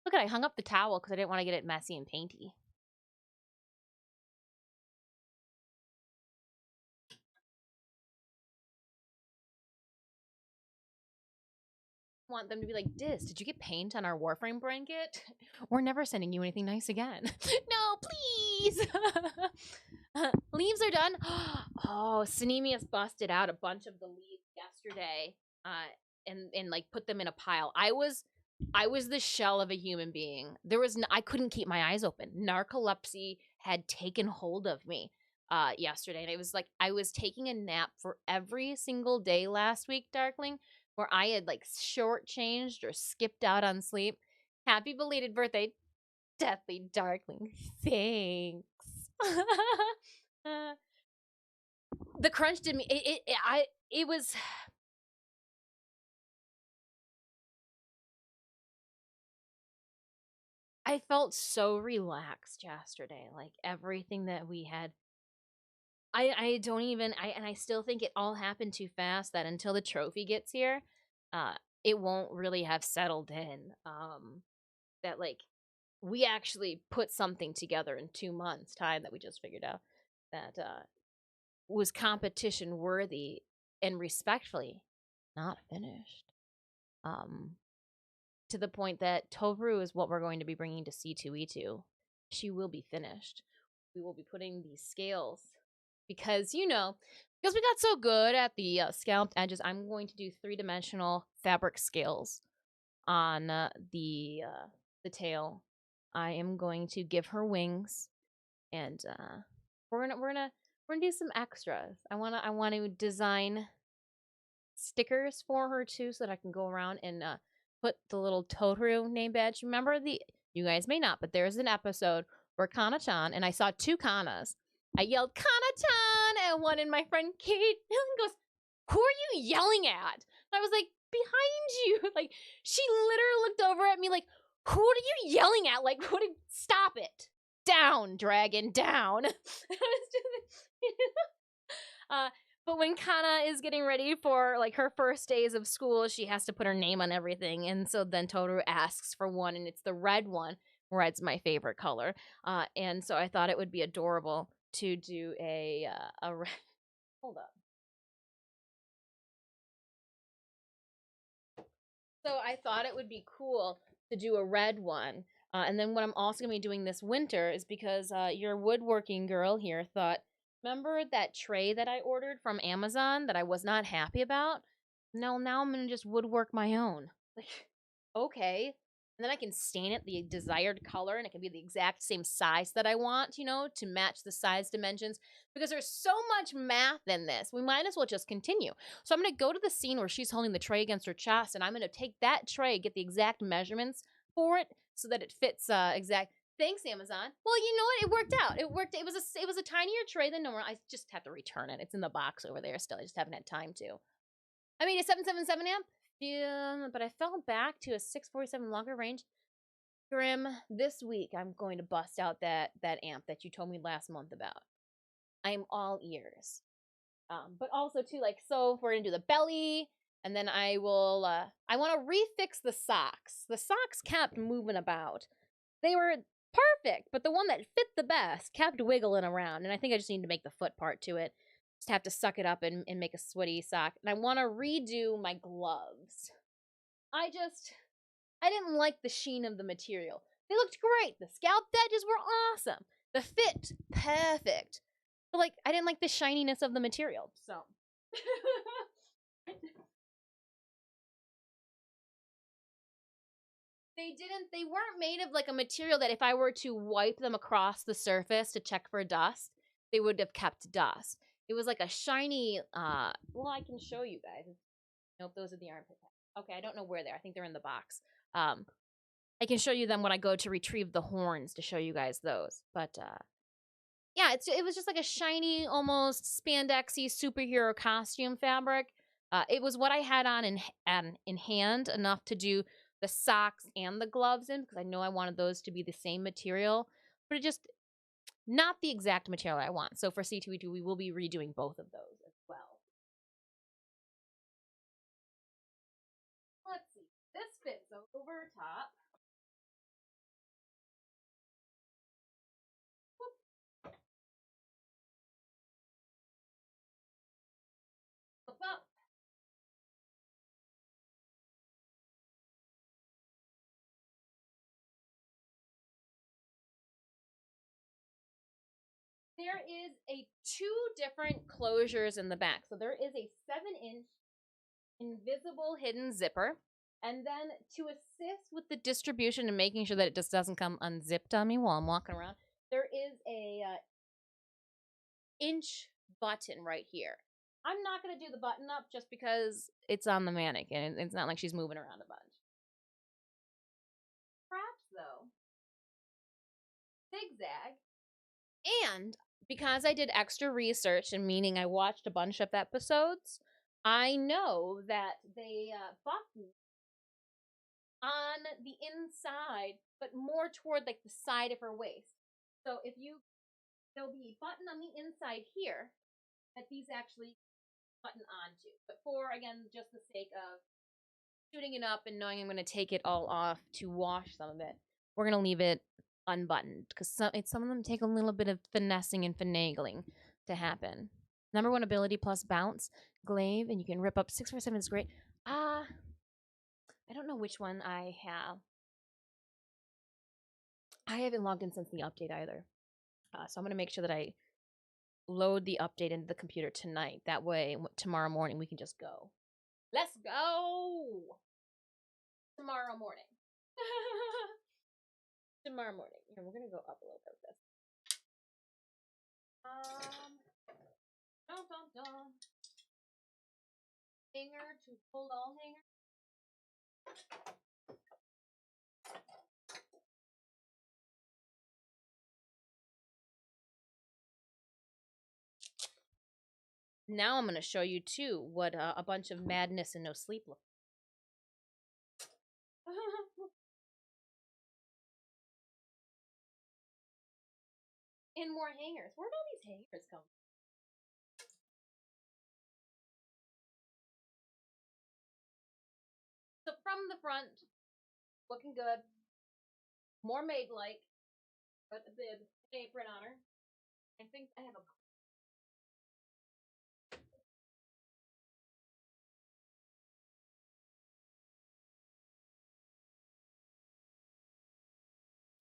Look, I hung up the towel because I didn't want to get it messy and painty. Want them to be like, Diz, did you get paint on our Warframe blanket? We're never sending you anything nice again. No, please. Leaves are done. Oh, Sinemius busted out a bunch of the leaves yesterday, and like put them in a pile. I was the shell of a human being. I couldn't keep my eyes open. Narcolepsy had taken hold of me yesterday, and it was like I was taking a nap for every single day last week, Darkling, where I had like shortchanged or skipped out on sleep. Happy belated birthday, Deathly Darkling. Thanks. The crunch did me. It was. I felt so relaxed yesterday. Like everything that we had. I don't even. I still think it all happened too fast. That until the trophy gets here, it won't really have settled in. That like we actually put something together in 2 months' time that we just figured out that was competition worthy and respectfully not finished. To the point that Tovru is what we're going to be bringing to C2E2. She will be finished. We will be putting these scales because, because we got so good at the scalloped edges, I'm going to do 3-dimensional fabric scales on the tail. I am going to give her wings, and we're gonna do some extras. I want to design stickers for her too, so that I can go around and put the little Totoro name badge. Remember you guys may not, but there's an episode where Kana-chan, and I saw two Kanas. I yelled Kana-chan at one, and my friend Kate goes, "Who are you yelling at?" And I was like, "Behind you." Like, she literally looked over at me like, "Who are you yelling at? Like, stop it. Down, dragon, down." But when Kana is getting ready for like her first days of school, she has to put her name on everything, and so then Totoro asks for one, and it's the red one. Red's my favorite color, and so I thought it would be adorable to do a red. Hold up. So I thought it would be cool to do a red one. And then what I'm also going to be doing this winter is because your woodworking girl here thought, remember that tray that I ordered from Amazon that I was not happy about? No, now I'm going to just woodwork my own. Like, okay. And then I can stain it the desired color, and it can be the exact same size that I want, to match the size dimensions. Because there's so much math in this, we might as well just continue. So I'm going to go to the scene where she's holding the tray against her chest, and I'm going to take that tray, get the exact measurements for it so that it fits exact. Thanks, Amazon. Well, you know what? It worked out. It worked. It was a tinier tray than normal. I just have to return it. It's in the box over there still. I just haven't had time to. I mean, a 777 amp. Yeah, but I fell back to a 647 longer range. Grim, this week I'm going to bust out that amp that you told me last month about. I'm all ears. But also too, like, so we're gonna do the belly, and then I will I want to refix the socks. The socks kept moving about. They were perfect, but the one that fit the best kept wiggling around, and I think I just need to make the foot part to it. Just have to suck it up and make a sweaty sock. And I want to redo my gloves. I didn't like the sheen of the material. They looked great. The scalp edges were awesome. The fit, perfect. But like, I didn't like the shininess of the material, so. They weren't made of like a material that if I were to wipe them across the surface to check for dust, they would have kept dust. It was like a shiny, well, I can show you guys. Nope, those are the armpit pads. Okay, I don't know where they're. I think they're in the box. I can show you them when I go to retrieve the horns to show you guys those. But yeah, it was just like a shiny, almost spandexy superhero costume fabric. It was what I had on in hand enough to do the socks and the gloves in because I know I wanted those to be the same material, but it just not the exact material I want. So for C2E2, we will be redoing both of those as well. Let's see. This fits over top. Flip up. There is a 2 different closures in the back. So there is a 7-inch invisible hidden zipper. And then to assist with the distribution and making sure that it just doesn't come unzipped on me while I'm walking around, there is a inch button right here. I'm not going to do the button up just because it's on the mannequin. It's not like she's moving around a bunch. Straps, though, zigzag. And because I did extra research, and meaning I watched a bunch of episodes, I know that they button on the inside, but more toward like the side of her waist. So there'll be a button on the inside here that these actually button onto. But for, again, just the sake of shooting it up and knowing I'm going to take it all off to wash some of it, we're going to leave it unbuttoned because some of them take a little bit of finessing and finagling to happen. Number 1 ability plus bounce, glaive, and you can rip up 647 is great. I don't know which one I have. I haven't logged in since the update either. So I'm going to make sure that I load the update into the computer tonight. That way, tomorrow morning, we can just go. Let's go! Tomorrow morning. Tomorrow morning. Yeah, we're going to go up a little bit with this. Dun, dun, dun. Hanger to hold all hanger. Now I'm going to show you, too, what a bunch of madness and no sleep looks and more hangers. Where'd all these hangers come from? So from the front, looking good. More maid-like. Put the bib apron on her. I think I have a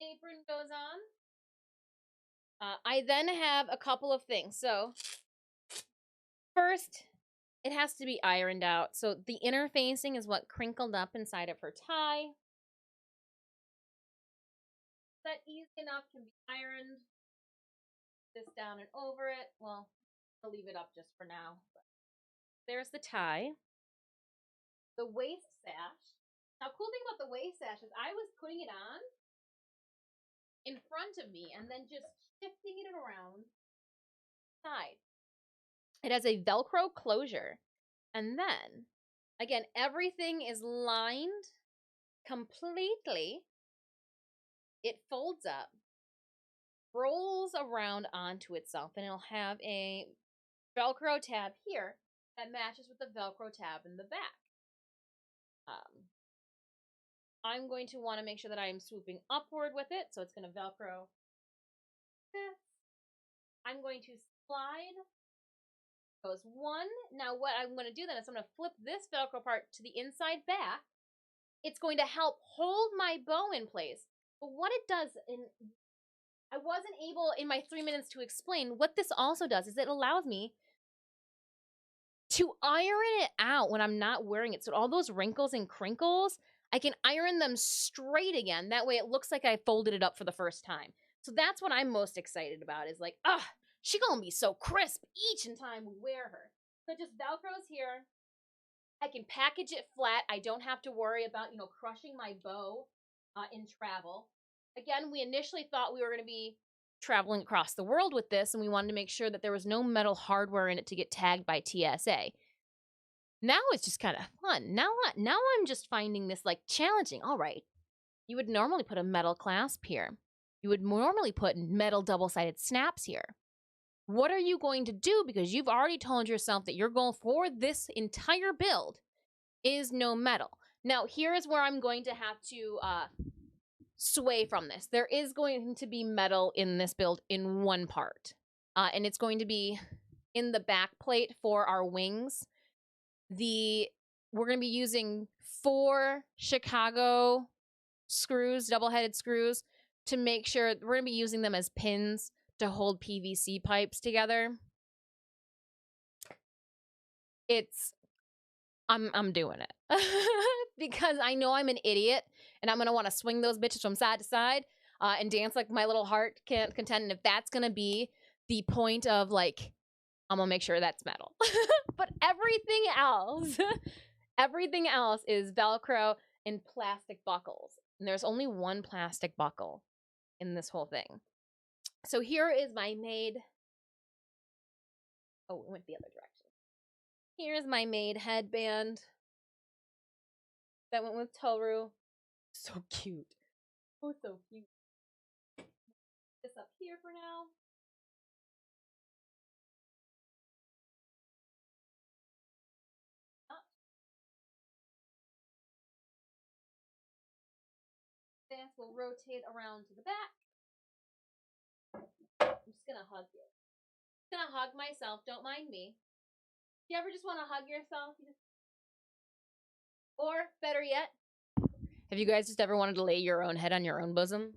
apron goes on. I then have a couple of things. So first, it has to be ironed out. So the inner facing is what crinkled up inside of her tie. That easy enough can be ironed. This down and over it. Well, I'll leave it up just for now. But there's the tie. The waist sash. Now, cool thing about the waist sash is I was putting it on in front of me and then just shifting it around side. It has a Velcro closure. And then, again, everything is lined completely. It folds up, rolls around onto itself, and it'll have a Velcro tab here that matches with the Velcro tab in the back. I'm going to want to make sure that I'm swooping upward with it, so it's going to Velcro this. I'm going to slide goes one. Now what I'm going to do then is I'm going to flip this Velcro part to the inside back. It's going to help hold my bow in place. But what it does in I wasn't able in my 3 minutes to explain what this also does is it allows me to iron it out when I'm not wearing it. So all those wrinkles and crinkles, I can iron them straight again. That way it looks like I folded it up for the first time. So that's what I'm most excited about is like, she gonna be so crisp each time we wear her. So just Velcro's here. I can package it flat. I don't have to worry about, crushing my bow in travel. Again, we initially thought we were going to be traveling across the world with this, and we wanted to make sure that there was no metal hardware in it to get tagged by TSA. Now it's just kind of fun. Now I'm just finding this like challenging. All right, you would normally put a metal clasp here. You would normally put metal double-sided snaps here. What are you going to do? Because you've already told yourself that your goal for this entire build is no metal. Now, here is where I'm going to have to sway from this. There is going to be metal in this build in one part. And it's going to be in the back plate for our wings. We're going to be using 4 Chicago screws, double-headed screws, to make sure we're going to be using them as pins to hold PVC pipes together. I'm doing it because I know I'm an idiot and I'm gonna want to swing those bitches from side to side and dance like my little heart can't content. And if that's gonna be the point of like, I'm gonna make sure that's metal. But everything else is Velcro and plastic buckles. And there's only one plastic buckle in this whole thing. So here is my made. Oh, it went the other direction. Here's my made headband that went with Toru. So cute. Oh, so cute. This up here for now. This will rotate around to the back. I'm just gonna hug you. I'm gonna hug myself. Don't mind me. You ever just want to hug yourself? Or better yet, have you guys just ever wanted to lay your own head on your own bosom?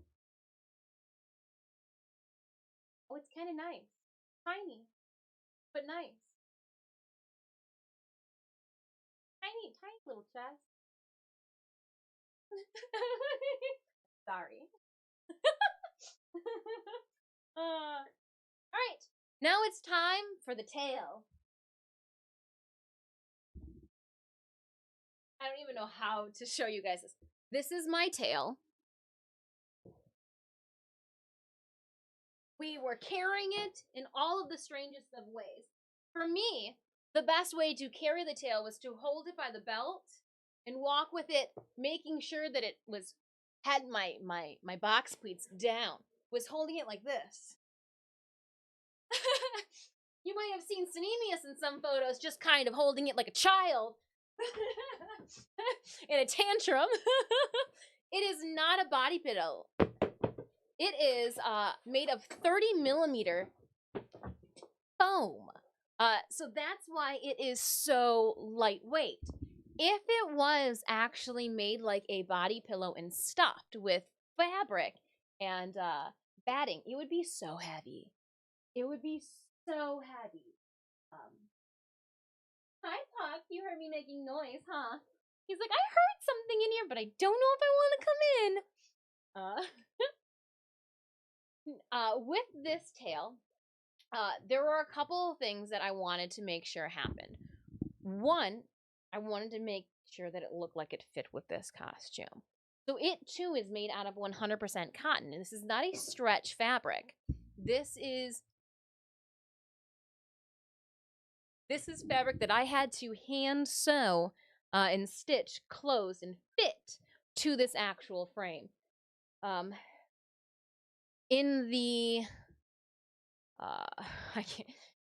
Oh, it's kind of nice. Tiny, but nice. Tiny, tiny little chest. Sorry. All right, now it's time for the tail. I don't even know how to show you guys this. This is my tail. We were carrying it in all of the strangest of ways. For me, the best way to carry the tail was to hold it by the belt and walk with it, making sure that it had my box pleats down. Was holding it like this. You might have seen Synemius in some photos just kind of holding it like a child in a tantrum. It is not a body pillow. It is made of 30mm foam. So that's why it is so lightweight. If it was actually made like a body pillow and stuffed with fabric and batting, it would be so heavy. It would be so heavy. Hi, Puck. You heard me making noise, huh? He's like, I heard something in here, but I don't know if I want to come in. With this tail, there were a couple of things that I wanted to make sure happened. One, I wanted to make sure that it looked like it fit with this costume. So it too is made out of 100% cotton, and this is not a stretch fabric. This is fabric that I had to hand sew and stitch closed and fit to this actual frame. In the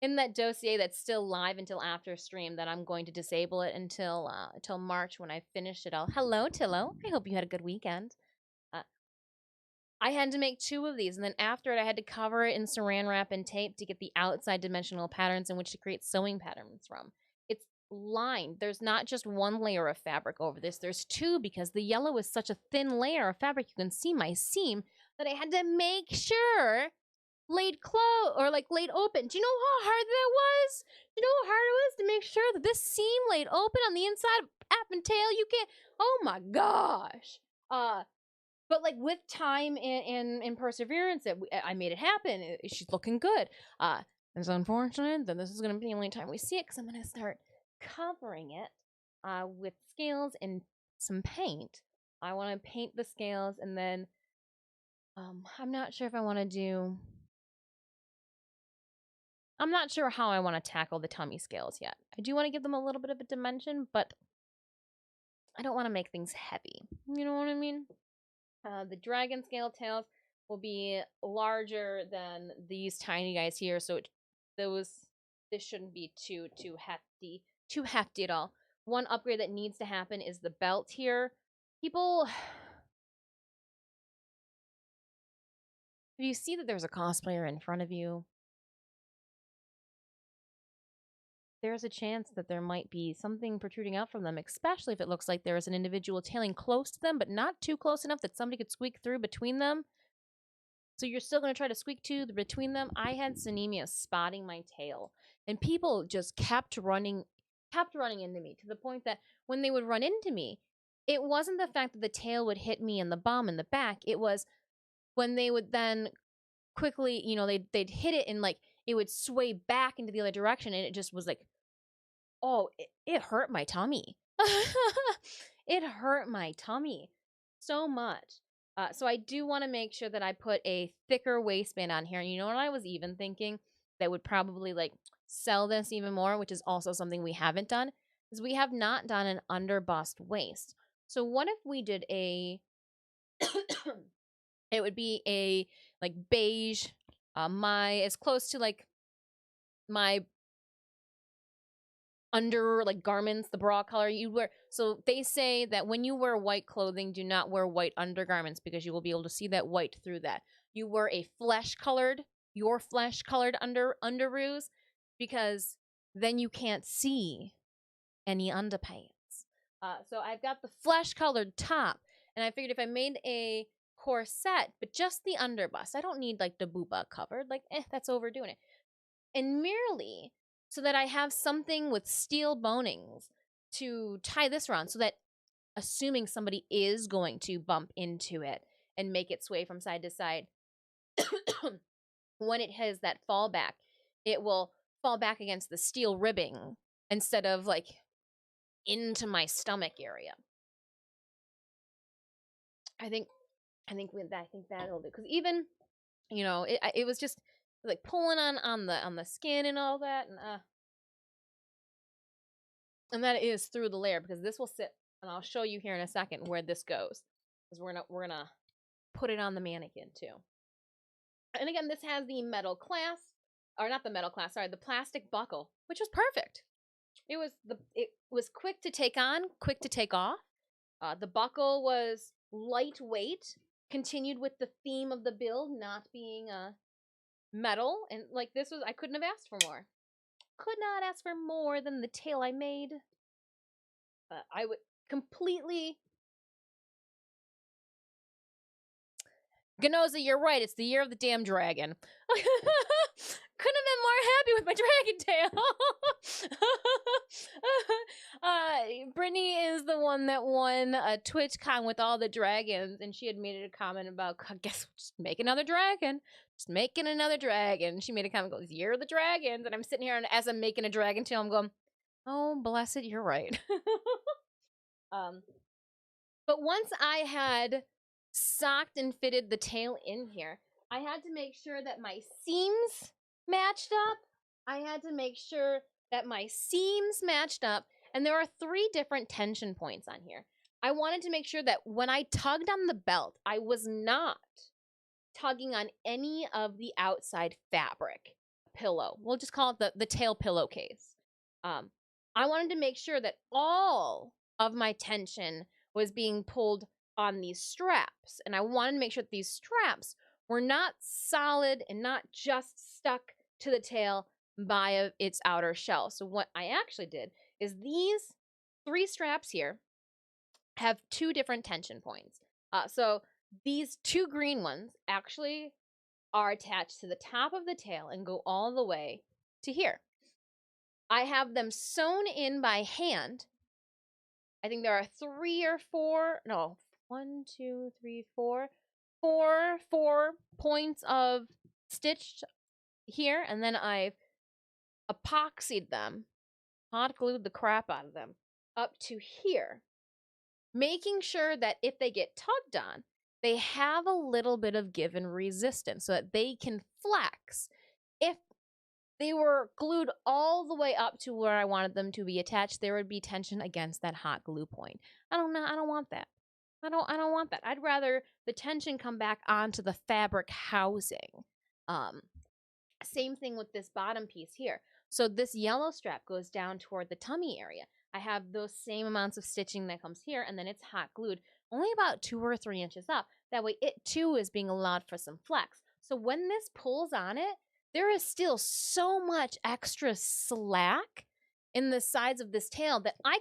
in that dossier that's still live until after stream, that I'm going to disable it until March when I finish it all. Hello, Tillo. I hope you had a good weekend. I had to make 2 of these, and then after it, I had to cover it in saran wrap and tape to get the outside dimensional patterns in which to create sewing patterns from. It's lined. There's not just 1 layer of fabric over this. There's 2, because the yellow is such a thin layer of fabric. You can see my seam that I had to make sure laid close or like laid open. Do you know how hard that was? Do you know how hard it was to make sure that this seam laid open on the inside of app and tail? You can't. Oh my gosh. But like with time and perseverance, I made it happen. She's looking good. It's unfortunate that this is going to be the only time we see it because I'm going to start covering it with scales and some paint. I want to paint the scales and then I'm not sure if I want to do. I'm not sure how I want to tackle the tummy scales yet. I do want to give them a little bit of a dimension, but I don't want to make things heavy. You know what I mean? The dragon scale tails will be larger than these tiny guys here, so this shouldn't be too hefty at all. One upgrade that needs to happen is the belt here. People, if you see that there's a cosplayer in front of you, there's a chance that there might be something protruding out from them, especially if it looks like there is an individual tailing close to them, but not too close enough that somebody could squeak through between them. So you're still going to try to squeak to between them. I had Sinemia spotting my tail, and people just kept running into me to the point that when they would run into me, it wasn't the fact that the tail would hit me in the bum and the back. It was when they would then quickly, they'd hit it and like it would sway back into the other direction, and it just was like, oh, it hurt my tummy. It hurt my tummy so much. So I do want to make sure that I put a thicker waistband on here. And you know what I was even thinking that would probably like sell this even more, which is also something we haven't done, is we have not done an under bust waist. So what if we did a it would be a like beige, as close to like my under like garments, the bra color you wear. So they say that when you wear white clothing, do not wear white undergarments because you will be able to see that white through that. You wear your flesh colored underoos because then you can't see any underpants. So I've got the flesh colored top, and I figured if I made a corset, but just the underbust, I don't need like the booba covered. Like, that's overdoing it. And merely so that I have something with steel bonings to tie this around so that assuming somebody is going to bump into it and make it sway from side to side, when it has that fallback, it will fall back against the steel ribbing instead of like into my stomach area. I think that'll do, because even it was just like pulling on the skin and all that, and that is through the layer, because this will sit, and I'll show you here in a second where this goes, because we're gonna put it on the mannequin too. And again, this has the metal clasp, or not the metal clasp, sorry, the plastic buckle, which was perfect. It was quick to take on, quick to take off. The buckle was lightweight, continued with the theme of the build not being metal, and like this was, I couldn't have asked for more. Could not ask for more than the tail I made. I would completely. Ganoza, you're right. It's the year of the damn dragon. Couldn't have been more happy with my dragon tail. Brittany is the one that won a TwitchCon with all the dragons, and she had made a comment about, guess just make another dragon. Just making another dragon. She made a comment, goes, year of the dragons, and I'm sitting here, and as I'm making a dragon tail, I'm going, oh, bless it, you're right. But once I had socked and fitted the tail in here, I had to make sure that my seams matched up. I had to make sure that my seams matched up, and there are 3 different tension points on here. I wanted to make sure that when I tugged on the belt, I was not tugging on any of the outside fabric pillow. We'll just call it the tail pillowcase. I wanted to make sure that all of my tension was being pulled on these straps, and I wanted to make sure that these straps were not solid and not just stuck to the tail by its outer shell. So what I actually did is these 3 straps here have 2 different tension points. So These two green ones actually are attached to the top of the tail and go all the way to here. I have them sewn in by hand. I think there are 3 or 4, no, 1, 2, 3, 4, 4 points of stitched here, and then I've epoxied them, hot glued the crap out of them up to here, making sure that if they get tugged on, they have a little bit of give and resistance so that they can flex. If they were glued all the way up to where I wanted them to be attached, there would be tension against that hot glue point. I don't want that. I don't want that. I'd rather the tension come back onto the fabric housing. Same thing with this bottom piece here. So this yellow strap goes down toward the tummy area. I have those same amounts of stitching that comes here, and then it's hot glued only about 2 or 3 inches up. That way it too is being allowed for some flex. So when this pulls on it, there is still so much extra slack in the sides of this tail that I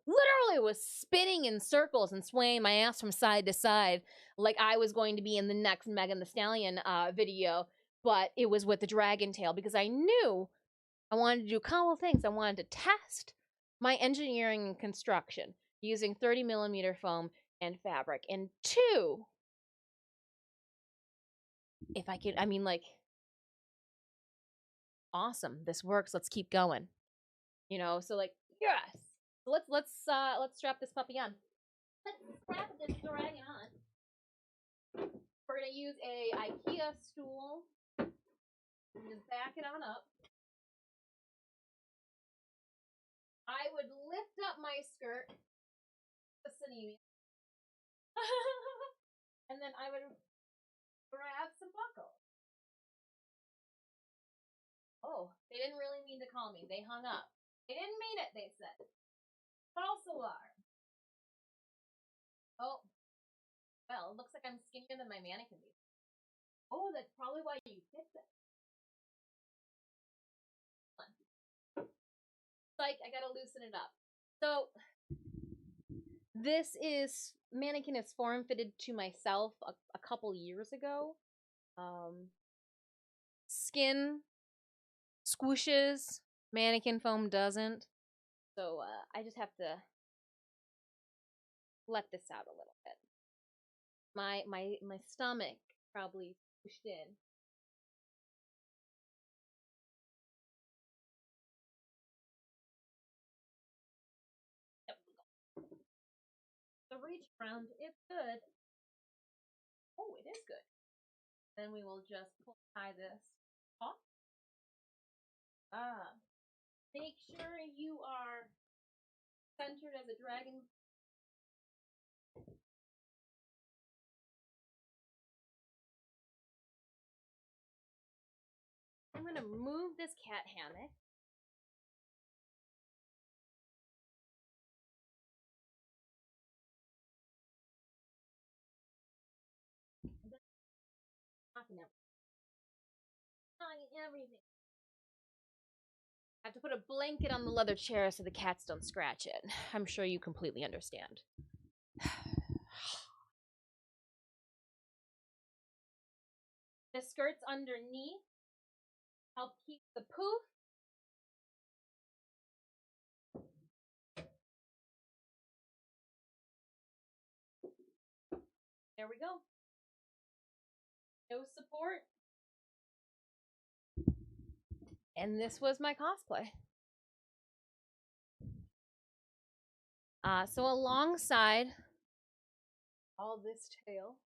literally was spinning in circles and swaying my ass from side to side like I was going to be in the next Megan Thee Stallion video, but it was with the dragon tail because I knew I wanted to do a couple of things. I wanted to test my engineering and construction using 30 millimeter foam and fabric. And 2, if I could, I mean, like, awesome, this works, let's keep going. You know, so like, yes. So let's strap this puppy on. Let's strap this dragon on. We're gonna use a IKEA stool and just back it on up. I would lift up my skirt, the sinewy, and then I would grab some buckles. Oh, they didn't really mean to call me. They hung up. They didn't mean it, they said. False alarm. Oh, well, it looks like I'm skinnier than my mannequin. Oh, that's probably why you picked it. Like, I gotta loosen it up. So, this is mannequin is form fitted to myself a couple years ago. Skin squishes, mannequin foam doesn't. So I just have to let this out a little bit. My stomach probably pushed in. Yep. The reach around, it's good. Oh, it is good. Then we will just tie this off. Make sure you are centered as a dragon. I'm gonna move this cat hammock. Everything. I have to put a blanket on the leather chair so the cats don't scratch it. I'm sure you completely understand. The skirts underneath help keep the poof. There we go. No support. And this was my cosplay. So alongside all this tail,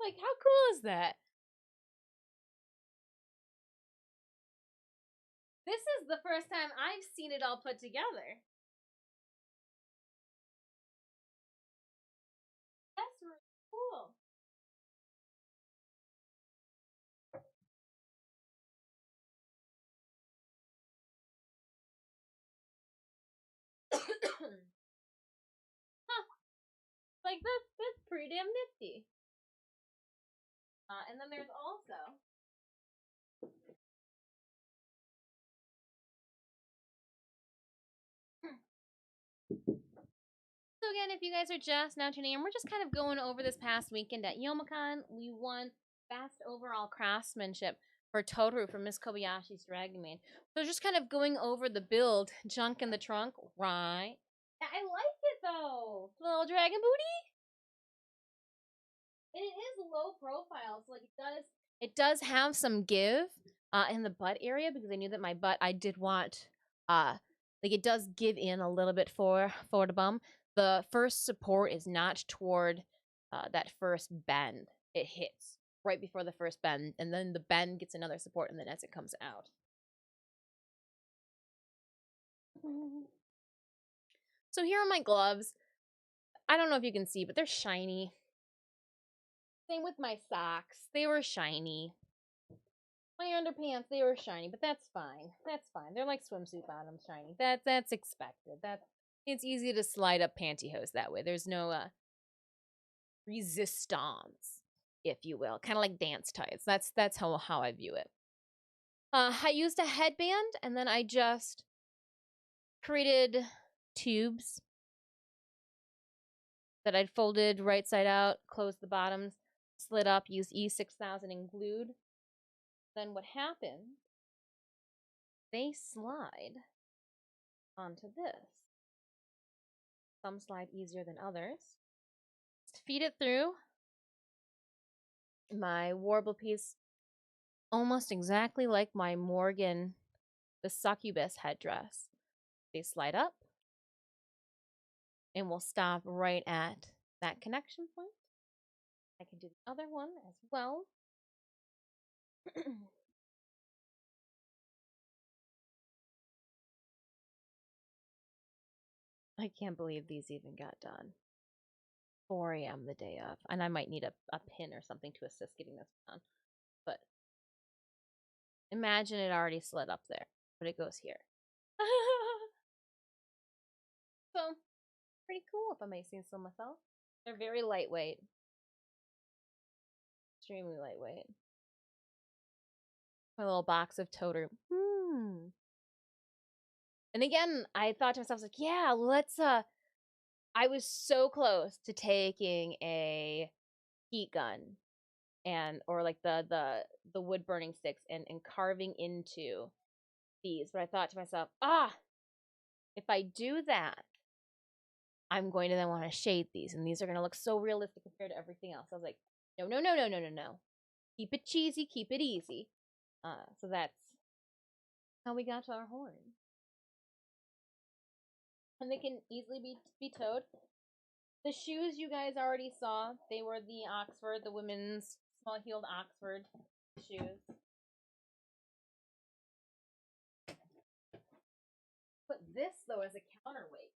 like how cool is that? This is the first time I've seen it all put together. That's really cool. Huh. Like that's pretty damn nifty. And then there's also So again, if you guys are just now tuning in, we're just kind of going over this past weekend at Youmacon. We won Best Overall Craftsmanship for Totaru from Miss Kobayashi's Dragon Maid. So just kind of going over the build, junk in the trunk, right? I like it though. Little dragon booty. And it is low profile, so like it does have some give in the butt area, because I knew that my butt, I did want like it does give in a little bit for the bum. The first support is not toward that first bend. It hits right before the first bend, and then the bend gets another support, and then as it comes out. So here are my gloves. I don't know if you can see, but they're shiny. Same with my socks. They were shiny. My underpants, they were shiny, but that's fine. That's fine. They're like swimsuit bottoms shiny. That's expected. It's easy to slide up pantyhose that way. There's no resistance, if you will. Kind of like dance tights. That's how I view it. I used a headband, and then I just created tubes that I'd folded right side out, closed the bottoms, slid up, used E6000 and glued. Then what happened, they slide onto this. Some slide easier than others. Just feed it through my warble piece, almost exactly like my Morgan, the succubus headdress. They slide up, and we'll stop right at that connection point. I can do the other one as well. I can't believe these even got done. 4 a.m. the day of. And I might need a pin or something to assist getting this done. But imagine it already slid up there, but it goes here. So, pretty cool if I may say so myself. They're very lightweight. Extremely lightweight. My little box of Toter. And again, I thought to myself, like, yeah, let's I was so close to taking a heat gun or like the wood burning sticks and carving into these. But I thought to myself, if I do that, I'm going to then want to shade these, and these are going to look so realistic compared to everything else. I was like, no. Keep it cheesy, keep it easy. So that's how we got to our horn. And they can easily be towed. The shoes you guys already saw, they were the Oxford, the women's small-heeled Oxford shoes. But this, though, as a counterweight.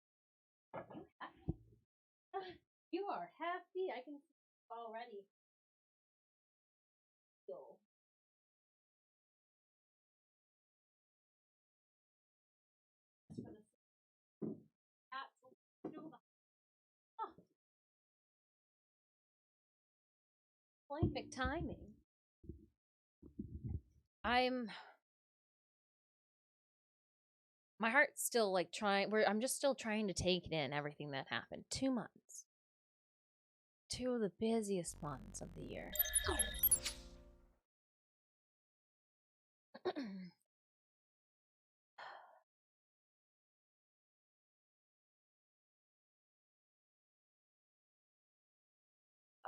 You are hefty. I can see already. Perfect timing. My heart's still like I'm just still trying to take it in, everything that happened. 2 months. 2 of the busiest months of the year.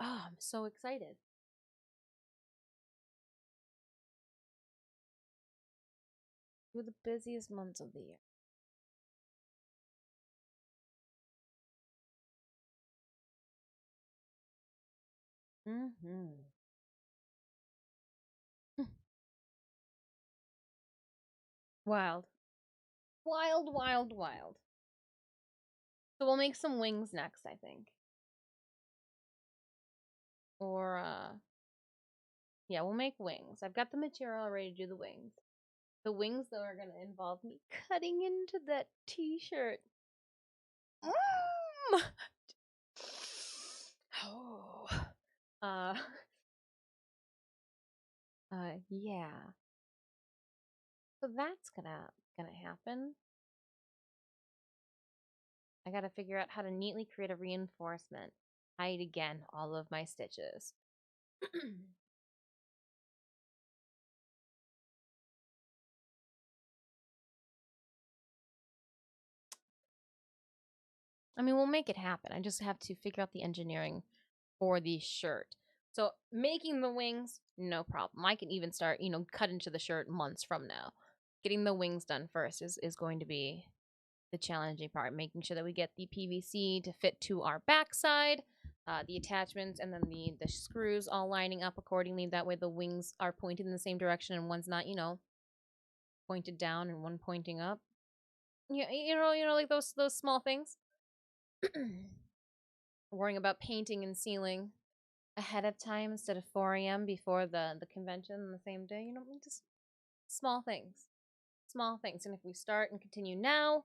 Oh, I'm so excited. 2 of the busiest months of the year. Wild. Wild. So we'll make some wings next, I think. Or, yeah, we'll make wings. I've got the material ready to do the wings. The wings, though, are going to involve me cutting into that t-shirt. Oh. Yeah. So that's gonna happen. I gotta figure out how to neatly create a reinforcement. Hide again all of my stitches. I mean, we'll make it happen. I just have to figure out the engineering for the shirt. So making the wings, no problem. I can even start, cut into the shirt months from now. Getting the wings done first is going to be the challenging part, making sure that we get the PVC to fit to our backside, the attachments, and then the screws all lining up accordingly. That way the wings are pointed in the same direction and one's not, pointed down and one pointing up. Yeah, like those small things. Worrying about painting and sealing ahead of time instead of 4 a.m. before the convention on the same day. Just small things. Small things. And if we start and continue now,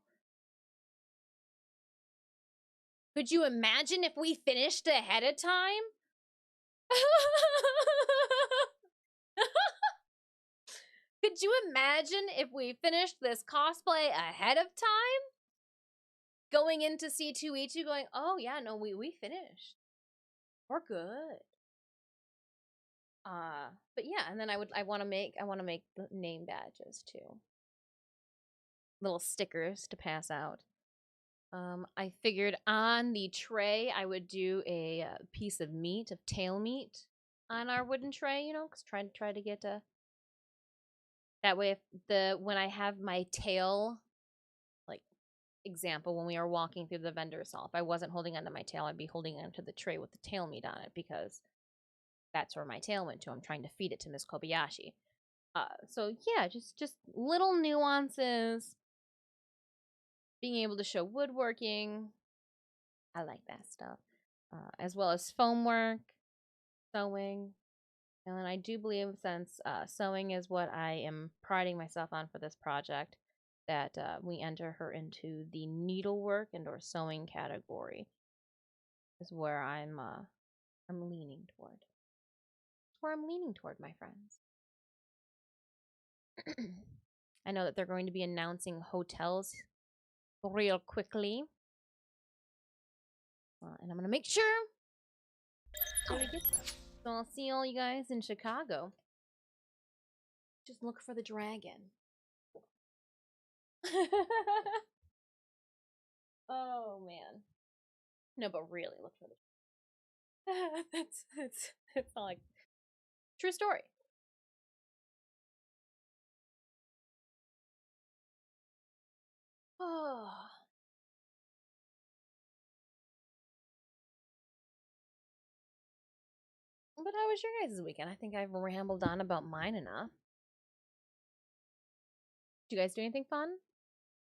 could you imagine if we finished ahead of time? Could you imagine if we finished this cosplay ahead of time? Going into C2E2 going, oh yeah, no, we finished. We're good. But yeah, and then I want to make the name badges too. Little stickers to pass out. I figured on the tray I would do a piece of meat, of tail meat, on our wooden tray. Because try to get that way. If when I have my tail, like example, when we are walking through the vendor's hall, if I wasn't holding onto my tail, I'd be holding onto the tray with the tail meat on it because that's where my tail went to. I'm trying to feed it to Miss Kobayashi. So yeah, just little nuances. Being able to show woodworking. I like that stuff. As well as foam work, sewing. And I do believe since sewing is what I am priding myself on for this project, that we enter her into the needlework and or sewing category is where I'm leaning toward. It's where I'm leaning toward, my friends. I know that they're going to be announcing hotels real quickly. And I'm going to make sure that we get them. So I'll see all you guys in Chicago. Just look for the dragon. Oh man. No, but really look for the that's not like true story. Oh. But how was your guys' weekend? I think I've rambled on about mine enough. Did you guys do anything fun?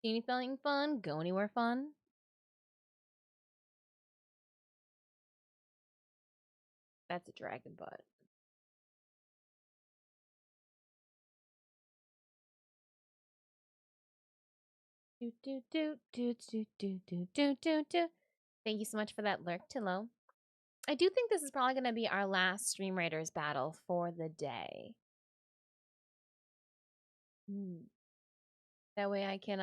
See anything fun? Go anywhere fun? That's a dragon butt. Do do do do do do do do do do. Thank you so much for that lurk, Tillo. I do think this is probably going to be our last Stream Raiders battle for the day. That way I can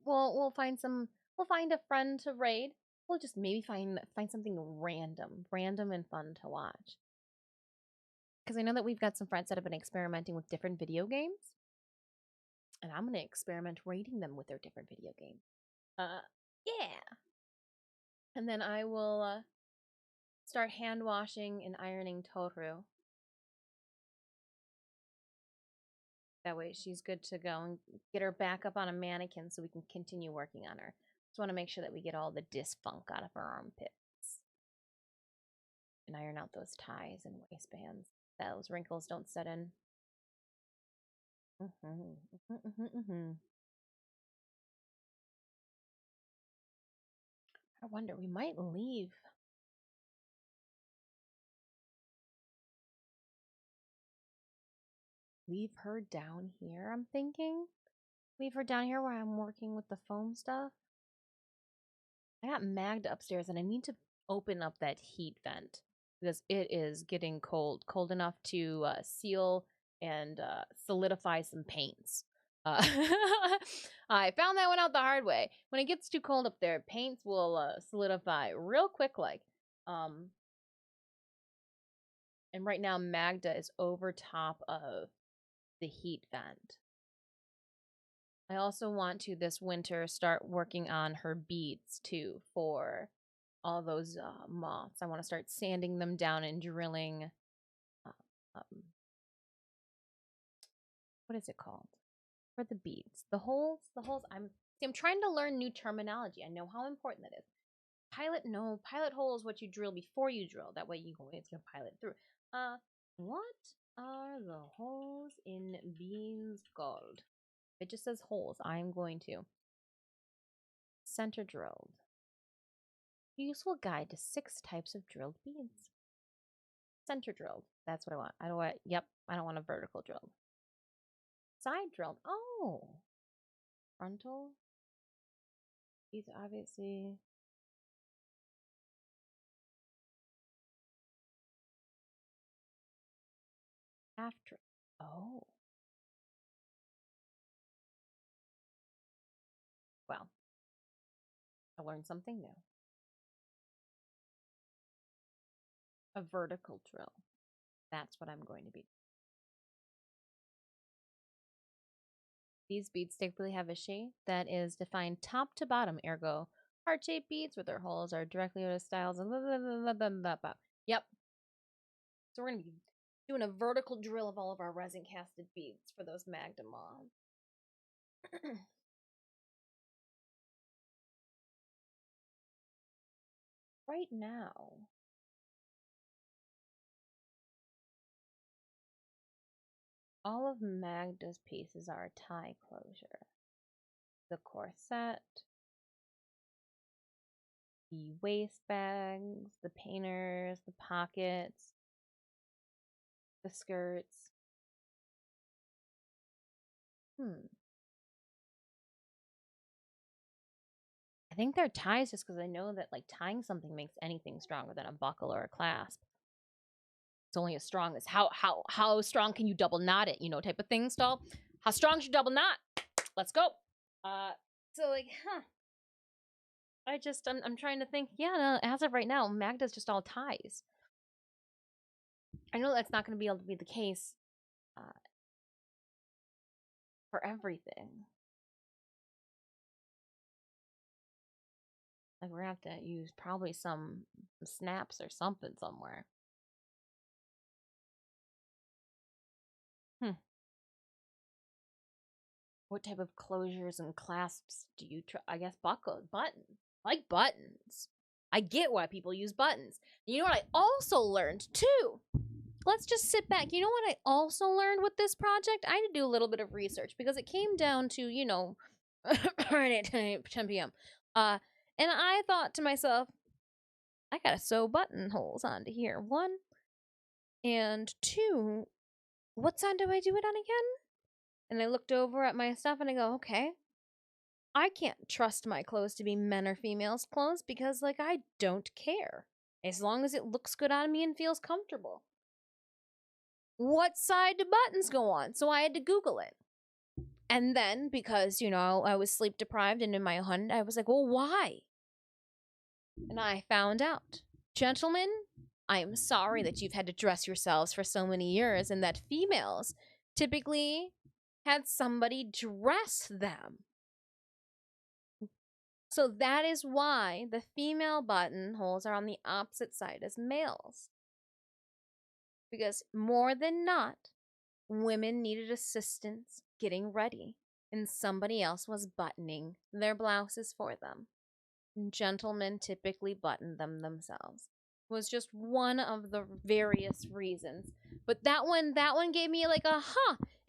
we'll find a friend to raid. We'll just maybe find something random and fun to watch. Because I know that we've got some friends that have been experimenting with different video games. And I'm gonna experiment raiding them with their different video games. Yeah. And then I will start hand washing and ironing Toru. That way she's good to go and get her back up on a mannequin so we can continue working on her. Just want to make sure that we get all the disfunk out of her armpits. And iron out those ties and waistbands. Those wrinkles don't set in. I wonder, we might leave. Leave her down here, I'm thinking. Leave her down here where I'm working with the foam stuff. I got magged upstairs and I need to open up that heat vent because it is getting cold enough to seal and solidify some paints. I found that one out the hard way. When it gets too cold up there, paints will solidify real quick like. And right now Magda is over top of the heat vent. I also want to this winter start working on her beads too for all those moths. I want to start sanding them down and drilling. What is it called? For the beads, the holes. I'm trying to learn new terminology. I know how important that is. Pilot hole is what you drill before you drill. That way you always can pilot through. What are the holes in beans called? It just says holes. I'm going to center drilled. Useful guide to 6 types of drilled beads. Center drilled. That's what I want. I don't want a vertical drilled. Side drilled. Oh. Frontal. These obviously. After. Oh. Well. I learned something new. A vertical drill. That's what I'm going to be. These beads typically have a shape that is defined top to bottom, ergo heart-shaped beads with their holes are directly out of styles. Yep. So we're going to be doing a vertical drill of all of our resin casted beads for those Magda moths. Right now, all of Magda's pieces are a tie closure. The corset, the waist bags, the painters, the pockets, the skirts. I think they're ties just because I know that like tying something makes anything stronger than a buckle or a clasp. It's only as strong as how strong can you double knot it, you know, type of thing, Stall. How strong is your double knot? Let's go. So like, I'm trying to think. Yeah, no, as of right now, Magda's just all ties. I know that's not going to be able to be the case for everything. Like we're gonna have to use probably some snaps or something somewhere. What type of closures and clasps do you try? I guess buttons. I like buttons. I get why people use buttons. You know what I also learned too? Let's just sit back. You know what I also learned with this project? I had to do a little bit of research because it came down to, you know, right at 10 p.m. And I thought to myself, I gotta sew buttonholes onto here. 1 and 2. What side do I do it on again? And I looked over at my stuff and I go, okay, I can't trust my clothes to be men or females' clothes because, like, I don't care. As long as it looks good on me and feels comfortable. What side do buttons go on? So I had to Google it. And then, because, you know, I was sleep deprived and in my hunt, I was like, well, why? And I found out. Gentlemen, I am sorry that you've had to dress yourselves for so many years and that females typically had somebody dress them. So that is why the female buttonholes are on the opposite side as males. Because more than not, women needed assistance getting ready, and somebody else was buttoning their blouses for them. And gentlemen typically buttoned them themselves. Was just one of the various reasons. But that one gave me like a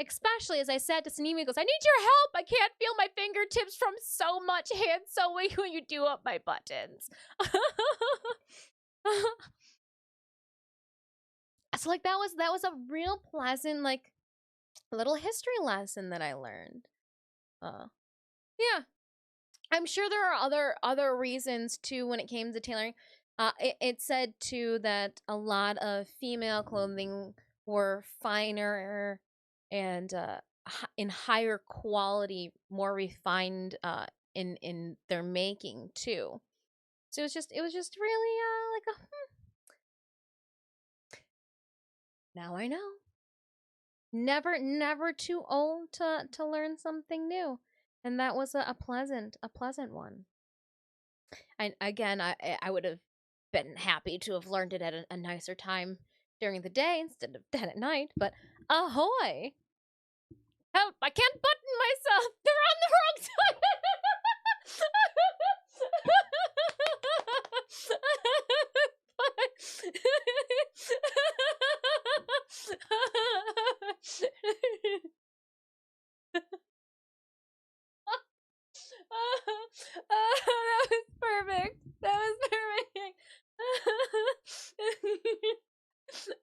especially as I said to Sanimi, goes, I need your help. I can't feel my fingertips from so much hand sewing when you do up my buttons. So like that was a real pleasant like little history lesson that I learned. Yeah. I'm sure there are other reasons too when it came to tailoring. It said too that a lot of female clothing were finer and in higher quality, more refined in their making too. So it was just really like a now I know. Never too old to learn something new. And that was a pleasant one. And again, I would have been happy to have learned it at a nicer time during the day instead of dead at night, but ahoy! Help, I can't button myself! They're on the wrong side! That was perfect. That was perfect.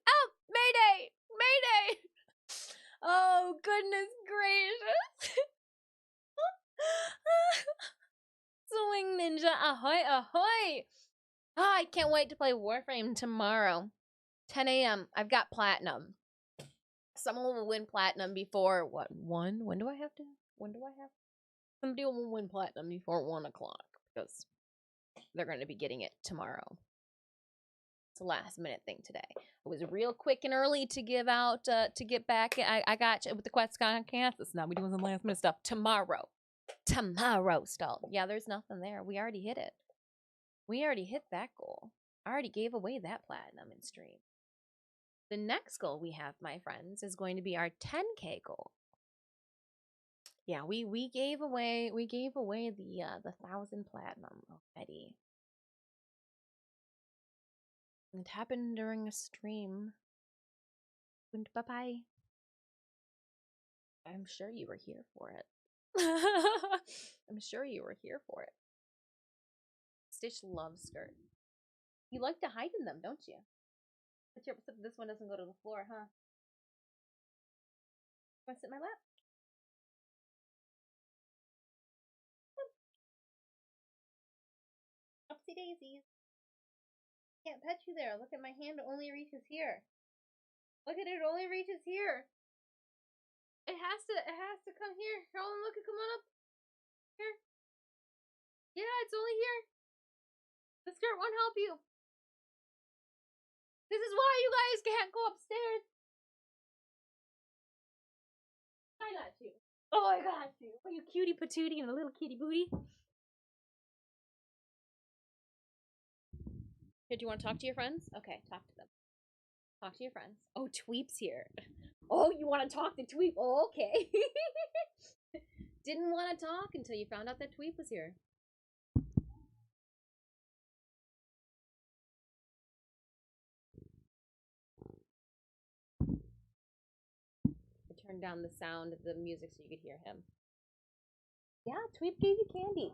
Oh, Mayday! Mayday! Oh, goodness gracious. Swing Ninja, ahoy, ahoy! Oh, I can't wait to play Warframe tomorrow. 10 a.m. I've got platinum. Someone will win platinum before, what, 1? When do I have? Somebody will win platinum before 1 o'clock because they're going to be getting it tomorrow. It's a last minute thing today. It was real quick and early to give out, to get back. I got you with the Quest Kansas. Now we doing some last minute stuff tomorrow. Tomorrow, stall. Yeah, there's nothing there. We already hit it. We already hit that goal. I already gave away that platinum in stream. The next goal we have, my friends, is going to be our 10K goal. Yeah, we gave away the 1,000 platinum already. It happened during a stream. And bye-bye. I'm sure you were here for it. I'm sure you were here for it. Stitch loves skirt. You like to hide in them, don't you? But this one doesn't go to the floor, huh? Want to sit in my lap? Upsy daisies. Can't pet you there. Look at my hand, it only reaches here. Look at it, only reaches here. It has to come here. Roland, look, come on up. Here. Yeah, it's only here. The skirt won't help you. This is why you guys can't go upstairs. I got you. Oh, I got you. Oh, you cutie patootie and a little kitty booty. Here, do you want to talk to your friends? Okay, talk to them. Talk to your friends. Oh, Tweep's here. Oh, you want to talk to Tweep? Oh, okay. Didn't want to talk until you found out that Tweep was here. I turned down the sound of the music so you could hear him. Yeah, Tweep gave you candy.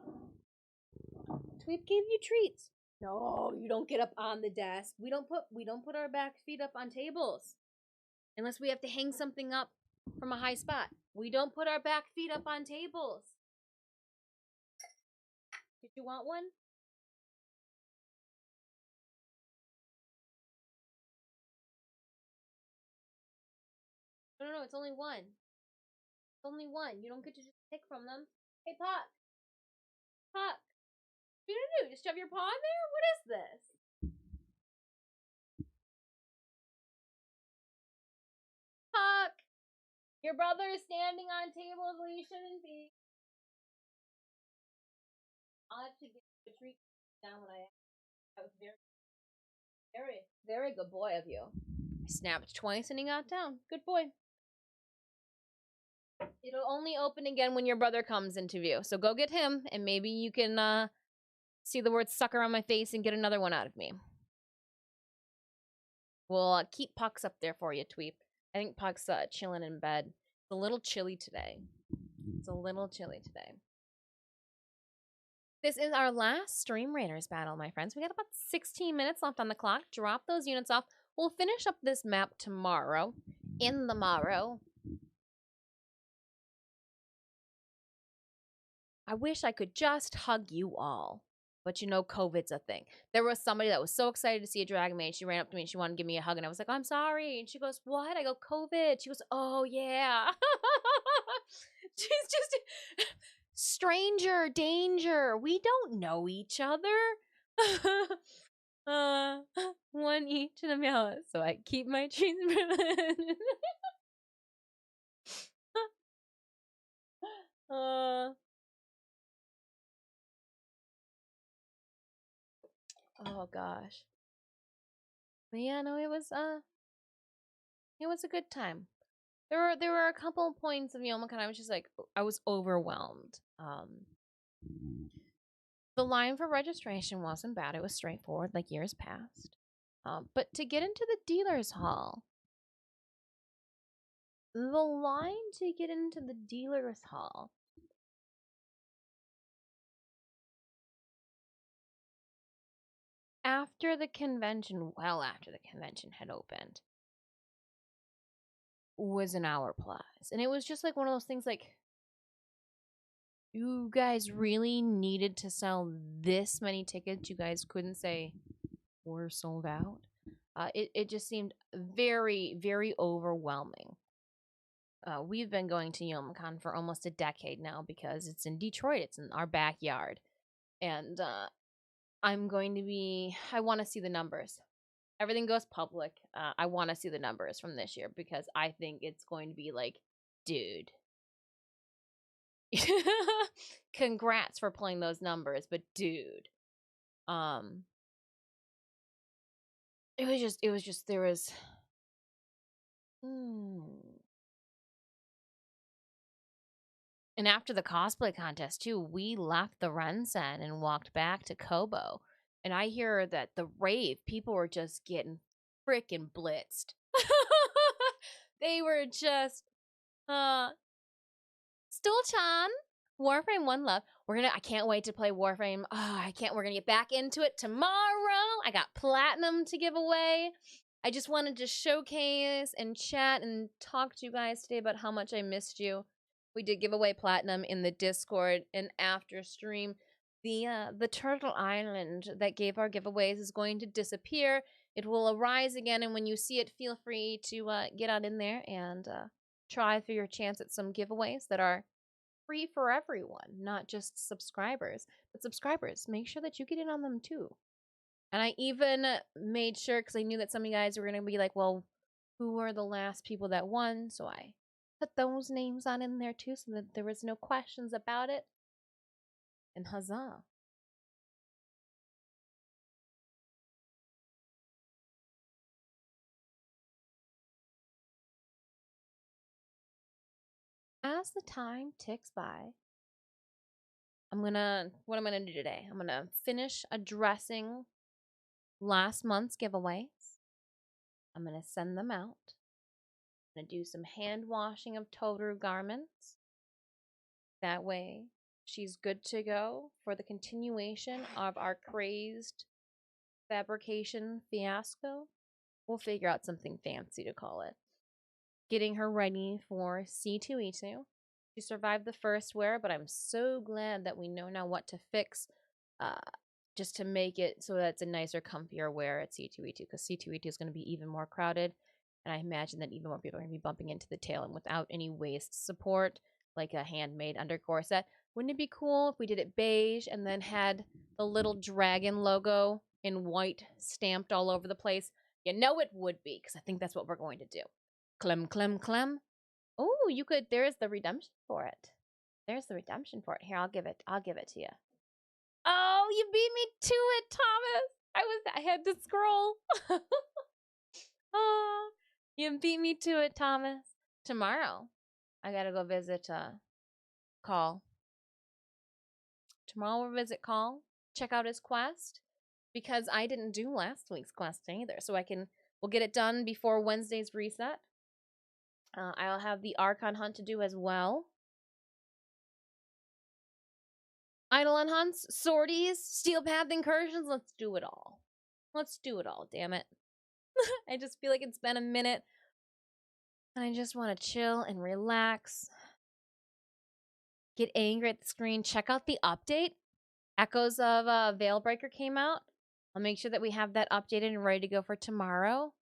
Tweep gave you treats. No, you don't get up on the desk. We don't put our back feet up on tables. Unless we have to hang something up from a high spot. We don't put our back feet up on tables. Did you want one? No, it's only one. It's only one. You don't get to just pick from them. Hey, Puck. Puck. What are you gonna do? Just shove your paw in there? What is this? Puck. Your brother is standing on tables where you shouldn't be. I'll have to get a treat down when I was very good boy of you. I snapped twice and he got down. Good boy. It'll only open again when your brother comes into view. So go get him, and maybe you can see the word sucker on my face and get another one out of me. We'll keep Pucks up there for you, Tweep. I think Puck's chilling in bed. It's a little chilly today. This is our last Stream Raiders battle, my friends. We got about 16 minutes left on the clock. Drop those units off. We'll finish up this map tomorrow. In the morrow. I wish I could just hug you all. But you know, COVID's a thing. There was somebody that was so excited to see a Dragon Maid. She ran up to me and she wanted to give me a hug. And I was like, I'm sorry. And she goes, what? I go, COVID. She goes, oh, yeah. She's just stranger danger. We don't know each other. uh, one each in a meow, so I keep my trees private. uh, oh gosh. But yeah, no, it was a good time. There were a couple of points of Yomikan I was just like I was overwhelmed. The line for registration wasn't bad. It was straightforward, like years past. But to get into the dealer's hall, the line to get into the dealer's hall after the convention, well after the convention had opened, was an hour plus. And it was just like one of those things like, you guys really needed to sell this many tickets. You guys couldn't say we're sold out. It just seemed very, very overwhelming. We've been going to YomaCon for almost a decade now because it's in Detroit. It's in our backyard. And I want to see the numbers. Everything goes public. I want to see the numbers from this year because I think it's going to be like, dude. Congrats for pulling those numbers, but dude. It was just there was And after the cosplay contest too, we left the Rensen and walked back to Kobo. And I hear that the rave, people were just getting freaking blitzed. They were just Stool-chan, Warframe One Love. I can't wait to play Warframe. We're gonna get back into it tomorrow. I got platinum to give away. I just wanted to showcase and chat and talk to you guys today about how much I missed you. We did give away platinum in the Discord and after stream. The Turtle Island that gave our giveaways is going to disappear. It will arise again, and when you see it, feel free to get on in there and try for your chance at some giveaways that are free for everyone, not just subscribers. But subscribers, make sure that you get in on them too. And I even made sure, because I knew that some of you guys were going to be like, well, who were the last people that won? So I put those names on in there too so that there was no questions about it. And huzzah. As the time ticks by, what I'm gonna do today, I'm gonna finish addressing last month's giveaways. I'm gonna send them out. I'm gonna do some hand washing of Toru garments. That way, she's good to go for the continuation of our crazed fabrication fiasco. We'll figure out something fancy to call it. Getting her ready for C2E2. She survived the first wear, but I'm so glad that we know now what to fix just to make it so that it's a nicer, comfier wear at C2E2, because C2E2 is going to be even more crowded, and I imagine that even more people are going to be bumping into the tail, and without any waist support, like a handmade under corset. Wouldn't it be cool if we did it beige and then had the little dragon logo in white stamped all over the place? You know it would be, because I think that's what we're going to do. Clem, clem, clem. Oh, you could. There's the redemption for it. There's the redemption for it. Here, I'll give it to you. Oh, you beat me to it, Thomas. I had to scroll. Oh, you beat me to it, Thomas. Tomorrow, I gotta go visit Call. Tomorrow we'll visit Call. Check out his quest, because I didn't do last week's quest either. So we'll get it done before Wednesday's reset. I'll have the Archon hunt to do as well. Eidolon hunts, sorties, steel path incursions. Let's do it all. Let's do it all, damn it. I just feel like it's been a minute. And I just want to chill and relax. Get angry at the screen. Check out the update. Echoes of Veilbreaker came out. I'll make sure that we have that updated and ready to go for tomorrow.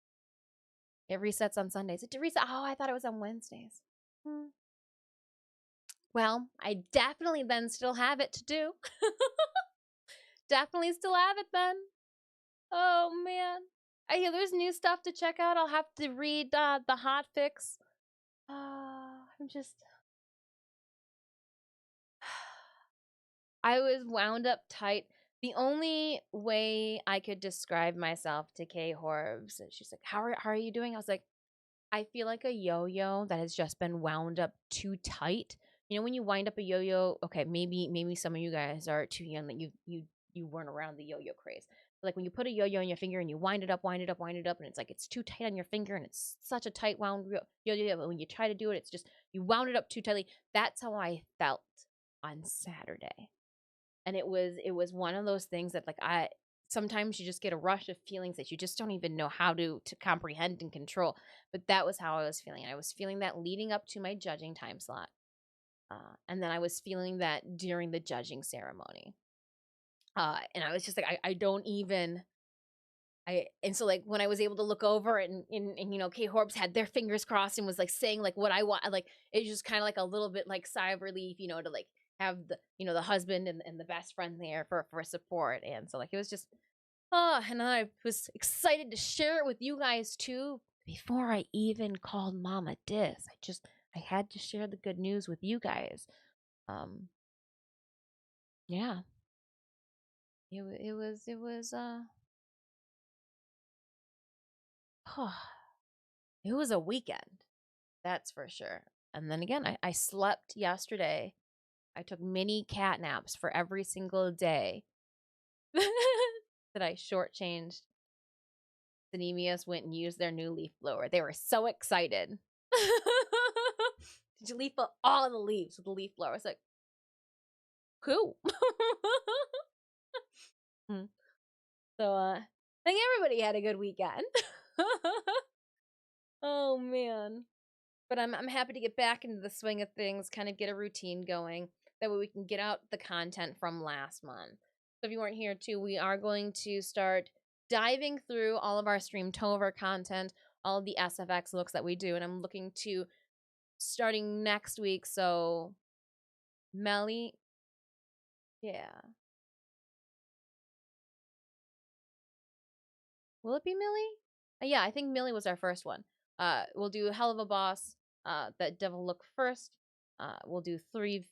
It resets on Sundays. It reset. Oh, I thought it was on Wednesdays. Well, I definitely then still have it to do. Definitely still have it then. Oh man. I hear there's new stuff to check out. I'll have to read the hot fix. I'm just I was wound up tight. The only way I could describe myself to Kay Horbs, and she's like, how are you doing? I was like, I feel like a yo-yo that has just been wound up too tight. You know when you wind up a yo-yo, okay, maybe some of you guys are too young that you weren't around the yo-yo craze. But like when you put a yo-yo in your finger and you wind it up, wind it up, wind it up, and it's like it's too tight on your finger and it's such a tight wound yo-yo. But when you try to do it, it's just you wound it up too tightly. That's how I felt on Saturday. And it was one of those things that like I sometimes you just get a rush of feelings that you just don't even know how to comprehend and control. But that was how I was feeling. I was feeling that leading up to my judging time slot. And then I was feeling that during the judging ceremony. And I was just like, I don't even I and so like when I was able to look over and Kay Horbs had their fingers crossed and was like saying like what I want, like it's just kind of like a little bit like sigh of relief, to like have the husband and the best friend there for support. And so like it was just and I was excited to share it with you guys too. Before I even called Mama Dis, I had to share the good news with you guys. Um yeah, it was it was a weekend. That's for sure. And then again, I slept yesterday. I took mini cat naps for every single day that I shortchanged. Anemias went and used their new leaf blower. They were so excited. Did you leaf all the leaves with the leaf blower? I was like, who? Mm. So I think everybody had a good weekend. Oh man. But I'm happy to get back into the swing of things, kind of get a routine going. That way we can get out the content from last month. So if you weren't here too, we are going to start diving through all of our Streamtover content, all of the SFX looks that we do, and I'm looking to starting next week. So Melly, yeah. Will it be Millie? Yeah, I think Millie was our first one. We'll do Hell of a Boss, that Devil Look first. We'll do three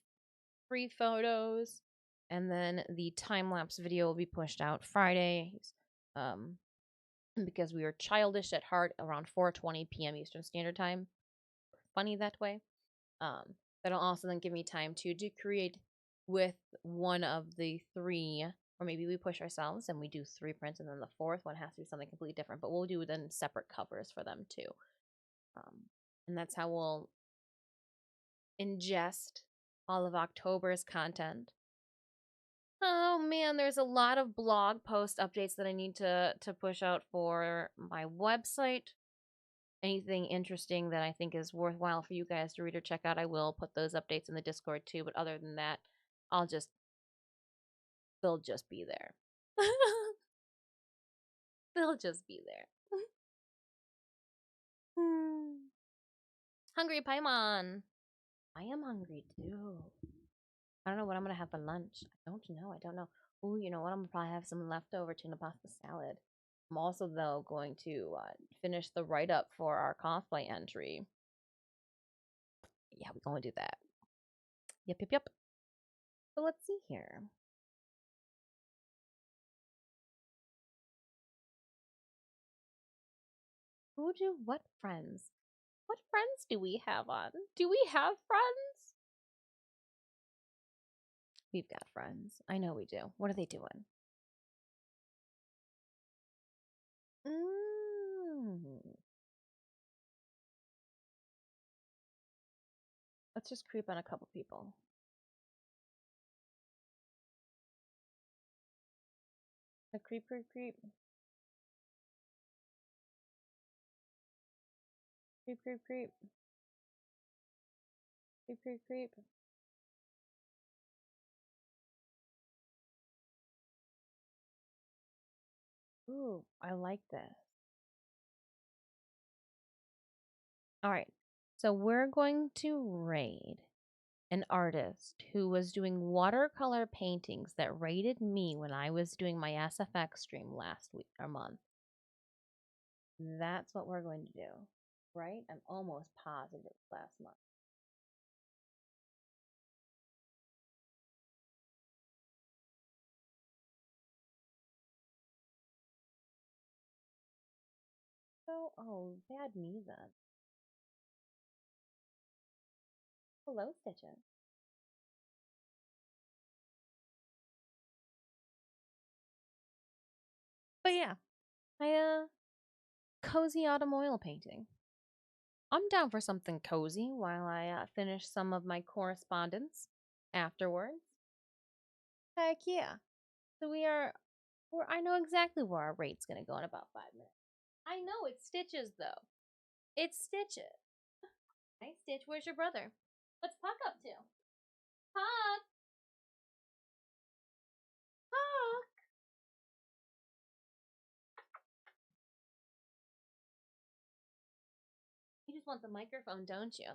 free photos, and then the time lapse video will be pushed out Fridays. Because we are childish at heart around 4:20 p.m. Eastern Standard Time. Funny that way. That'll also then give me time to create with one of the three, or maybe we push ourselves and we do three prints, and then the fourth one has to be something completely different. But we'll do then separate covers for them too. And that's how we'll ingest all of October's content. Oh man, there's a lot of blog post updates that I need to push out for my website. Anything interesting that I think is worthwhile for you guys to read or check out, I will put those updates in the Discord too. But other than that, I'll just they'll just be there. They'll just be there. Hungry Paimon. I am hungry too. I don't know what I'm gonna have for lunch. I don't know. I don't know. Oh, you know what? I'm gonna probably have some leftover tuna pasta salad. I'm also though going to finish the write up for our cosplay entry. Yeah, we're gonna do that. Yep. So let's see here. What friends? What friends do we have on? Do we have friends? We've got friends. I know we do. What are they doing? Mm. Let's just creep on a couple people. Creep. Creep. Creep. Ooh, I like this. All right. So we're going to raid an artist who was doing watercolor paintings that rated me when I was doing my SFX stream last week or month. That's what we're going to do, right? I'm almost positive last month. So, oh, bad me then. Hello, Stitches. But yeah, cozy autumn oil painting. I'm down for something cozy while I finish some of my correspondence afterwards. Heck yeah. So I know exactly where our rate's gonna go in about 5 minutes. I know, it's Stitches though. It's Stitches. Hey, Stitch, where's your brother? What's Puck up to? Puck! Puck! You just want the microphone, don't you?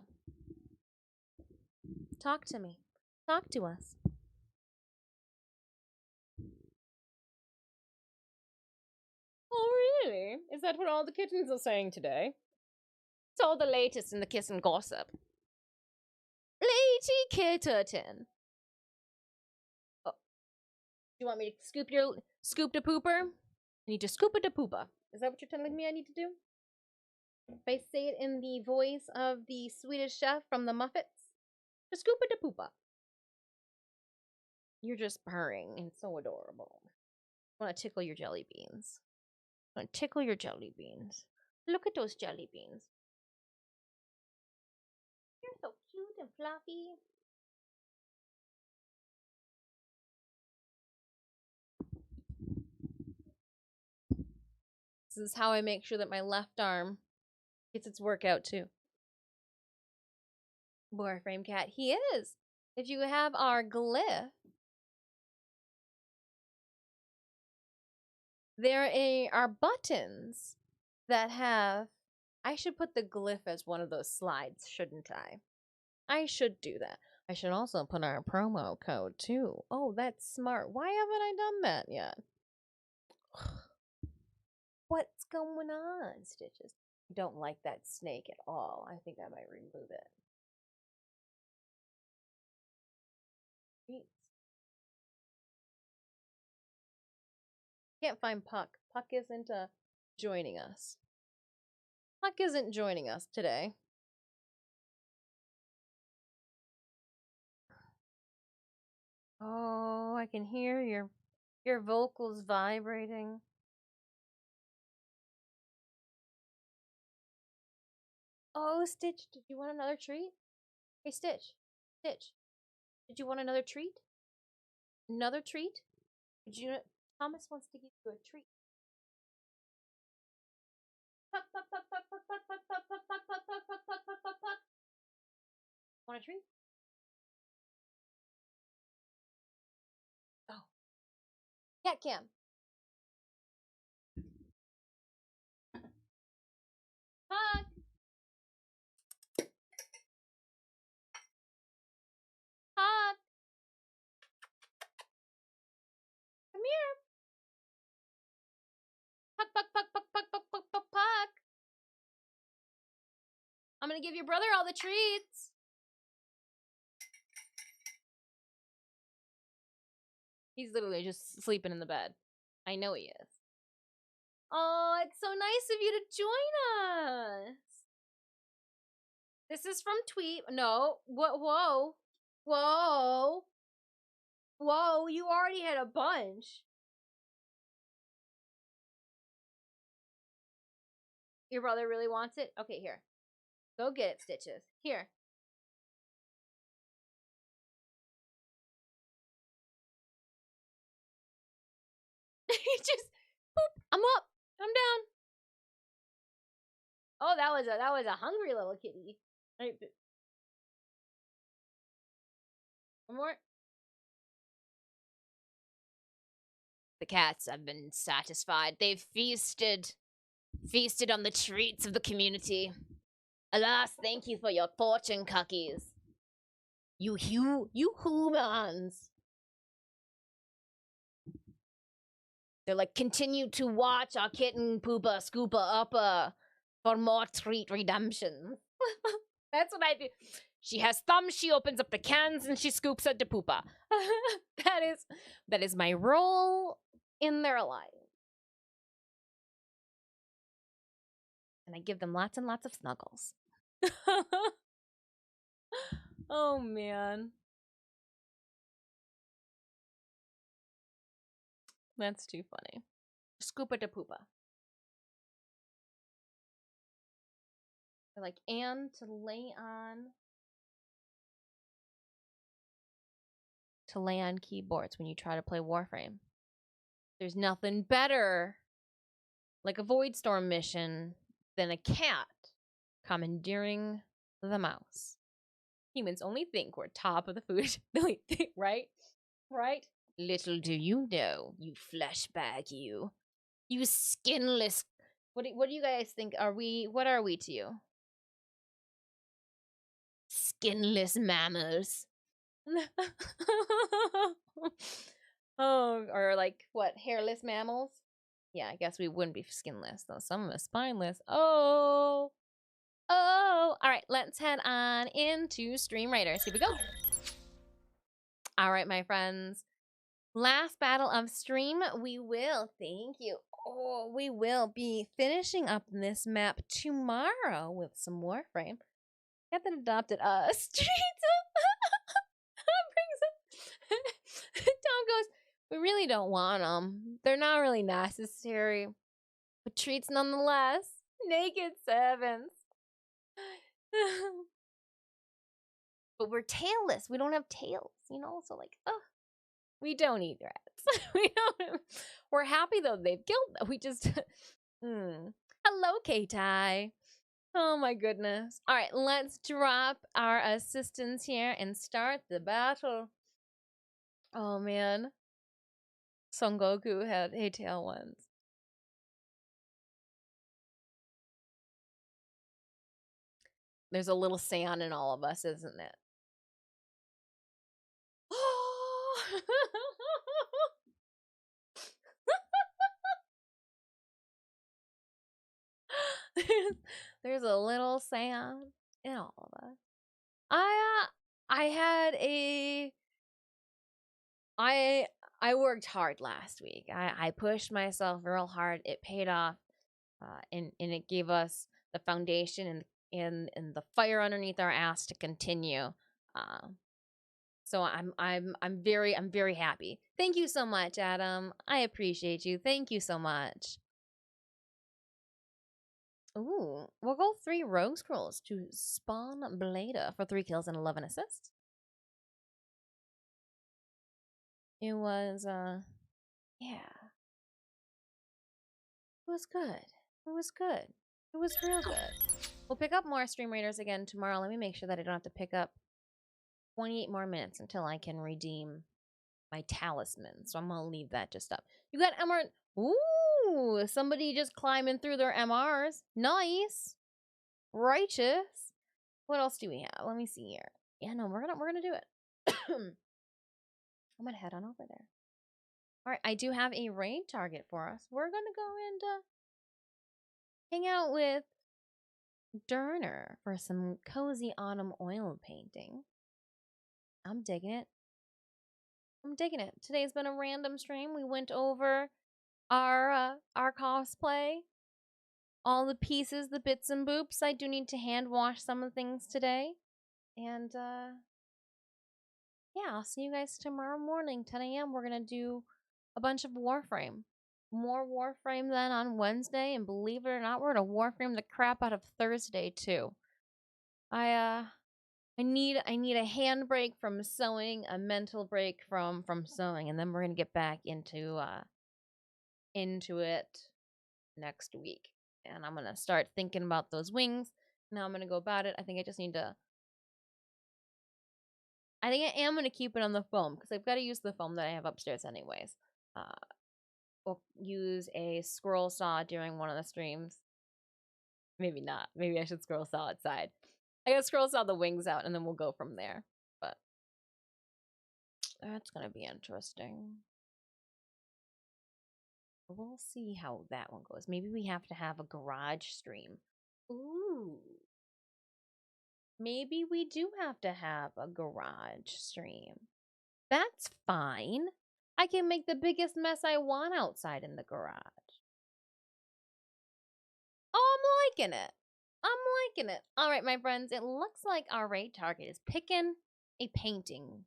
Talk to me. Talk to us. Oh, really? Is that what all the kittens are saying today? It's all the latest in the kiss and gossip. Lady Kitten. Oh, do you want me to scoop the pooper? I need to scoop it to poopa. Is that what you're telling me I need to do? If I say it in the voice of the Swedish chef from the Muppets, to scoop it to poopa. You're just purring and so adorable. I want to tickle your jelly beans. I want to tickle your jelly beans. Look at those jelly beans. You're so cute and fluffy. This is how I make sure that my left arm gets its workout too. Boy, frame cat, he is. If you have our glyph, there are buttons that have. I should put the glyph as one of those slides, shouldn't I? I should do that. I should also put our promo code too. Oh, that's smart. Why haven't I done that yet? What's going on, Stitches? I don't like that snake at all. I think I might remove it. Can't find Puck. Puck isn't joining us. Puck isn't joining us today. Oh, I can hear your vocals vibrating. Oh, Stitch, did you want another treat? Hey, Stitch. Stitch, did you want another treat? Another treat? Did you? Thomas wants to give you a treat. Puck, puck, puck, puck, puck, puck, puck, puck, puck, puck, puck, puck, puck, puck, puck, puck, puck. Want a treat? Oh. Cat cam. Puck. Puck. Come here. Puck, puck, puck, puck, puck, puck, puck, puck, puck. I'm gonna give your brother all the treats. He's literally just sleeping in the bed. I know he is. Oh, it's so nice of you to join us. This is from Tweet. No. Whoa. Whoa. Whoa, you already had a bunch. Your brother really wants it? Okay, here. Go get it, Stitches. Here. He just boop. I'm up. I'm down. Oh, that was a hungry little kitty. Right. One more. The cats have been satisfied. They've feasted on the treats of the community. Alas, thank you for your fortune cookies. You humans. They're like, continue to watch our kitten poopa scoopa uppa for more treat redemption. That's what I do. She has thumbs, she opens up the cans, and she scoops at the poopa. that is my role in their life. And I give them lots and lots of snuggles. Oh, man. That's too funny. Scoopa de poopa. They're like, and to lay on keyboards when you try to play Warframe. There's nothing better, like a Void Storm mission, than a cat commandeering the mouse. Humans only think we're top of the food, right? Right? Little do you know, you flesh bag, you skinless. What do you guys think? What are we to you? Skinless mammals. Oh, or like what? Hairless mammals? Yeah, I guess we wouldn't be skinless though. Some of us spineless. Oh. All right, let's head on into Stream Raiders. Here we go. All right, my friends. Last battle of stream. We will be finishing up this map tomorrow with some Warframe. Got that adopted streets. Tom goes, we really don't want them. They're not really necessary. But treats nonetheless. Naked sevens. But we're tailless. We don't have tails, So like, we don't eat rats. We're happy though they've killed them. We just Hello, K-Tai. Oh my goodness. All right, let's drop our assistants here and start the battle. Oh man. Son Goku had a tail once. There's a little sand in all of us, isn't it? There's a little sand in all of us. I worked hard last week. I pushed myself real hard. It paid off, and it gave us the foundation and the fire underneath our ass to continue. So I'm very happy. Thank you so much, Adam. I appreciate you. Thank you so much. Ooh, we'll go 3 rogue scrolls to spawn Blada for 3 kills and 11 assists. It was yeah. It was good. It was good. It was real good. We'll pick up more Stream Raiders again tomorrow. Let me make sure that I don't have to pick up 28 more minutes until I can redeem my talisman. So I'm gonna leave that just up. You got Emerald. Ooh, somebody just climbing through their MRs. Nice. Righteous. What else do we have? Let me see here. Yeah, no, we're gonna do it. I'm gonna head on over there. All right, I do have a raid target for us. We're gonna go and hang out with Durner for some cozy autumn oil painting. I'm digging it. I'm digging it. Today's been a random stream. We went over our cosplay, all the pieces, the bits and boops. I do need to hand wash some of the things today, and yeah, I'll see you guys tomorrow morning, 10 a.m. We're gonna do a bunch of Warframe. More Warframe than on Wednesday, and believe it or not, we're gonna Warframe the crap out of Thursday too. I need a hand break from sewing, a mental break from sewing, and then we're gonna get back into it next week. And I'm gonna start thinking about those wings. Now I'm gonna go about it. I think I am going to keep it on the foam because I've got to use the foam that I have upstairs anyways. We'll use a scroll saw during one of the streams. Maybe not. Maybe I should scroll saw outside. I gotta scroll saw the wings out and then we'll go from there. But That's gonna be interesting. We'll see how that one goes. Maybe we have to have a garage stream. Ooh. Maybe we do have to have a garage stream. That's fine. I can make the biggest mess I want outside in the garage. Oh, I'm liking it. I'm liking it. All right, my friends, it looks like our raid target is picking a painting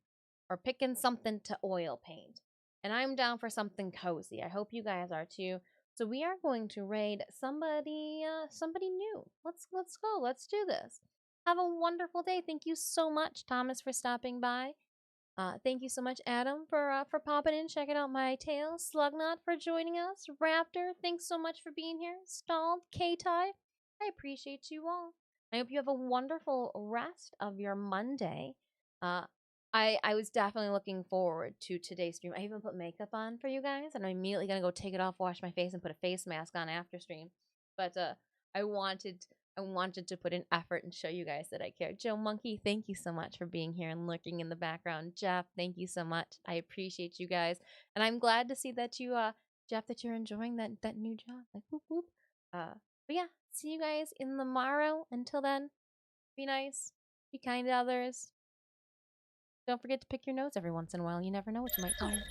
or picking something to oil paint. And I'm down for something cozy. I hope you guys are too. So we are going to raid somebody new. Let's go. Let's do this. Have a wonderful day. Thank you so much, Thomas, for stopping by. Thank you so much, Adam, for popping in, checking out my tale. Slugnut for joining us. Raptor, thanks so much for being here. Stalled, K-Tie, I appreciate you all. I hope you have a wonderful rest of your Monday. Uh, I was definitely looking forward to today's stream. I even put makeup on for you guys, and I'm immediately gonna go take it off, wash my face, and put a face mask on after stream. But I wanted I wanted to put an effort and show you guys that I care. Joe Monkey, thank you so much for being here and lurking in the background. Jeff, thank you so much. I appreciate you guys, and I'm glad to see that you, Jeff, that you're enjoying that new job. Like whoop whoop. But yeah, see you guys in the morrow. Until then, be nice, be kind to others. Don't forget to pick your nose every once in a while. You never know what you might find.